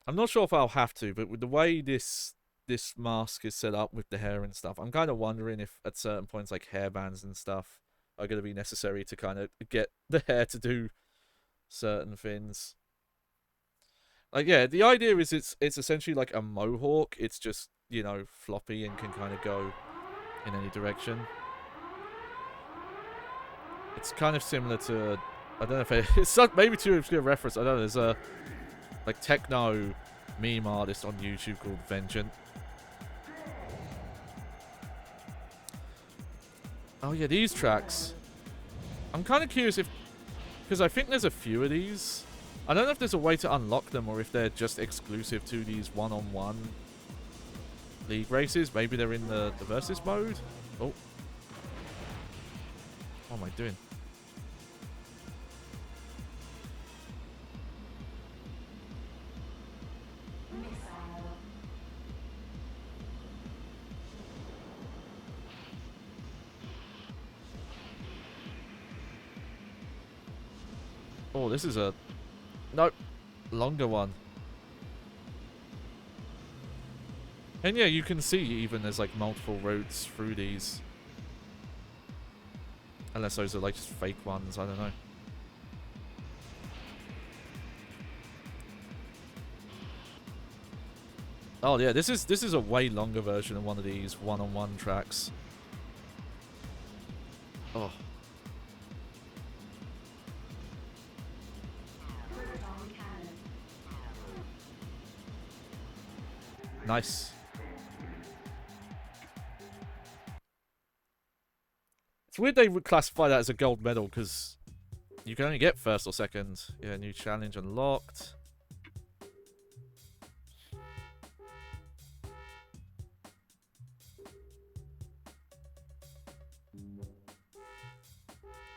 I'm not sure if I'll have to, but with the way this mask is set up with the hair and stuff, I'm kind of wondering if at certain points like hairbands and stuff are going to be necessary to kind of get the hair to do certain things. Like, yeah, the idea is it's essentially like a mohawk. It's just, you know, floppy and can kind of go in any direction. It's kind of similar to, I don't know if it's maybe too obscure reference. I don't know. There's a like techno meme artist on YouTube called Vengeant. Oh yeah, these tracks. I'm kind of curious if, because I think there's a few of these. I don't know if there's a way to unlock them or if they're just exclusive to these one-on-one league races. Maybe they're in the versus mode. Oh. What am I doing? Oh, this is a... Nope. Longer one. And yeah, you can see even there's like multiple routes through these. Unless those are like just fake ones, I don't know. Oh yeah, this is a way longer version of one of these one-on-one tracks. Oh. Nice. It's weird they would classify that as a gold medal because you can only get first or second. Yeah, new challenge unlocked.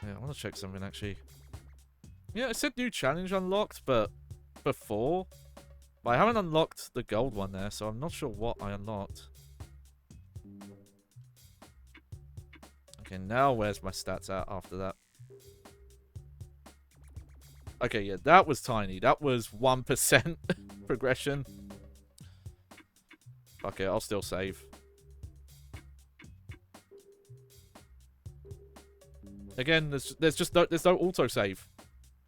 Yeah, I want to check something actually. Yeah, it said new challenge unlocked, but before. But I haven't unlocked the gold one there, so I'm not sure what I unlocked. Okay, now where's my stats at after that? Okay, yeah, that was tiny. That was 1% progression. Okay, I'll still save. Again, there's no autosave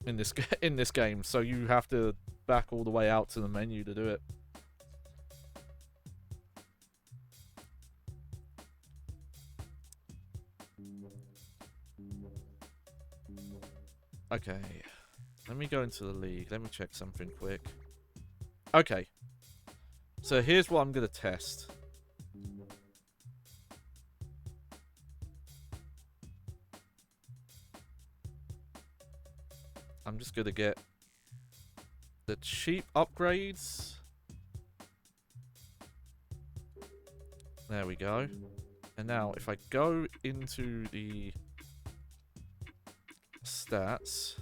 in this game, so you have to back all the way out to the menu to do it. Okay, let me go into the league. Let me check something quick. Okay, so here's what I'm gonna test. I'm just gonna get the cheap upgrades. There we go. And now, if I go into the stats,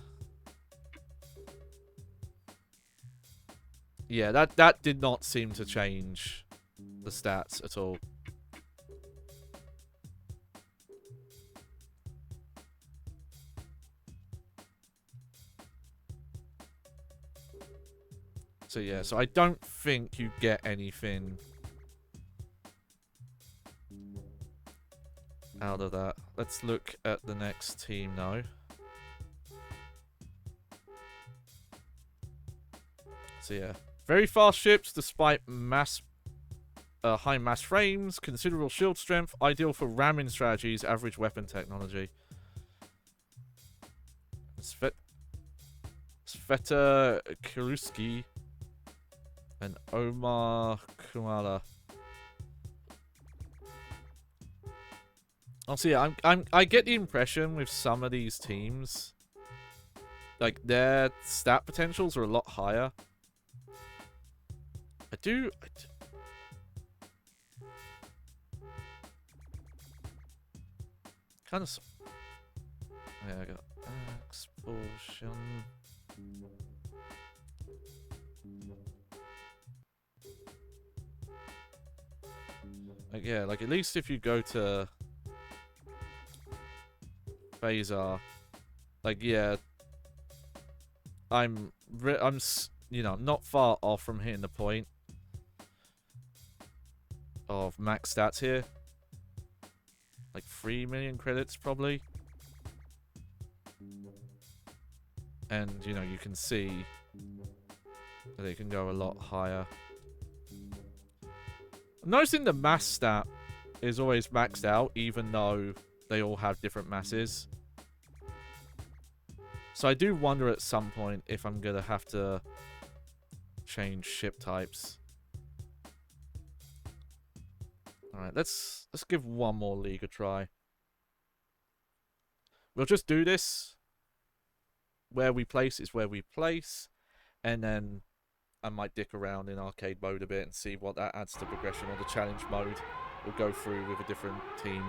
yeah, that did not seem to change the stats at all. So yeah, so I don't think you get anything out of that. Let's look at the next team now. So yeah, very fast ships despite high mass frames, considerable shield strength, ideal for ramming strategies, average weapon technology. Sveta Kiruski and Omar Kumala. Also, yeah, I get the impression with some of these teams, like their stat potentials are a lot higher. I do kind of. Yeah, I got expulsion. Like, yeah, like at least if you go to Phasar, like, yeah, I'm you know, not far off from hitting the point of max stats here. Like 3 million credits probably. And, you know, you can see that they can go a lot higher. I'm noticing the mass stat is always maxed out, even though they all have different masses. So I do wonder at some point if I'm going to have to change ship types. Alright, let's give one more league a try. We'll just do this. Where we place is where we place. And then I might dick around in arcade mode a bit and see what that adds to progression, or the challenge mode we'll go through with a different team.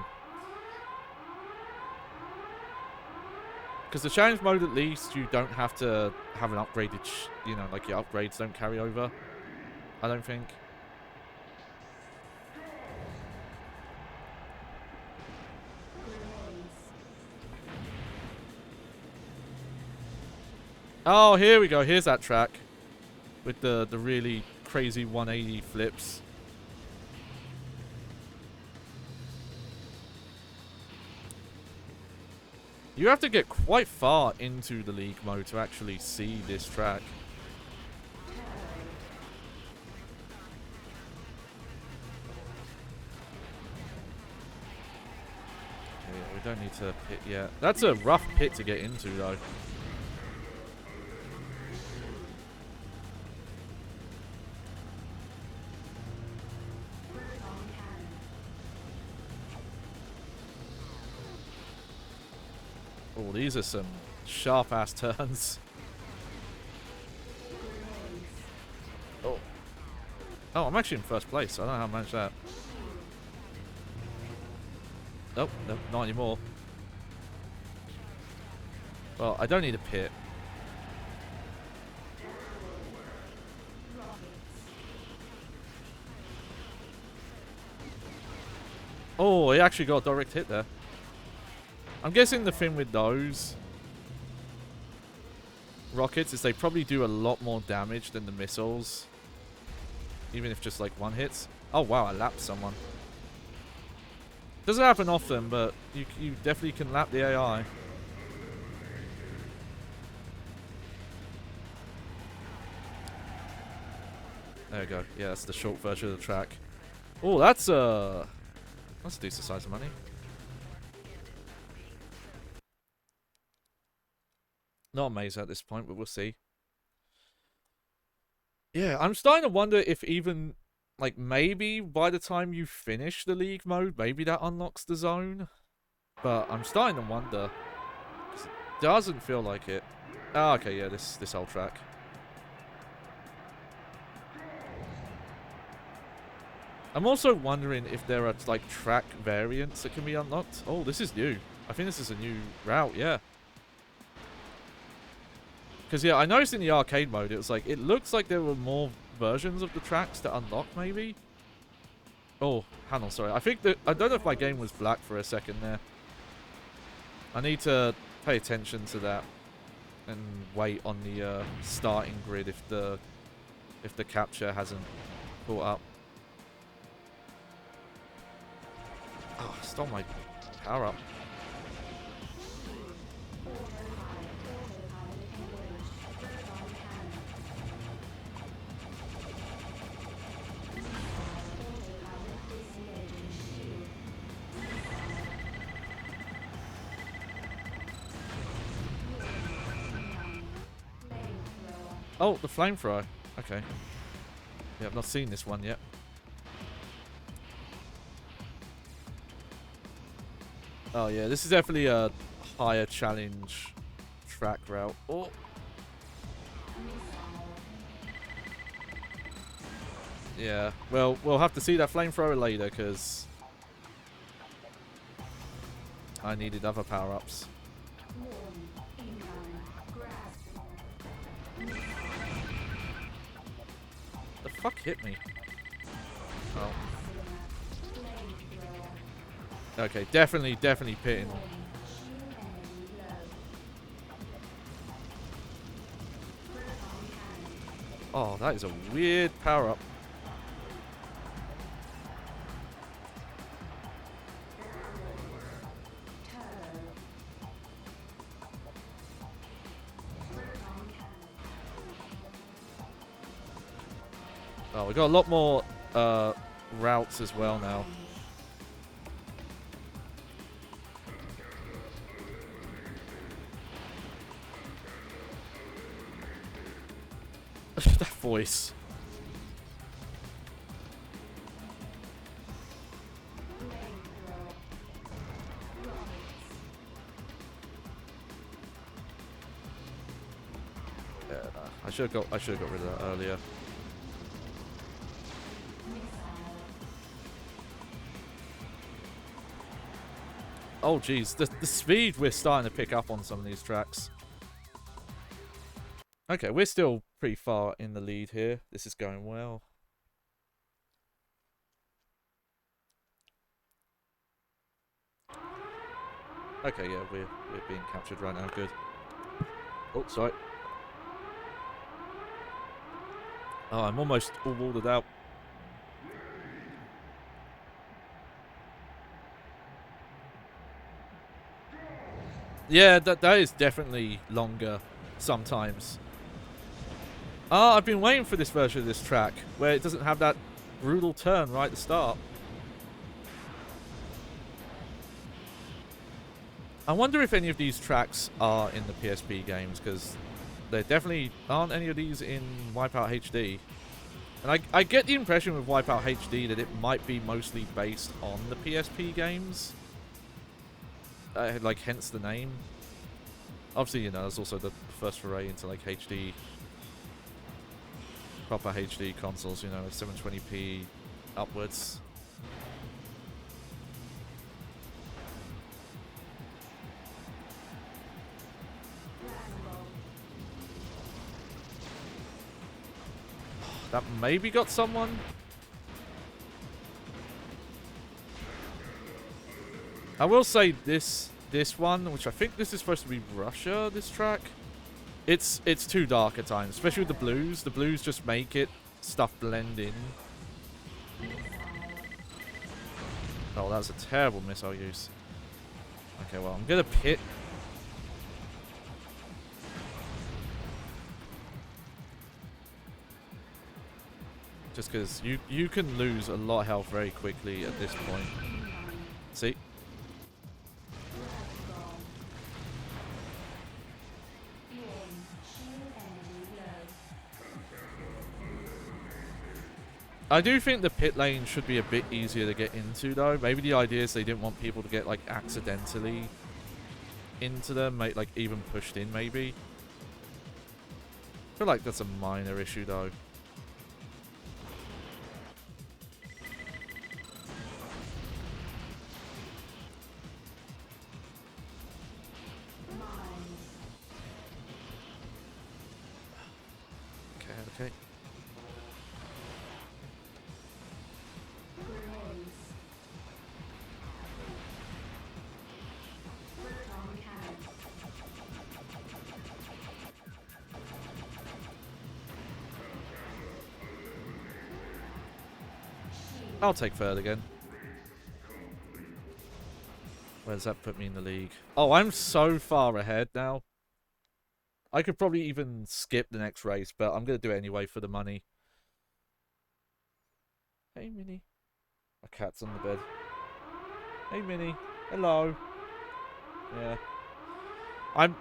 Because the challenge mode, at least, you don't have to have an upgraded, you know, like your upgrades don't carry over. I don't think. Oh, here we go. Here's that track. With the really crazy 180 flips. You have to get quite far into the league mode to actually see this track. Okay, we don't need to pit yet. That's a rough pit to get into, though. Oh, these are some sharp-ass turns. Oh. Oh, I'm actually in first place. I don't know how to manage that. Nope, nope, not anymore. Well, I don't need a pit. Oh, he actually got a direct hit there. I'm guessing the thing with those rockets is they probably do a lot more damage than the missiles. Even if just like one hits. Oh wow, I lapped someone. Doesn't happen often, but you definitely can lap the AI. There we go. Yeah, that's the short version of the track. Oh, that's a decent size of money. Not amazed at this point, but we'll see. Yeah, I'm starting to wonder if even, like, maybe by the time you finish the league mode, maybe that unlocks the zone. But I'm starting to wonder. 'Cause it doesn't feel like it. Oh, okay, yeah, this whole track. I'm also wondering if there are, like, track variants that can be unlocked. Oh, this is new. I think this is a new route, yeah. Because, yeah, I noticed in the arcade mode, it was like, it looks like there were more versions of the tracks to unlock, maybe? Oh, hang on, sorry. I think that, I don't know if my game was black for a second there. I need to pay attention to that and wait on the starting grid if the capture hasn't caught up. Oh, I stole my power up. Oh, the flamethrower. Okay. Yeah, I've not seen this one yet. Oh yeah, this is definitely a higher challenge track route. Oh. Yeah, well, we'll have to see that flamethrower later, because I needed other power-ups. The fuck hit me? Oh. Okay, definitely pitting. Oh, that is a weird power-up. Oh, we got a lot more routes as well now. That voice. Yeah, I should have got rid of that earlier. Oh geez, the speed we're starting to pick up on some of these tracks. Okay, we're still pretty far in the lead here. This is going well. Okay, yeah, we're being captured right now. Good. Oh, sorry. Oh, I'm almost all walled out. Yeah, that is definitely longer sometimes. Ah, I've been waiting for this version of this track where it doesn't have that brutal turn right at the start. I wonder if any of these tracks are in the PSP games, because there definitely aren't any of these in WipeOut HD. And I get the impression with WipeOut HD that it might be mostly based on the PSP games. Like, hence the name. Obviously, you know, there's also the first foray into, like, HD... proper HD consoles, you know, 720p upwards. That maybe got someone. I will say this this one, which I think this is supposed to be Russia, this track. It's too dark at times, especially with the blues. The blues just make it stuff blend in. Oh, that's a terrible missile use. Okay, well, I'm gonna pit. Just because you can lose a lot of health very quickly at this point. See? I do think the pit lane should be a bit easier to get into, though. Maybe the idea is they didn't want people to get, like, accidentally into them, like, even pushed in, maybe. I feel like that's a minor issue, though. Okay. I'll take third again. Where does that put me in the league? Oh, I'm so far ahead now. I could probably even skip the next race, but I'm going to do it anyway for the money. Hey, Minnie. My cat's on the bed. Hey, Minnie. Hello. Yeah. I'm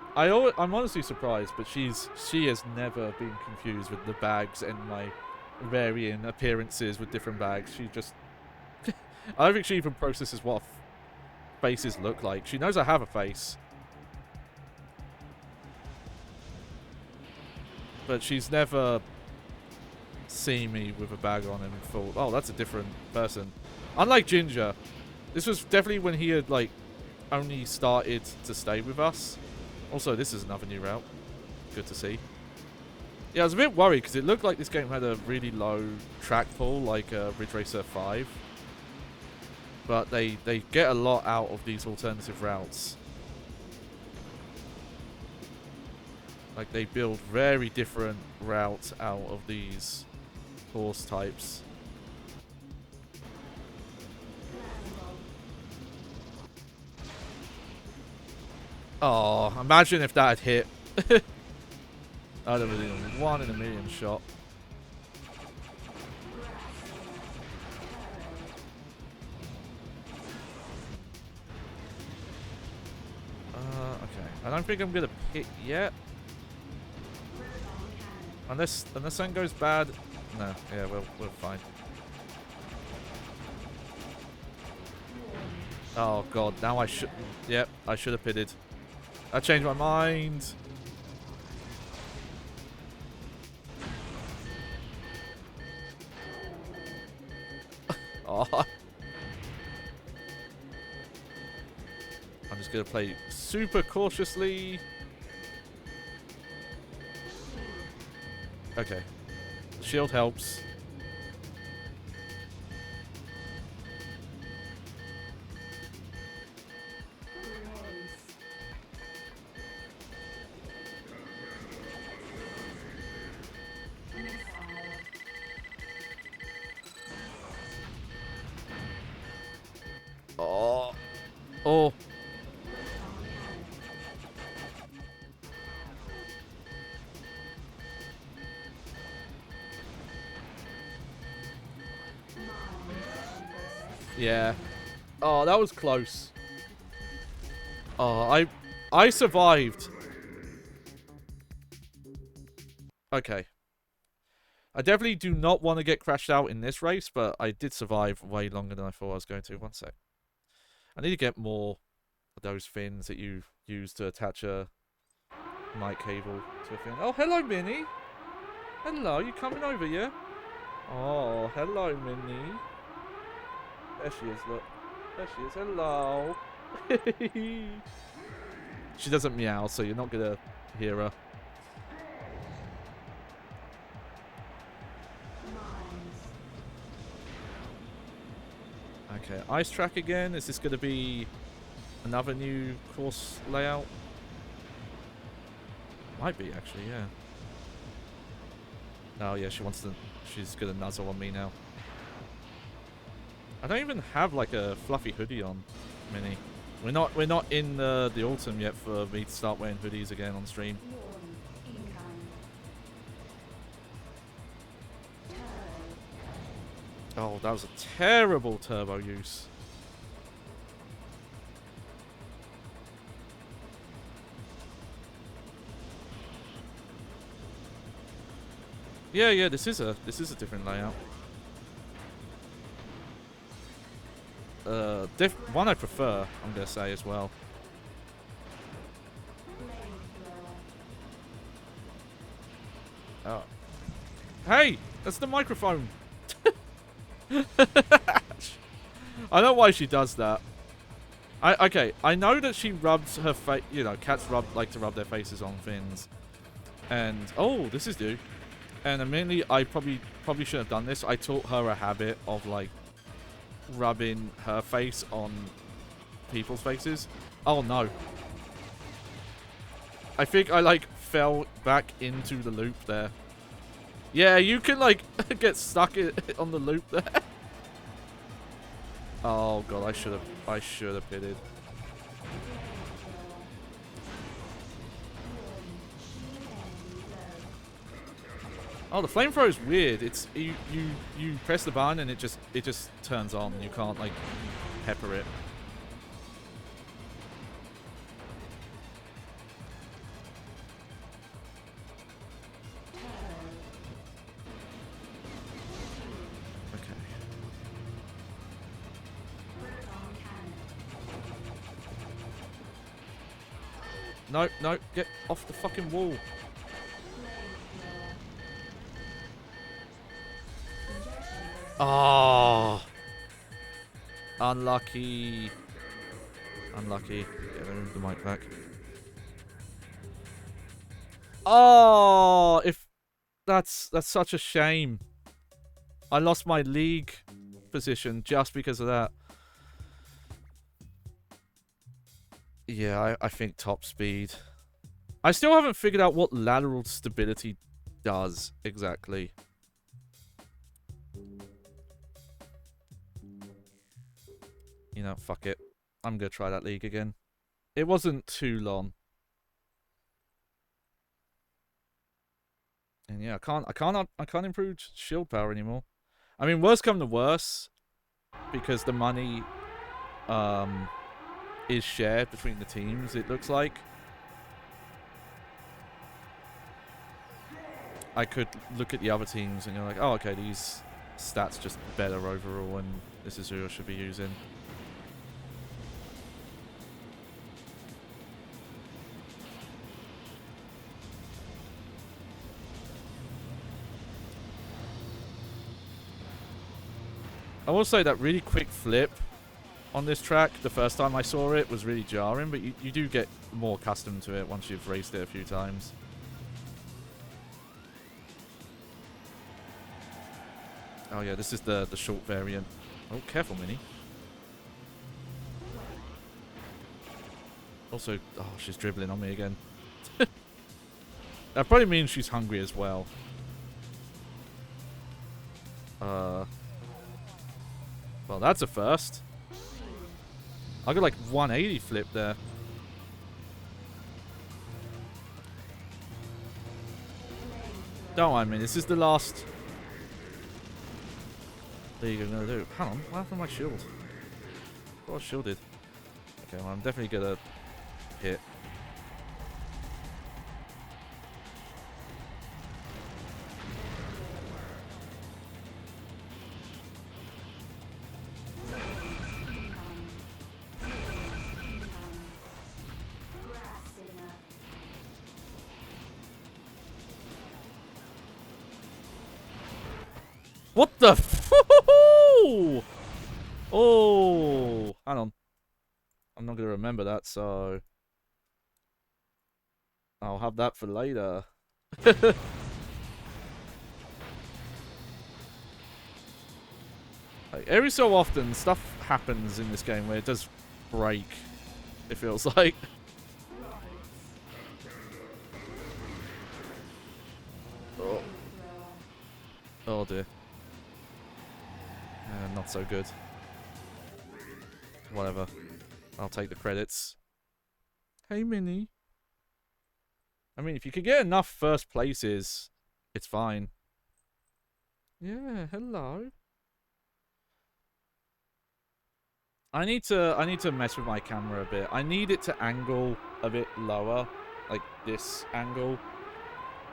honestly surprised, but she has never been confused with the bags and my varying appearances with different bags. She just... I don't think she even processes what faces look like. She knows I have a face. But she's never seen me with a bag on and thought, oh, that's a different person. Unlike Ginger, this was definitely when he had, like, only started to stay with us. Also, this is another new route. Good to see. Yeah, I was a bit worried because it looked like this game had a really low track pull, like Ridge Racer 5. But they get a lot out of these alternative routes. Like, they build very different routes out of these course types. Oh, imagine if that had hit. I'd have been a 1 in a million shot. Okay. I don't think I'm gonna pit yet. Unless something goes bad. No, yeah, we're fine. Oh god, now I should. Yep, I should have pitted. I changed my mind. Oh. I'm just gonna play super cautiously. Okay. Shield helps. Oh. Oh. Yeah. Oh, that was close. Oh, I survived. Okay. I definitely do not want to get crashed out in this race, but I did survive way longer than I thought I was going to. One sec. I need to get more of those fins that you use to attach a mic cable to a fin. Oh, hello, Minnie. Hello, you coming over, yeah? Oh, hello, Minnie. There she is, look. There she is. Hello. She doesn't meow, so you're not going to hear her. Okay, ice track again. Is this going to be Another new course layout? Might be, actually, yeah. Oh, yeah, she wants to... She's gonna nuzzle on me now. I don't even have, like, a fluffy hoodie on, Minnie. We're not in the autumn yet for me to start wearing hoodies again on stream. Oh, that was a terrible turbo use. Yeah, this is a different layout. One I prefer, I'm gonna say as well. Oh. Hey, that's the microphone. I know why she does that. Okay, I know that she rubs her face. You know, cats like to rub their faces on things. And oh, this is new. And immediately, I probably shouldn't have done this. I taught her a habit of like rubbing her face on people's faces. Oh no! I think I like fell back into the loop there. Yeah, you can like get stuck on the loop there. Oh god, I should have pitted. Oh, the flamethrower is weird. It's you press the button and it just turns on. You can't like pepper it. No, no, get off the fucking wall. Oh. Unlucky. Unlucky. Yeah, let me move the mic back. Oh, if that's such a shame. I lost my league position just because of that. Yeah, I think top speed. I still haven't figured out what lateral stability does exactly. You know, fuck it. I'm gonna try that league again. It wasn't too long. And yeah, I can't improve shield power anymore. I mean, worst come to worst, because the money is shared between the teams, it looks like. I could look at the other teams and you're like, oh, okay, these stats just better overall, and this is who I should be using. I will say that really quick flip on this track, the first time I saw it, was really jarring, but you do get more accustomed to it once you've raced it a few times. Oh yeah, this is the short variant. Oh, careful, Minnie. Also, oh, she's dribbling on me again. That probably means she's hungry as well. Well, that's a first. I got like 180 flip there. Don't mind me, this is the last league I'm gonna do. Hang on, what happened to my shield? I thought I was shielded. Okay, well, I'm definitely gonna hit. What the f- Oh, hang on. I'm not gonna remember that, so I'll have that for later. Like, every so often, stuff happens in this game where it does break. it feels like. Oh, oh dear. Not so good. Whatever. I'll take the credits. Hey, Minnie. I mean, if you could get enough first places, it's fine. Yeah, hello. I need to mess with my camera a bit. I need it to angle a bit lower, like this angle.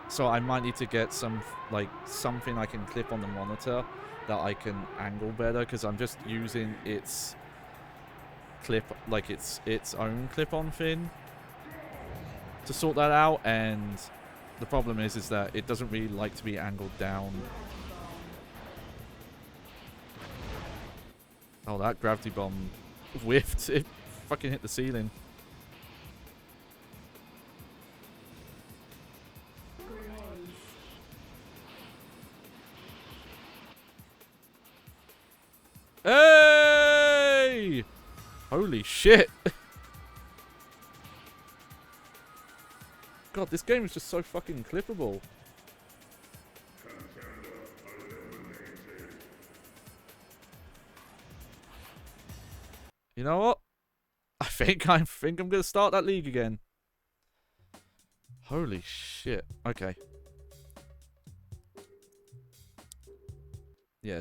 So I might need to get some, like, something I can clip on the monitor that I can angle better, because I'm just using its clip, like its own clip-on fin to sort that out, and the problem is that it doesn't really like to be angled down. Oh, that gravity bomb whiffed. It fucking hit the ceiling. Hey! Holy shit. God, this game is just so fucking clippable. You know what? I think I'm gonna start that league again. Holy shit. Okay. Yeah,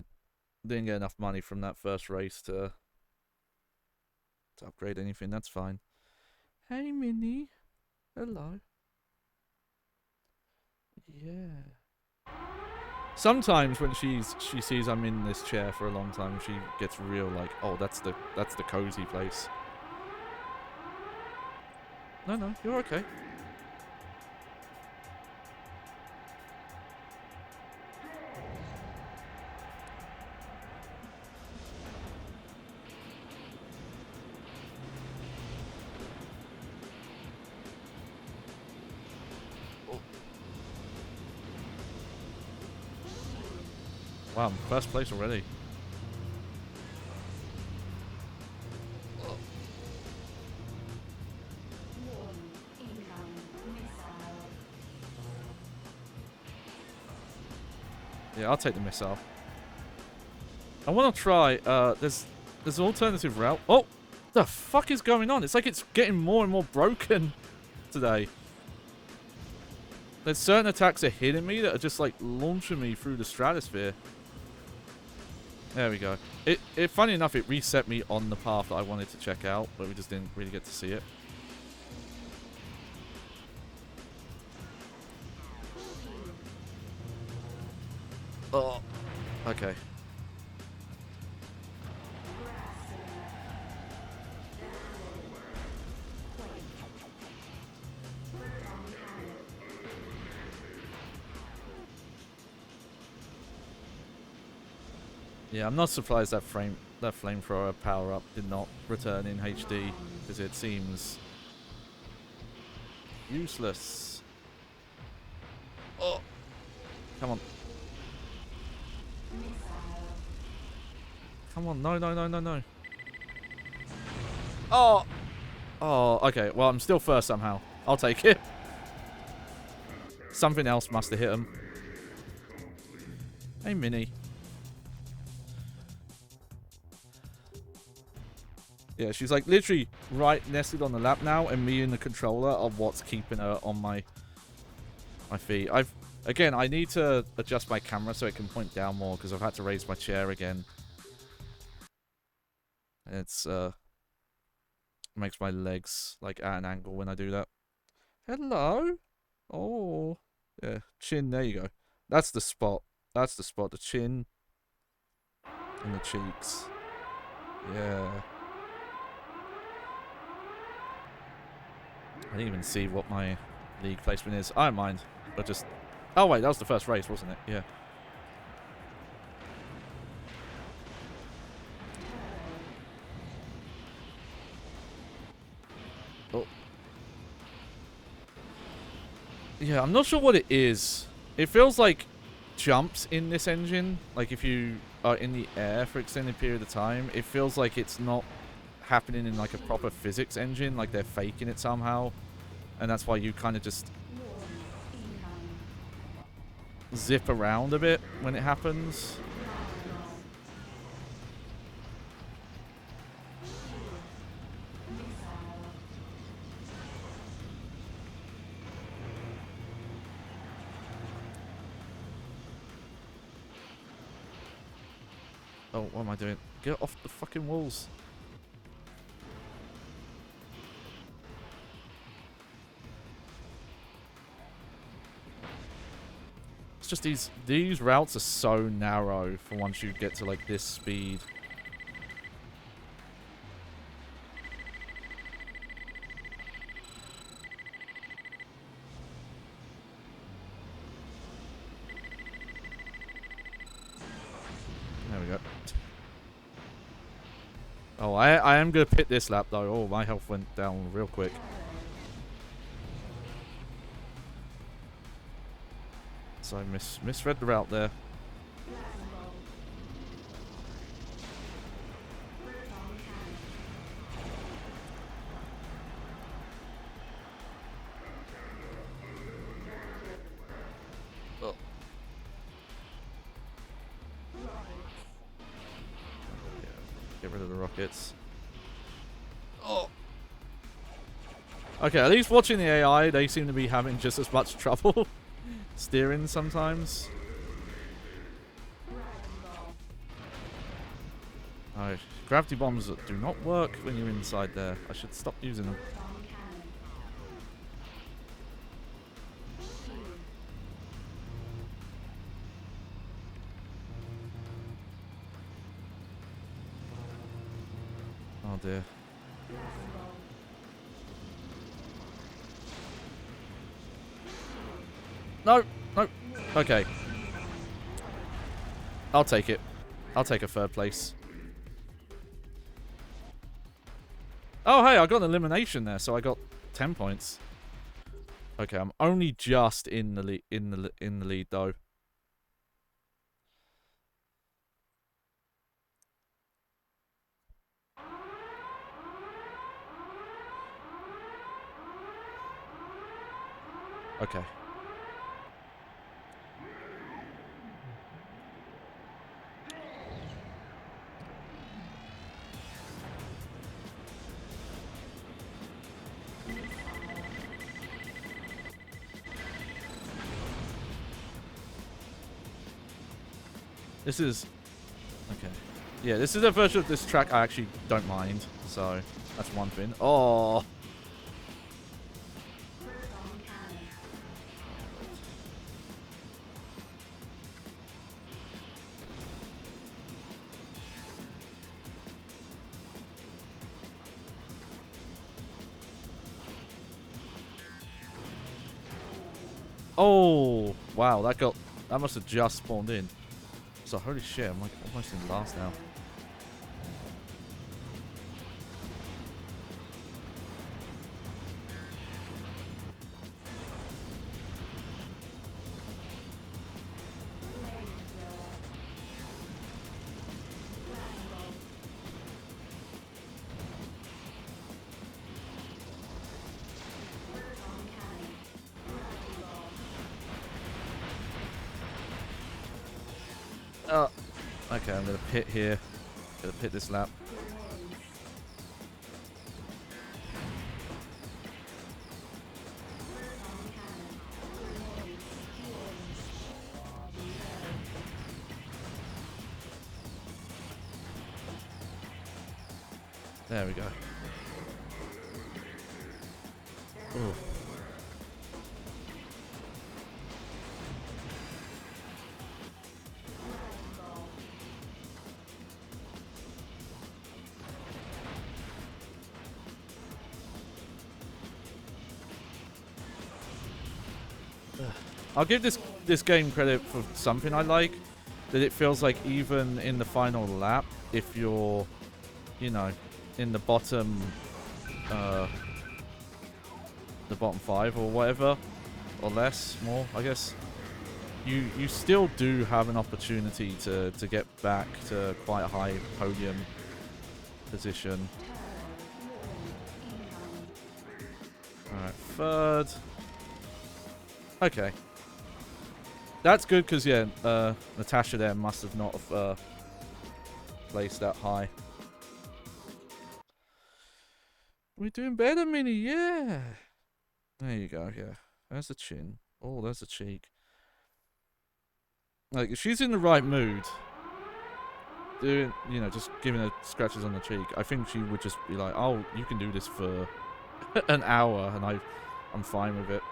didn't get enough money from that first race to upgrade anything. That's fine. Hey, Minnie. Hello. Yeah. Sometimes when she sees I'm in this chair for a long time, she gets real like, oh, that's the cozy place. No, you're okay. Wow, I'm first place already. Yeah, I'll take the missile. I want to try, there's an alternative route. Oh! The fuck is going on? It's like it's getting more and more broken today. There's certain attacks that are hitting me that are just like launching me through the stratosphere. There we go. Funny enough, it reset me on the path that I wanted to check out, but we just didn't really get to see it. Oh, okay. Yeah, I'm not surprised that flamethrower power-up did not return in HD, because it seems useless. Oh, come on. Come on, no. Oh! Oh, okay, well, I'm still first somehow. I'll take it. Something else must have hit him. Hey, Minnie. Yeah, she's like literally right nested on the lap now, and me and the controller are what's keeping her on my feet. Again, I need to adjust my camera so it can point down more, because I've had to raise my chair again. It's makes my legs like at an angle when I do that. Hello. Oh, yeah, chin. There you go. That's the spot. That's the spot. The chin and the cheeks. Yeah. I didn't even see what my league placement is. I don't mind, but just... Oh, wait, that was the first race, wasn't it? Yeah. Oh. Yeah, I'm not sure what it is. It feels like jumps in this engine. Like if you are in the air for an extended period of time, it feels like it's not happening in like a proper physics engine, like they're faking it somehow, and that's why you kind of just zip around a bit when it happens. Oh, what am I doing? Get off the fucking walls. It's just these routes are so narrow for once you get to like this speed. There we go. Oh, I am gonna pit this lap though. Oh, my health went down real quick. So I misread the route there. Oh. Get rid of the rockets. Oh. Okay, at least watching the AI, they seem to be having just as much trouble steering sometimes. Oh, gravity bombs do not work when you're inside there. I should stop using them. Oh dear. No, no. Okay. I'll take it. I'll take a third place. Oh, hey, I got an elimination there, so I got 10 points. Okay, I'm only just in the lead though. Okay. This is... Okay. Yeah, this is a version of this track I actually don't mind. So, that's one thing. Oh! Oh! Wow, that must have just spawned in. So, holy shit, I'm like almost in last now. Okay, I'm gonna pit here. Gonna pit this lap. There we go. Ooh. I'll give this game credit for something I like, that it feels like even in the final lap, if you're, you know, in the bottom 5 or whatever, or less, more, I guess, you still do have an opportunity to get back to quite a high podium position. Alright, third. Okay. That's good because, yeah, Natasha there must have not have placed that high. We're doing better, Minnie, yeah. There you go, yeah. There's the chin. Oh, there's the cheek. Like, if she's in the right mood, doing, you know, just giving her scratches on the cheek, I think she would just be like, oh, you can do this for an hour, and I'm fine with it.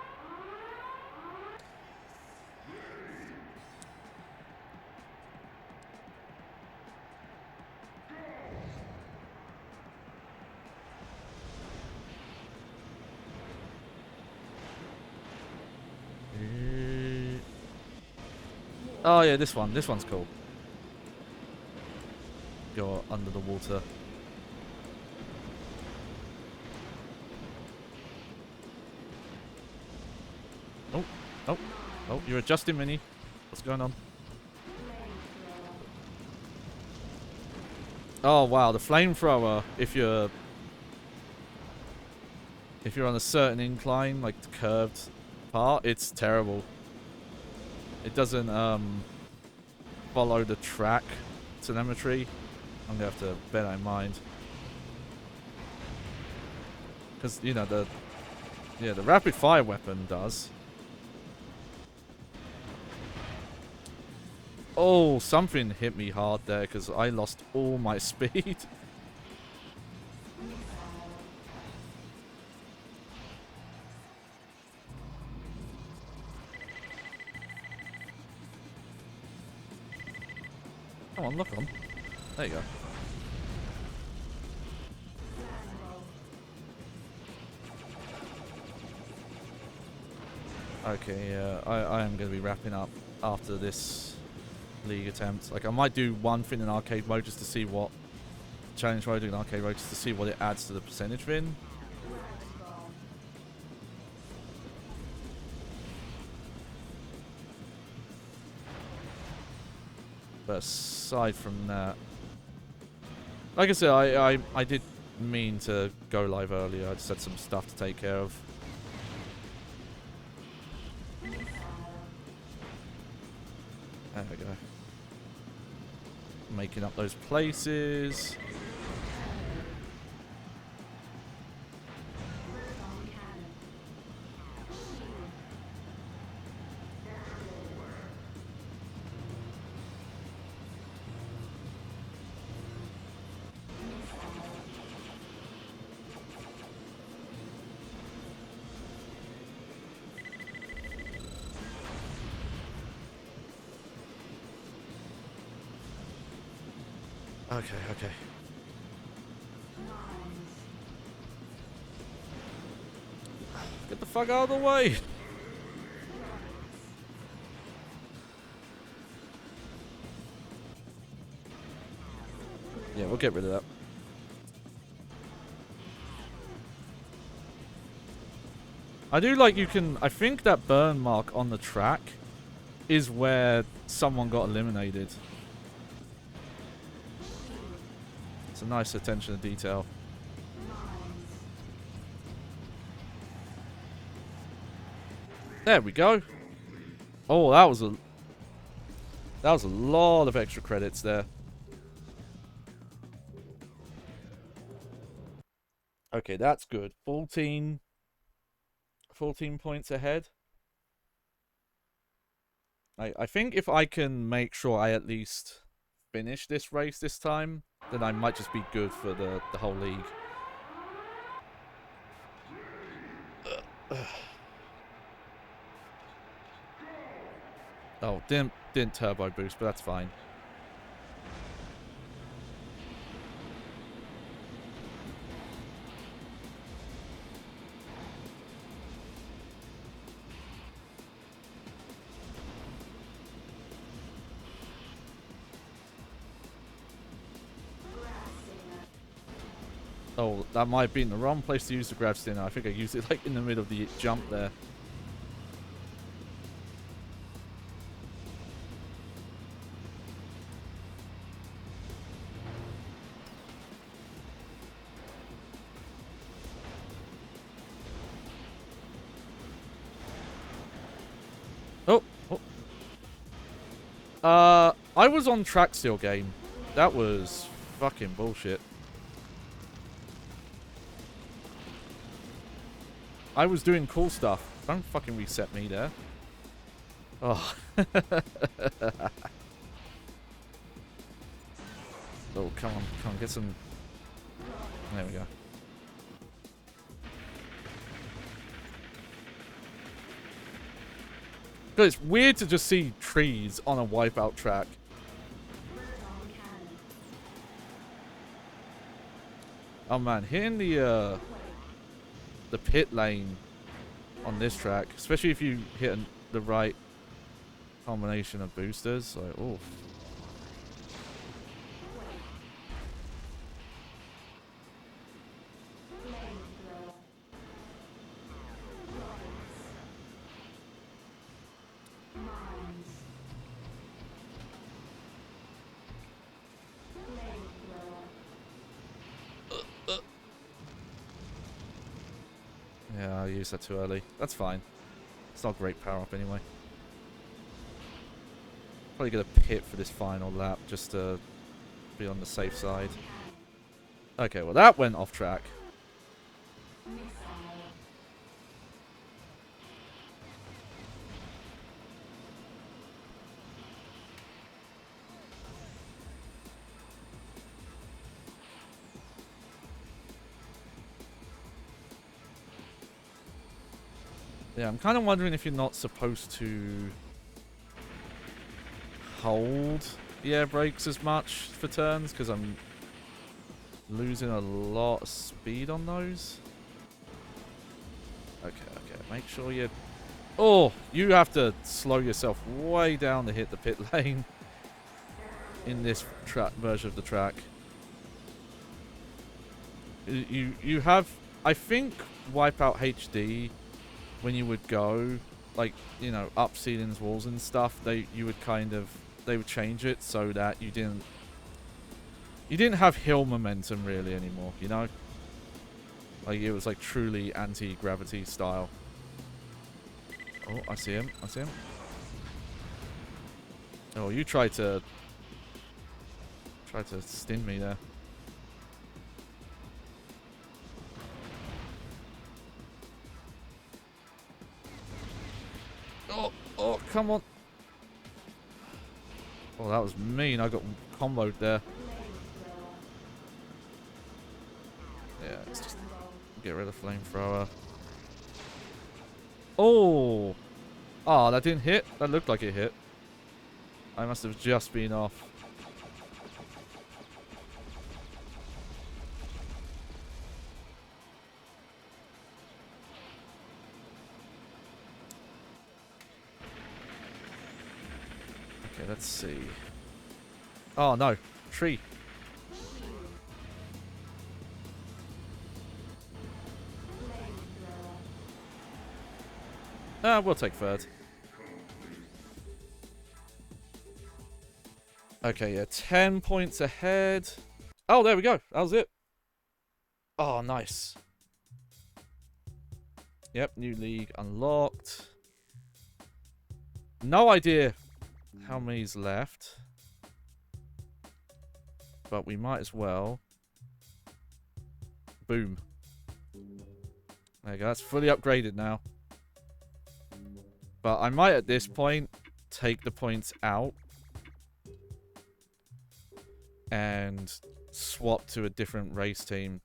Oh yeah, this one's cool. Go under the water. Oh, oh, oh, you're adjusting, Minnie. What's going on? Oh wow, the flamethrower, if you're on a certain incline, like the curved part, it's terrible. It doesn't follow the track telemetry. I'm gonna have to bear that in mind. Because, you know, the rapid fire weapon does. Oh, something hit me hard there because I lost all my speed. Come on, look on. There you go. Okay, yeah, I am going to be wrapping up after this league attempt. Like, I might do one thing in arcade mode just to see what... Challenge mode in arcade mode just to see what it adds to the percentage bin. But aside from that... Like I said, I did mean to go live earlier. I just had some stuff to take care of. There we go. Making up those places. Okay, okay. Get the fuck out of the way! Yeah, we'll get rid of that. I do like you can... I think that burn mark on the track is where someone got eliminated. It's a nice attention to detail. There we go. Oh, that was a lot of extra credits there. Okay, that's good. 14 points ahead. I think if I can make sure I at least finish this race this time, then I might just be good for the whole league. Oh, didn't turbo boost, but that's fine. Oh, that might have been the wrong place to use the grab stinger. I think I used it like in the middle of the jump there. I was on track steal game. That was fucking bullshit. I was doing cool stuff. Don't fucking reset me there. Oh. Oh, come on, get some... There we go. But it's weird to just see trees on a Wipeout track. Oh man, hitting the pit lane on this track, especially if you hit the right combination of boosters, like, oh. Yeah, I used that too early. That's fine. It's not a great power up anyway. Probably get a pit for this final lap just to be on the safe side. Okay, well that went off track. Yeah, I'm kind of wondering if you're not supposed to hold the air brakes as much for turns, because I'm losing a lot of speed on those. Okay, make sure you... Oh, you have to slow yourself way down to hit the pit lane in this version of the track. You have... I think WipeOut HD... when you would go, like, you know, up ceilings, walls and stuff, they would change it so that you didn't have hill momentum really anymore, you know? Like, it was like truly anti-gravity style. Oh, I see him. Oh, you tried to sting me there. Oh, come on. Oh, that was mean. I got comboed there. Yeah, let's just get rid of flamethrower. Oh! Oh, that didn't hit? That looked like it hit. I must have just been off. Okay, let's see. Oh, no. Tree. We'll take third. Okay, yeah, 10 points ahead. Oh, there we go. That was it. Oh, nice. Yep, new league unlocked. No idea how many's left. But we might as well. Boom. There you go. That's fully upgraded now. But I might, at this point, take the points out. And swap to a different race team.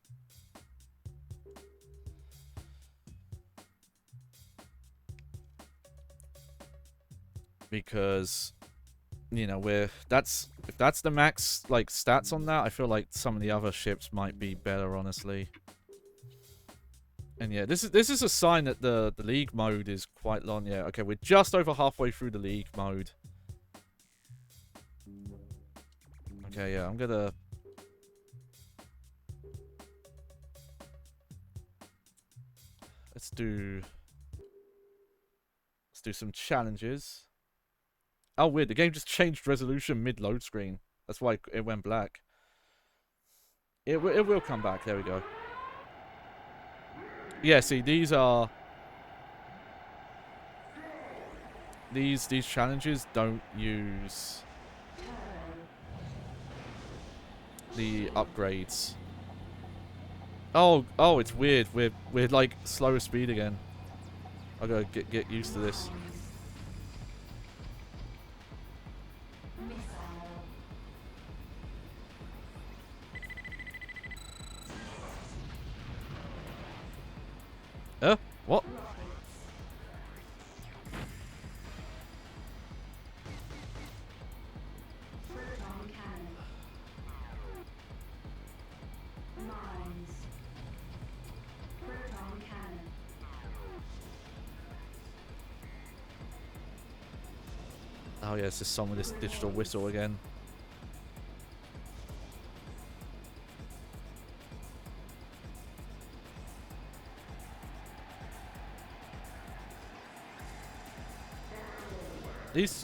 Because, you know, if that's the max, like, stats on that, I feel like some of the other ships might be better, honestly. And yeah, this is a sign that the league mode is quite long. Yeah, okay, we're just over halfway through the league mode. Okay, yeah, I'm gonna... Let's do some challenges. Oh, weird. The game just changed resolution mid-load screen. That's why it went black. It will come back. There we go. Yeah, see, these are... These challenges don't use the upgrades. Oh, it's weird. We're like slower speed again. I gotta get used to this. What? Oh yeah, it's just some of this digital whistle again.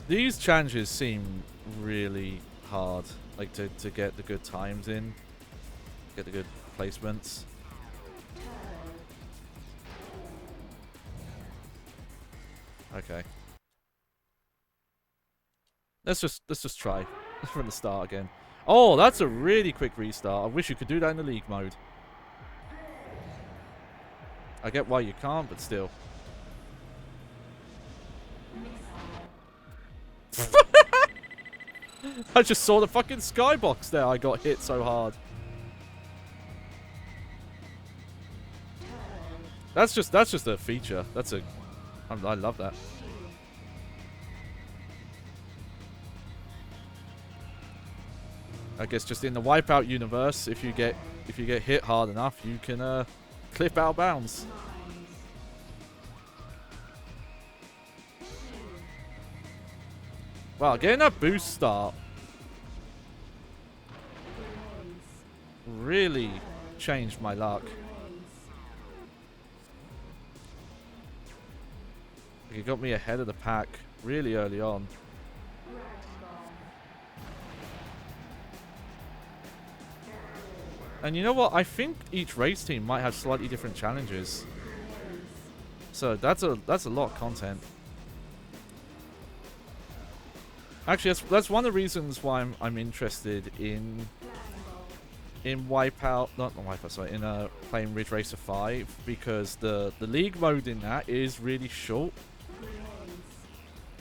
These challenges seem really hard, like to get the good times in, get the good placements. Okay. Let's just try from the start again. Oh, that's a really quick restart. I wish you could do that in the league mode. I get why you can't, but still. I just saw the fucking skybox there. I got hit so hard. That's just a feature. I love that. I guess just in the WipeOut universe, if you get hit hard enough, you can clip out of bounds. Wow, getting that boost start really changed my luck. It got me ahead of the pack really early on. And you know what? I think each race team might have slightly different challenges. So that's a lot of content. Actually, that's one of the reasons why I'm interested in WipeOut, not WipeOut, sorry, in playing Ridge Racer 5, because the league mode in that is really short,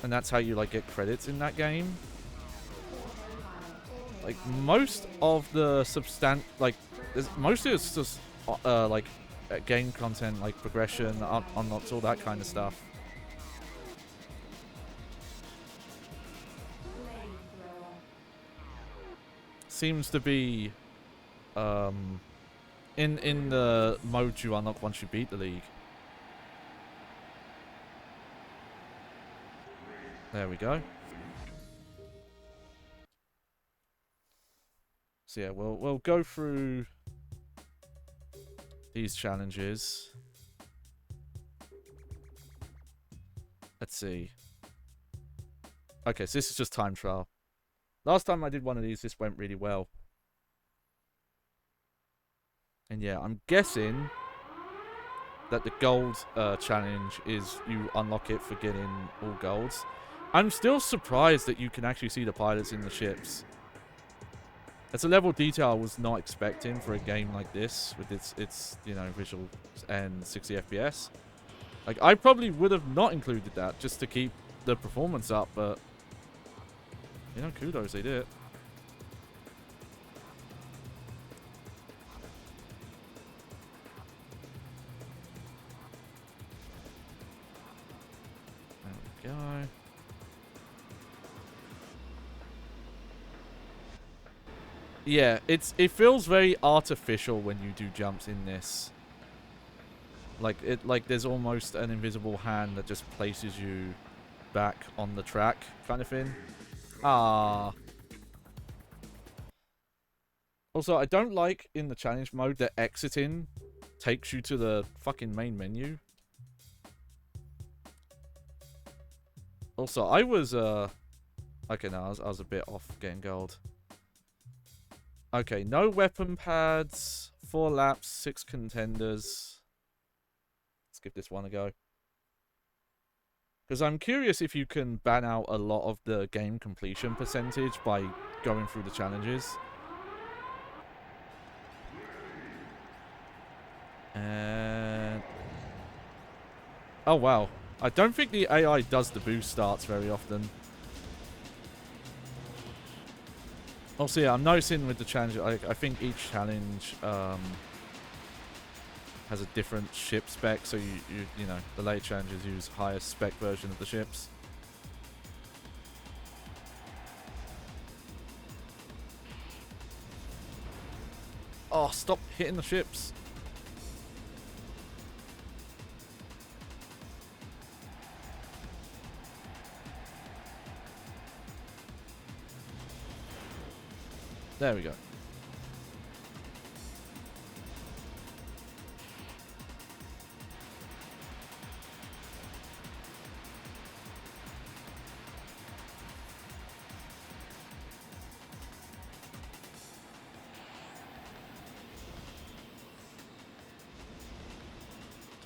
and that's how you like get credits in that game. Like most of the mostly it's just like game content, like progression, unlocks, all that kind of stuff. Seems to be in the mode you unlock once you beat the league. There we go. So yeah, we'll go through these challenges. Let's see. Okay, so this is just time trial. Last time I did one of these, this went really well. And yeah, I'm guessing that the gold challenge is you unlock it for getting all golds. I'm still surprised that you can actually see the pilots in the ships. That's a level of detail I was not expecting for a game like this, with its you know, visuals and 60 FPS. Like, I probably would have not included that just to keep the performance up, but you know, kudos, they did it. There we go. Yeah, it feels very artificial when you do jumps in this. Like there's almost an invisible hand that just places you back on the track, kind of thing. Ah. Also, I don't like in the challenge mode that exiting takes you to the fucking main menu. Also, I was okay, no, I was a bit off getting gold. Okay, no weapon pads, 4 laps, 6 contenders. Let's give this one a go. Because I'm curious if you can ban out a lot of the game completion percentage by going through the challenges. And... oh, wow. I don't think the AI does the boost starts very often. Also, yeah, I'm noticing with the challenge, I think each challenge has a different ship spec, so you know, the later challenges use higher spec version of the ships. Oh, stop hitting the ships. There we go.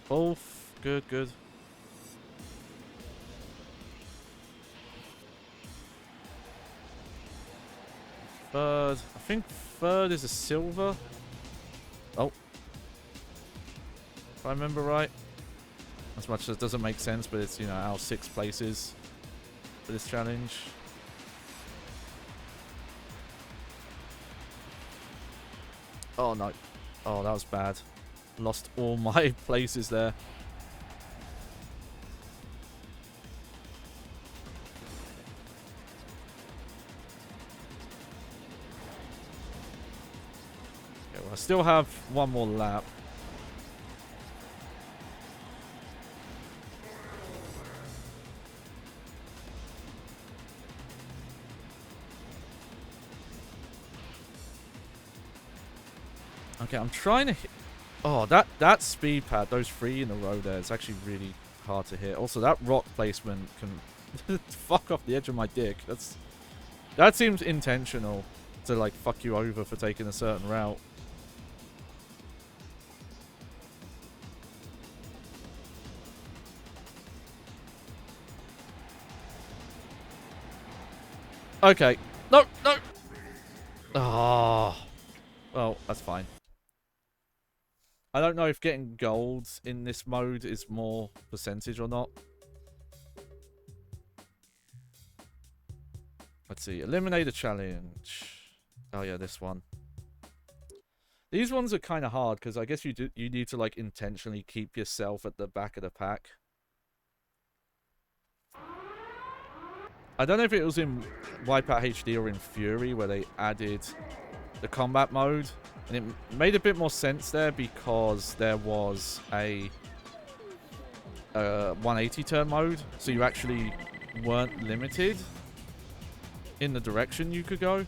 Both. Good, good. Third. I think third is a silver. Oh. If I remember right. As much as it doesn't make sense, but it's, you know, our 6 places for this challenge. Oh, no. Oh, that was bad. Lost all my places there. Okay, well, I still have one more lap. Okay, I'm trying to hit... oh, that speed pad, those 3 in a row there, it's actually really hard to hit. Also, that rock placement can fuck off the edge of my dick. That seems intentional to, like, fuck you over for taking a certain route. Okay. No, no! Oh. Well, that's fine. I don't know if getting golds in this mode is more percentage or not. Let's see. Eliminate a challenge. Oh yeah, this one. These ones are kind of hard because I guess you need to, like, intentionally keep yourself at the back of the pack. I don't know if it was in WipeOut HD or in Fury where they added the combat mode, and it made a bit more sense there because there was a 180 turn mode, so you actually weren't limited in the direction you could go.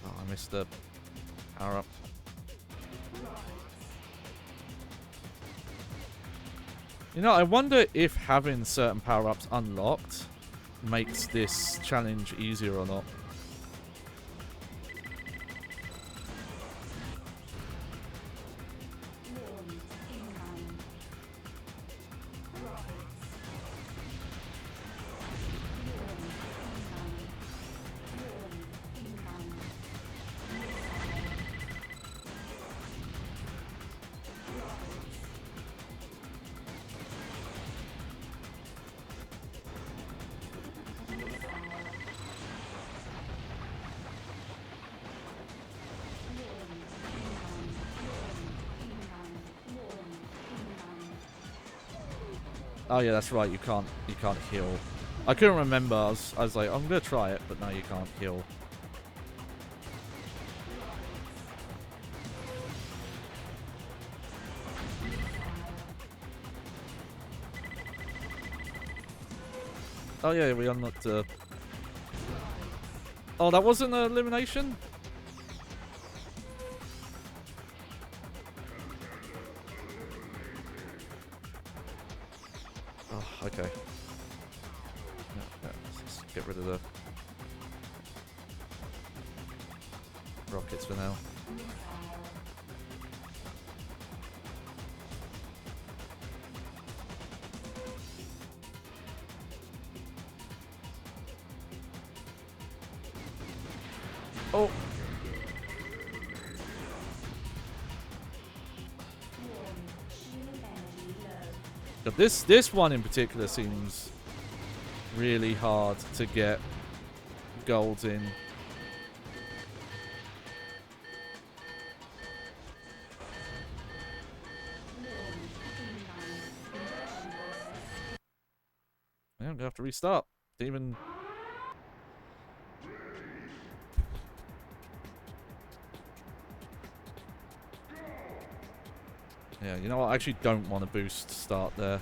Oh, I missed the power up. You know, I wonder if having certain power-ups unlocked makes this challenge easier or not. Oh yeah, that's right. You can't heal. I couldn't remember. I was like, I'm gonna try it, but no, you can't heal. Oh yeah, we unlocked. Oh, that wasn't an elimination. Oh, okay. Let's get rid of the rockets for now. Oh. But this one in particular seems really hard to get golds in. Yeah, I'm gonna have to restart. Even. Yeah, you know what? I actually don't want a boost start there.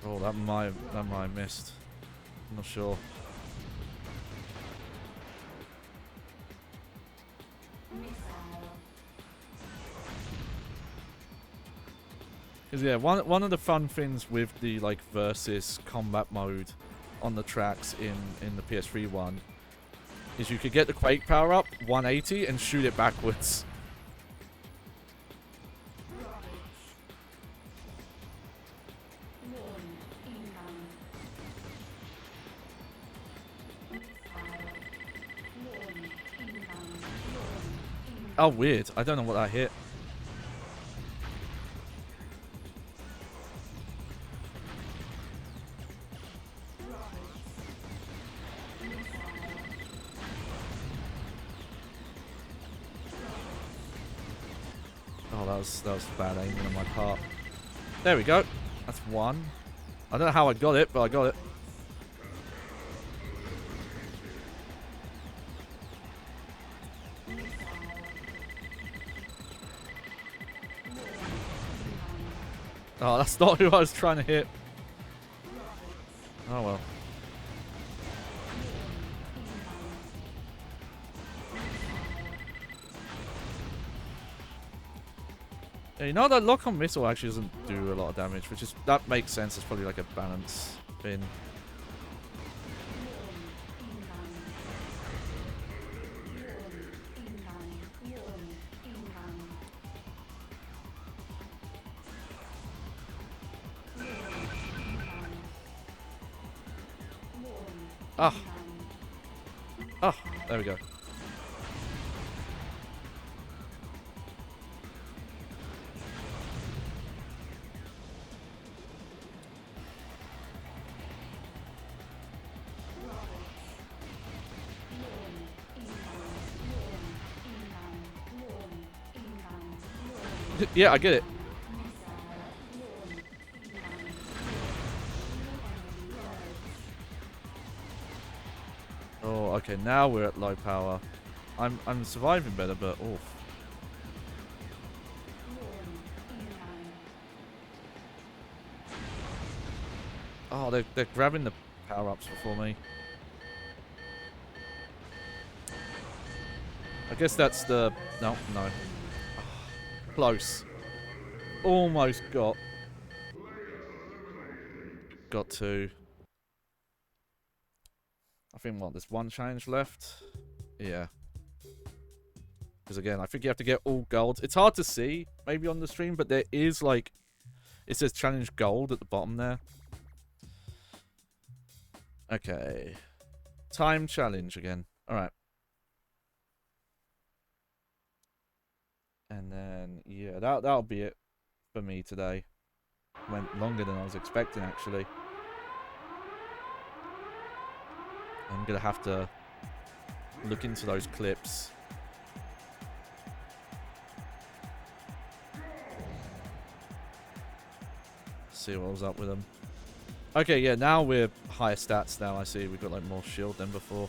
Oh, that might have missed. I'm not sure. Because yeah, one of the fun things with the like versus combat mode on the tracks in the PS3 one is you could get the Quake power up 180 and shoot it backwards. Oh, weird. I don't know what that hit. Oh, that was bad aiming on my part. There we go. That's one. I don't know how I got it, but I got it. Oh, that's not who I was trying to hit. Oh well. Yeah, you know that lock-on missile actually doesn't do a lot of damage, which is that makes sense. It's probably like a balance thing. Ah. Ah, there we go. Yeah, I get it. Oh, okay, now we're at low power. I'm surviving better, but oof. Oh, they're grabbing the power-ups before me. I guess that's the... No. Close. Almost got two. I think, what, there's one challenge left? Yeah. Because again, I think you have to get all golds. It's hard to see, maybe on the stream, but there is, like... It says challenge gold at the bottom there. Okay. Time challenge again. Alright. And then, yeah, that'll be it for me today. Went longer than I was expecting, actually. I'm going to have to look into those clips. See what was up with them. Okay, yeah, now we're higher stats now. I see we've got like more shield than before.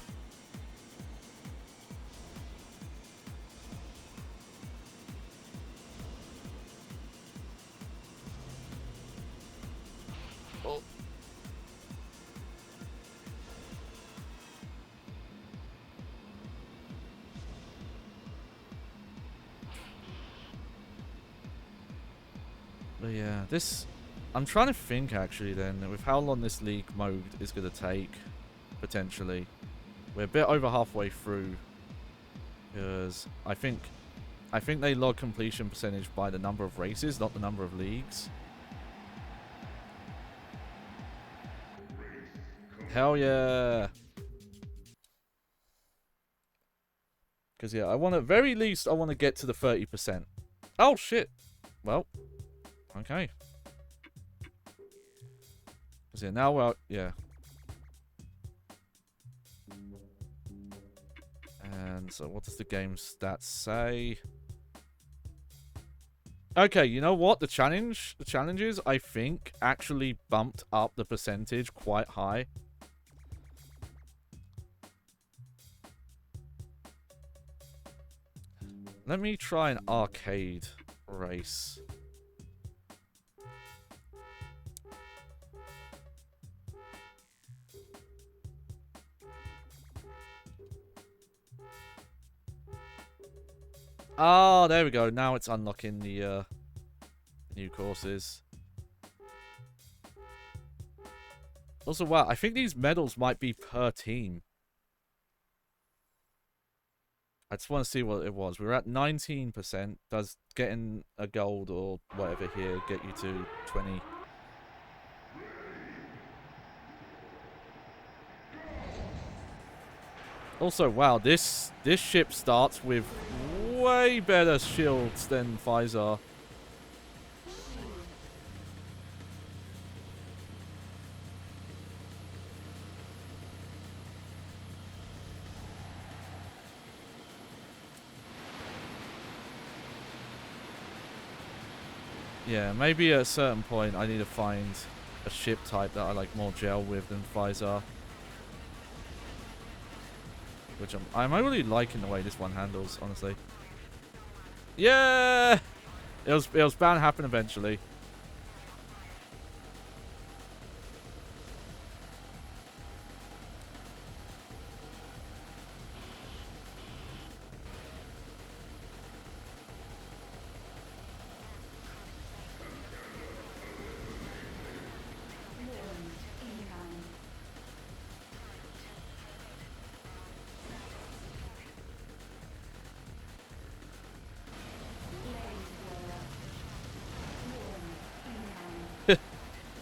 Oh. But yeah, this... I'm trying to think, actually, then, with how long this league mode is going to take, potentially. We're a bit over halfway through, because I think they log completion percentage by the number of races, not the number of leagues. Hell yeah. Because, yeah, I want to, very least, I want to get to the 30%. Oh, shit. Well, okay. Because, yeah, now we're, yeah. And so what does the game stats say? Okay, you know what? The challenges, I think, actually bumped up the percentage quite high. Let me try an arcade race. Oh, there we go. Now it's unlocking the new courses. Also, wow, I think these medals might be per team. I just want to see what it was. We were at 19%. Does getting a gold or whatever here get you to 20? Also, wow, this ship starts with way better shields than Pfizer. Yeah, maybe at a certain point I need to find a ship type that I like more gel with than Pfizer. Which I'm really liking the way this one handles, honestly. Yeah! It was bound to happen eventually.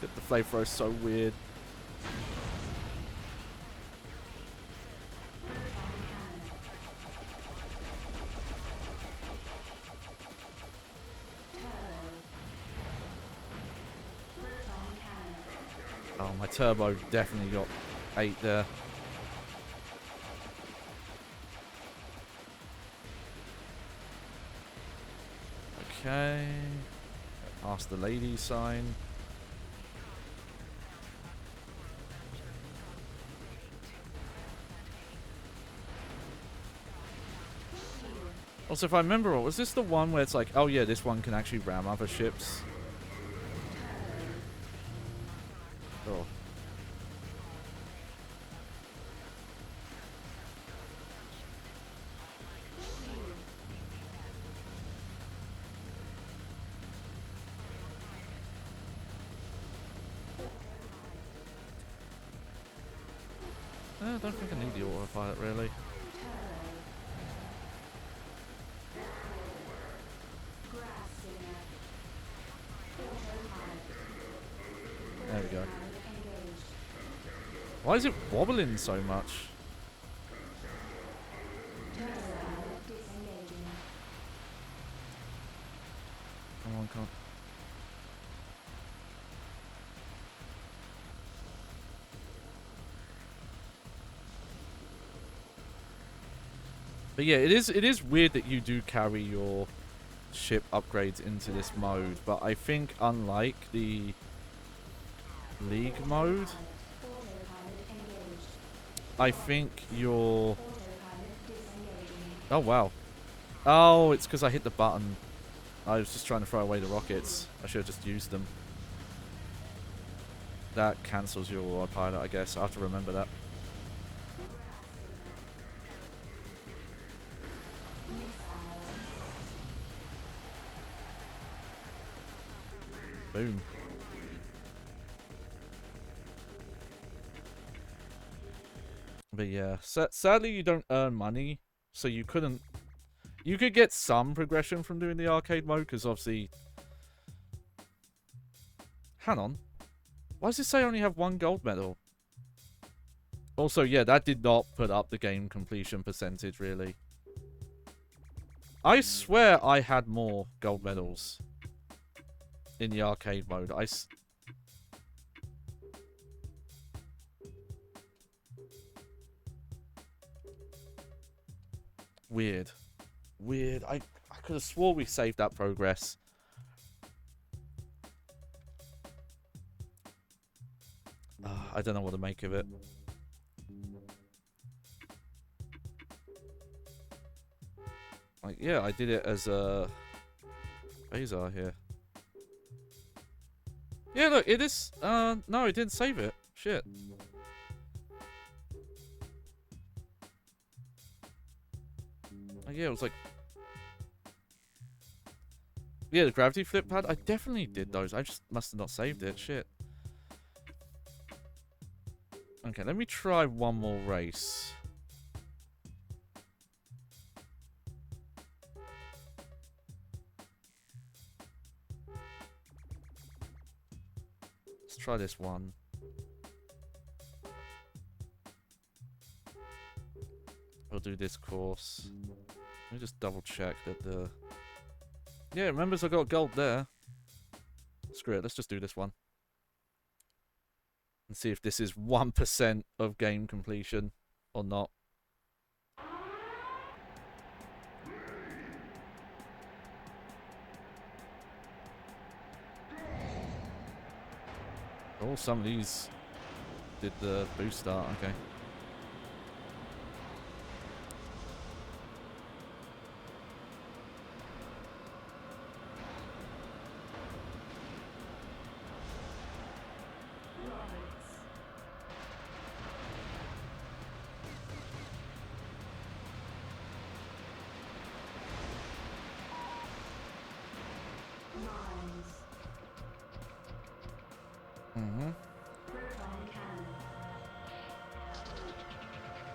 The flamethrower is so weird. Oh, my turbo definitely got 8 there. Okay. Past the lady sign. Also, if I remember, was this the one where it's like, oh yeah, this one can actually ram other ships? Oh. I don't think I need the autopilot, really. There we go. Why is it wobbling so much? Come on, come on. But yeah, it is weird that you do carry your ship upgrades into this mode, but I think unlike the League mode, I think your... Oh, wow. Oh, it's because I hit the button. I was just trying to throw away the rockets. I should have just used them. That cancels your autopilot, I guess. I have to remember that. Boom. But yeah, sadly you don't earn money, so you couldn't... You could get some progression from doing the arcade mode, because obviously... Hang on. Why does it say I only have 1 gold medal? Also, yeah, that did not put up the game completion percentage, really. I swear I had more gold medals in the arcade mode. Weird. Weird. I could have swore we saved that progress. I don't know what to make of it. Like, yeah, I did it as a Azar here. Yeah, look, it is. No, it didn't save it. Shit. Yeah, it was like. Yeah, the gravity flip pad. I definitely did those. I just must have not saved it. Shit. Okay, let me try one more race. Let's try this one. We'll do this course. Let me just double check that the... Yeah, it remembers I got gold there. Screw it, let's just do this one. And see if this is 1% of game completion or not. Oh, some of these did the boost start, okay.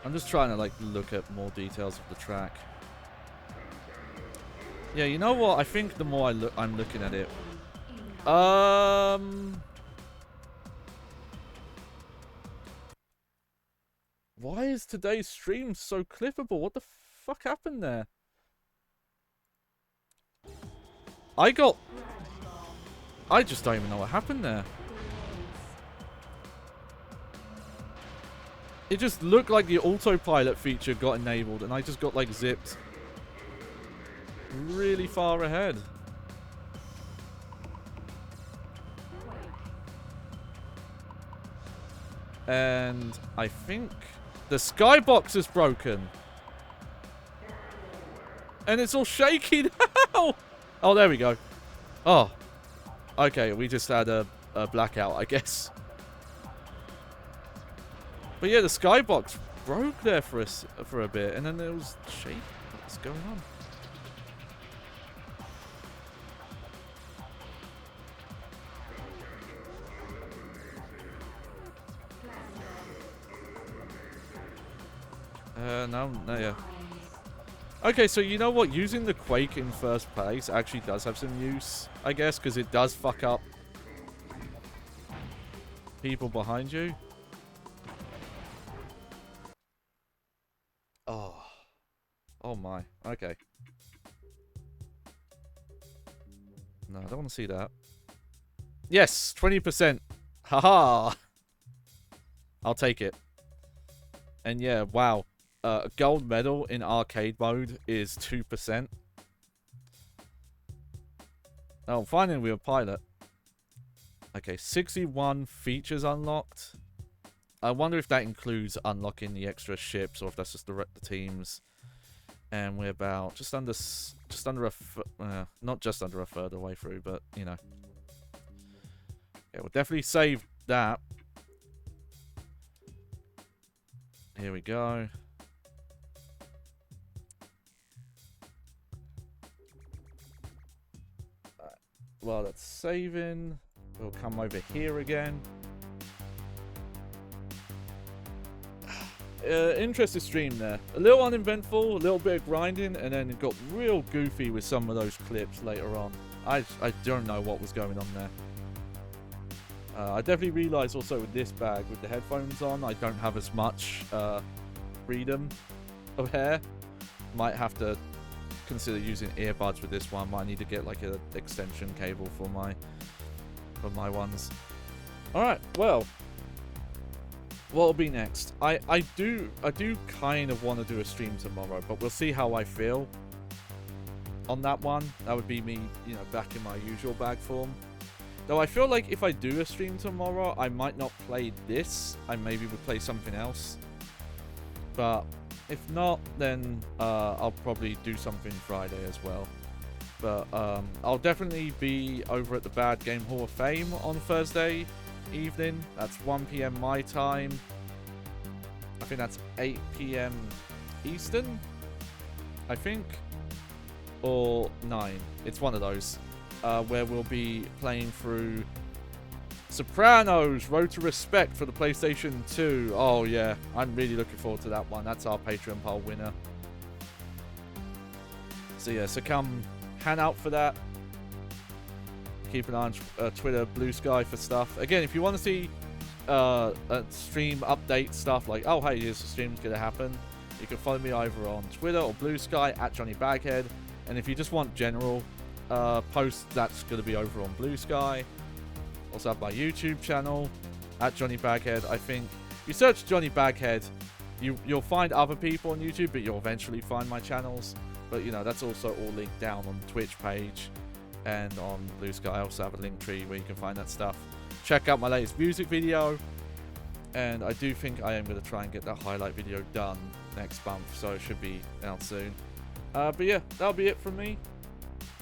I'm just trying to like look at more details of the track. Yeah, you know what? I think the more I'm looking at it. Why is today's stream so clippable? What the fuck happened there? I just don't even know what happened there. It just looked like the autopilot feature got enabled and I just got like zipped really far ahead. And I think the skybox is broken. And it's all shaky now. Oh, there we go. Oh. Okay, we just had a blackout, I guess. But yeah, the skybox broke there for a bit, and then it was shaky. What's going on? No, yeah. Okay, so you know what? Using the Quake in first place actually does have some use, I guess, because it does fuck up people behind you. Oh. Oh my. Okay. No, I don't want to see that. Yes, 20%. Haha. I'll take it. And yeah, wow. A gold medal in arcade mode is 2%. Oh, finally we have a pilot. Okay, 61 features unlocked. I wonder if that includes unlocking the extra ships or if that's just the teams. And we're about just under not just under a third of the way through, but you know. Yeah, we'll definitely save that. Here we go. While that's saving, we'll come over here again. Interesting stream there. A little uneventful, a little bit of grinding, and then it got real goofy with some of those clips later on. I don't know what was going on there. I definitely realize also with this bag, with the headphones on, I don't have as much freedom of hair. Might have to consider using earbuds with this one. Might need to get like an extension cable for my ones. All right, well, what'll be next? I do kind of want to do a stream tomorrow, but we'll see how I feel on that one. That would be me, you know, back in my usual bag form. Though I feel like if I do a stream tomorrow, I might not play this. I maybe would play something else. But if not, then I'll probably do something Friday as well. But I'll definitely be over at the Bad Game Hall of Fame on Thursday evening. That's 1 PM my time. I think that's 8 PM Eastern, I think. Or 9. It's one of those. Where we'll be playing through Sopranos Road to Respect for the PlayStation 2. Oh yeah, I'm really looking forward to that one. That's our Patreon poll winner. So yeah, so come hang out for that. Keep an eye on Twitter, Blue Sky for stuff. Again, if you want to see stream update stuff like, oh hey, here's the stream's gonna happen, you can follow me either on Twitter or Blue Sky at Johnny Baghead. And if you just want general posts, that's going to be over on Blue Sky. Also have my YouTube channel at Johnny Baghead. I think if you search Johnny Baghead, you'll find other people on YouTube, but you'll eventually find my channels. But you know, that's also all linked down on the Twitch page and on Blue Sky. I also have a link tree where you can find that stuff. Check out my latest music video, and I do think I am going to try and get that highlight video done next month, so it should be out soon. But yeah, that'll be it from me.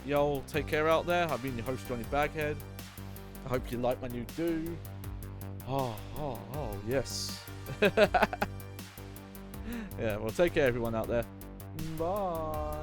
Y'all take care out there. I've been your host, Johnny Baghead. I hope you like my new do. Oh, yes. Yeah, well, take care, everyone out there. Bye.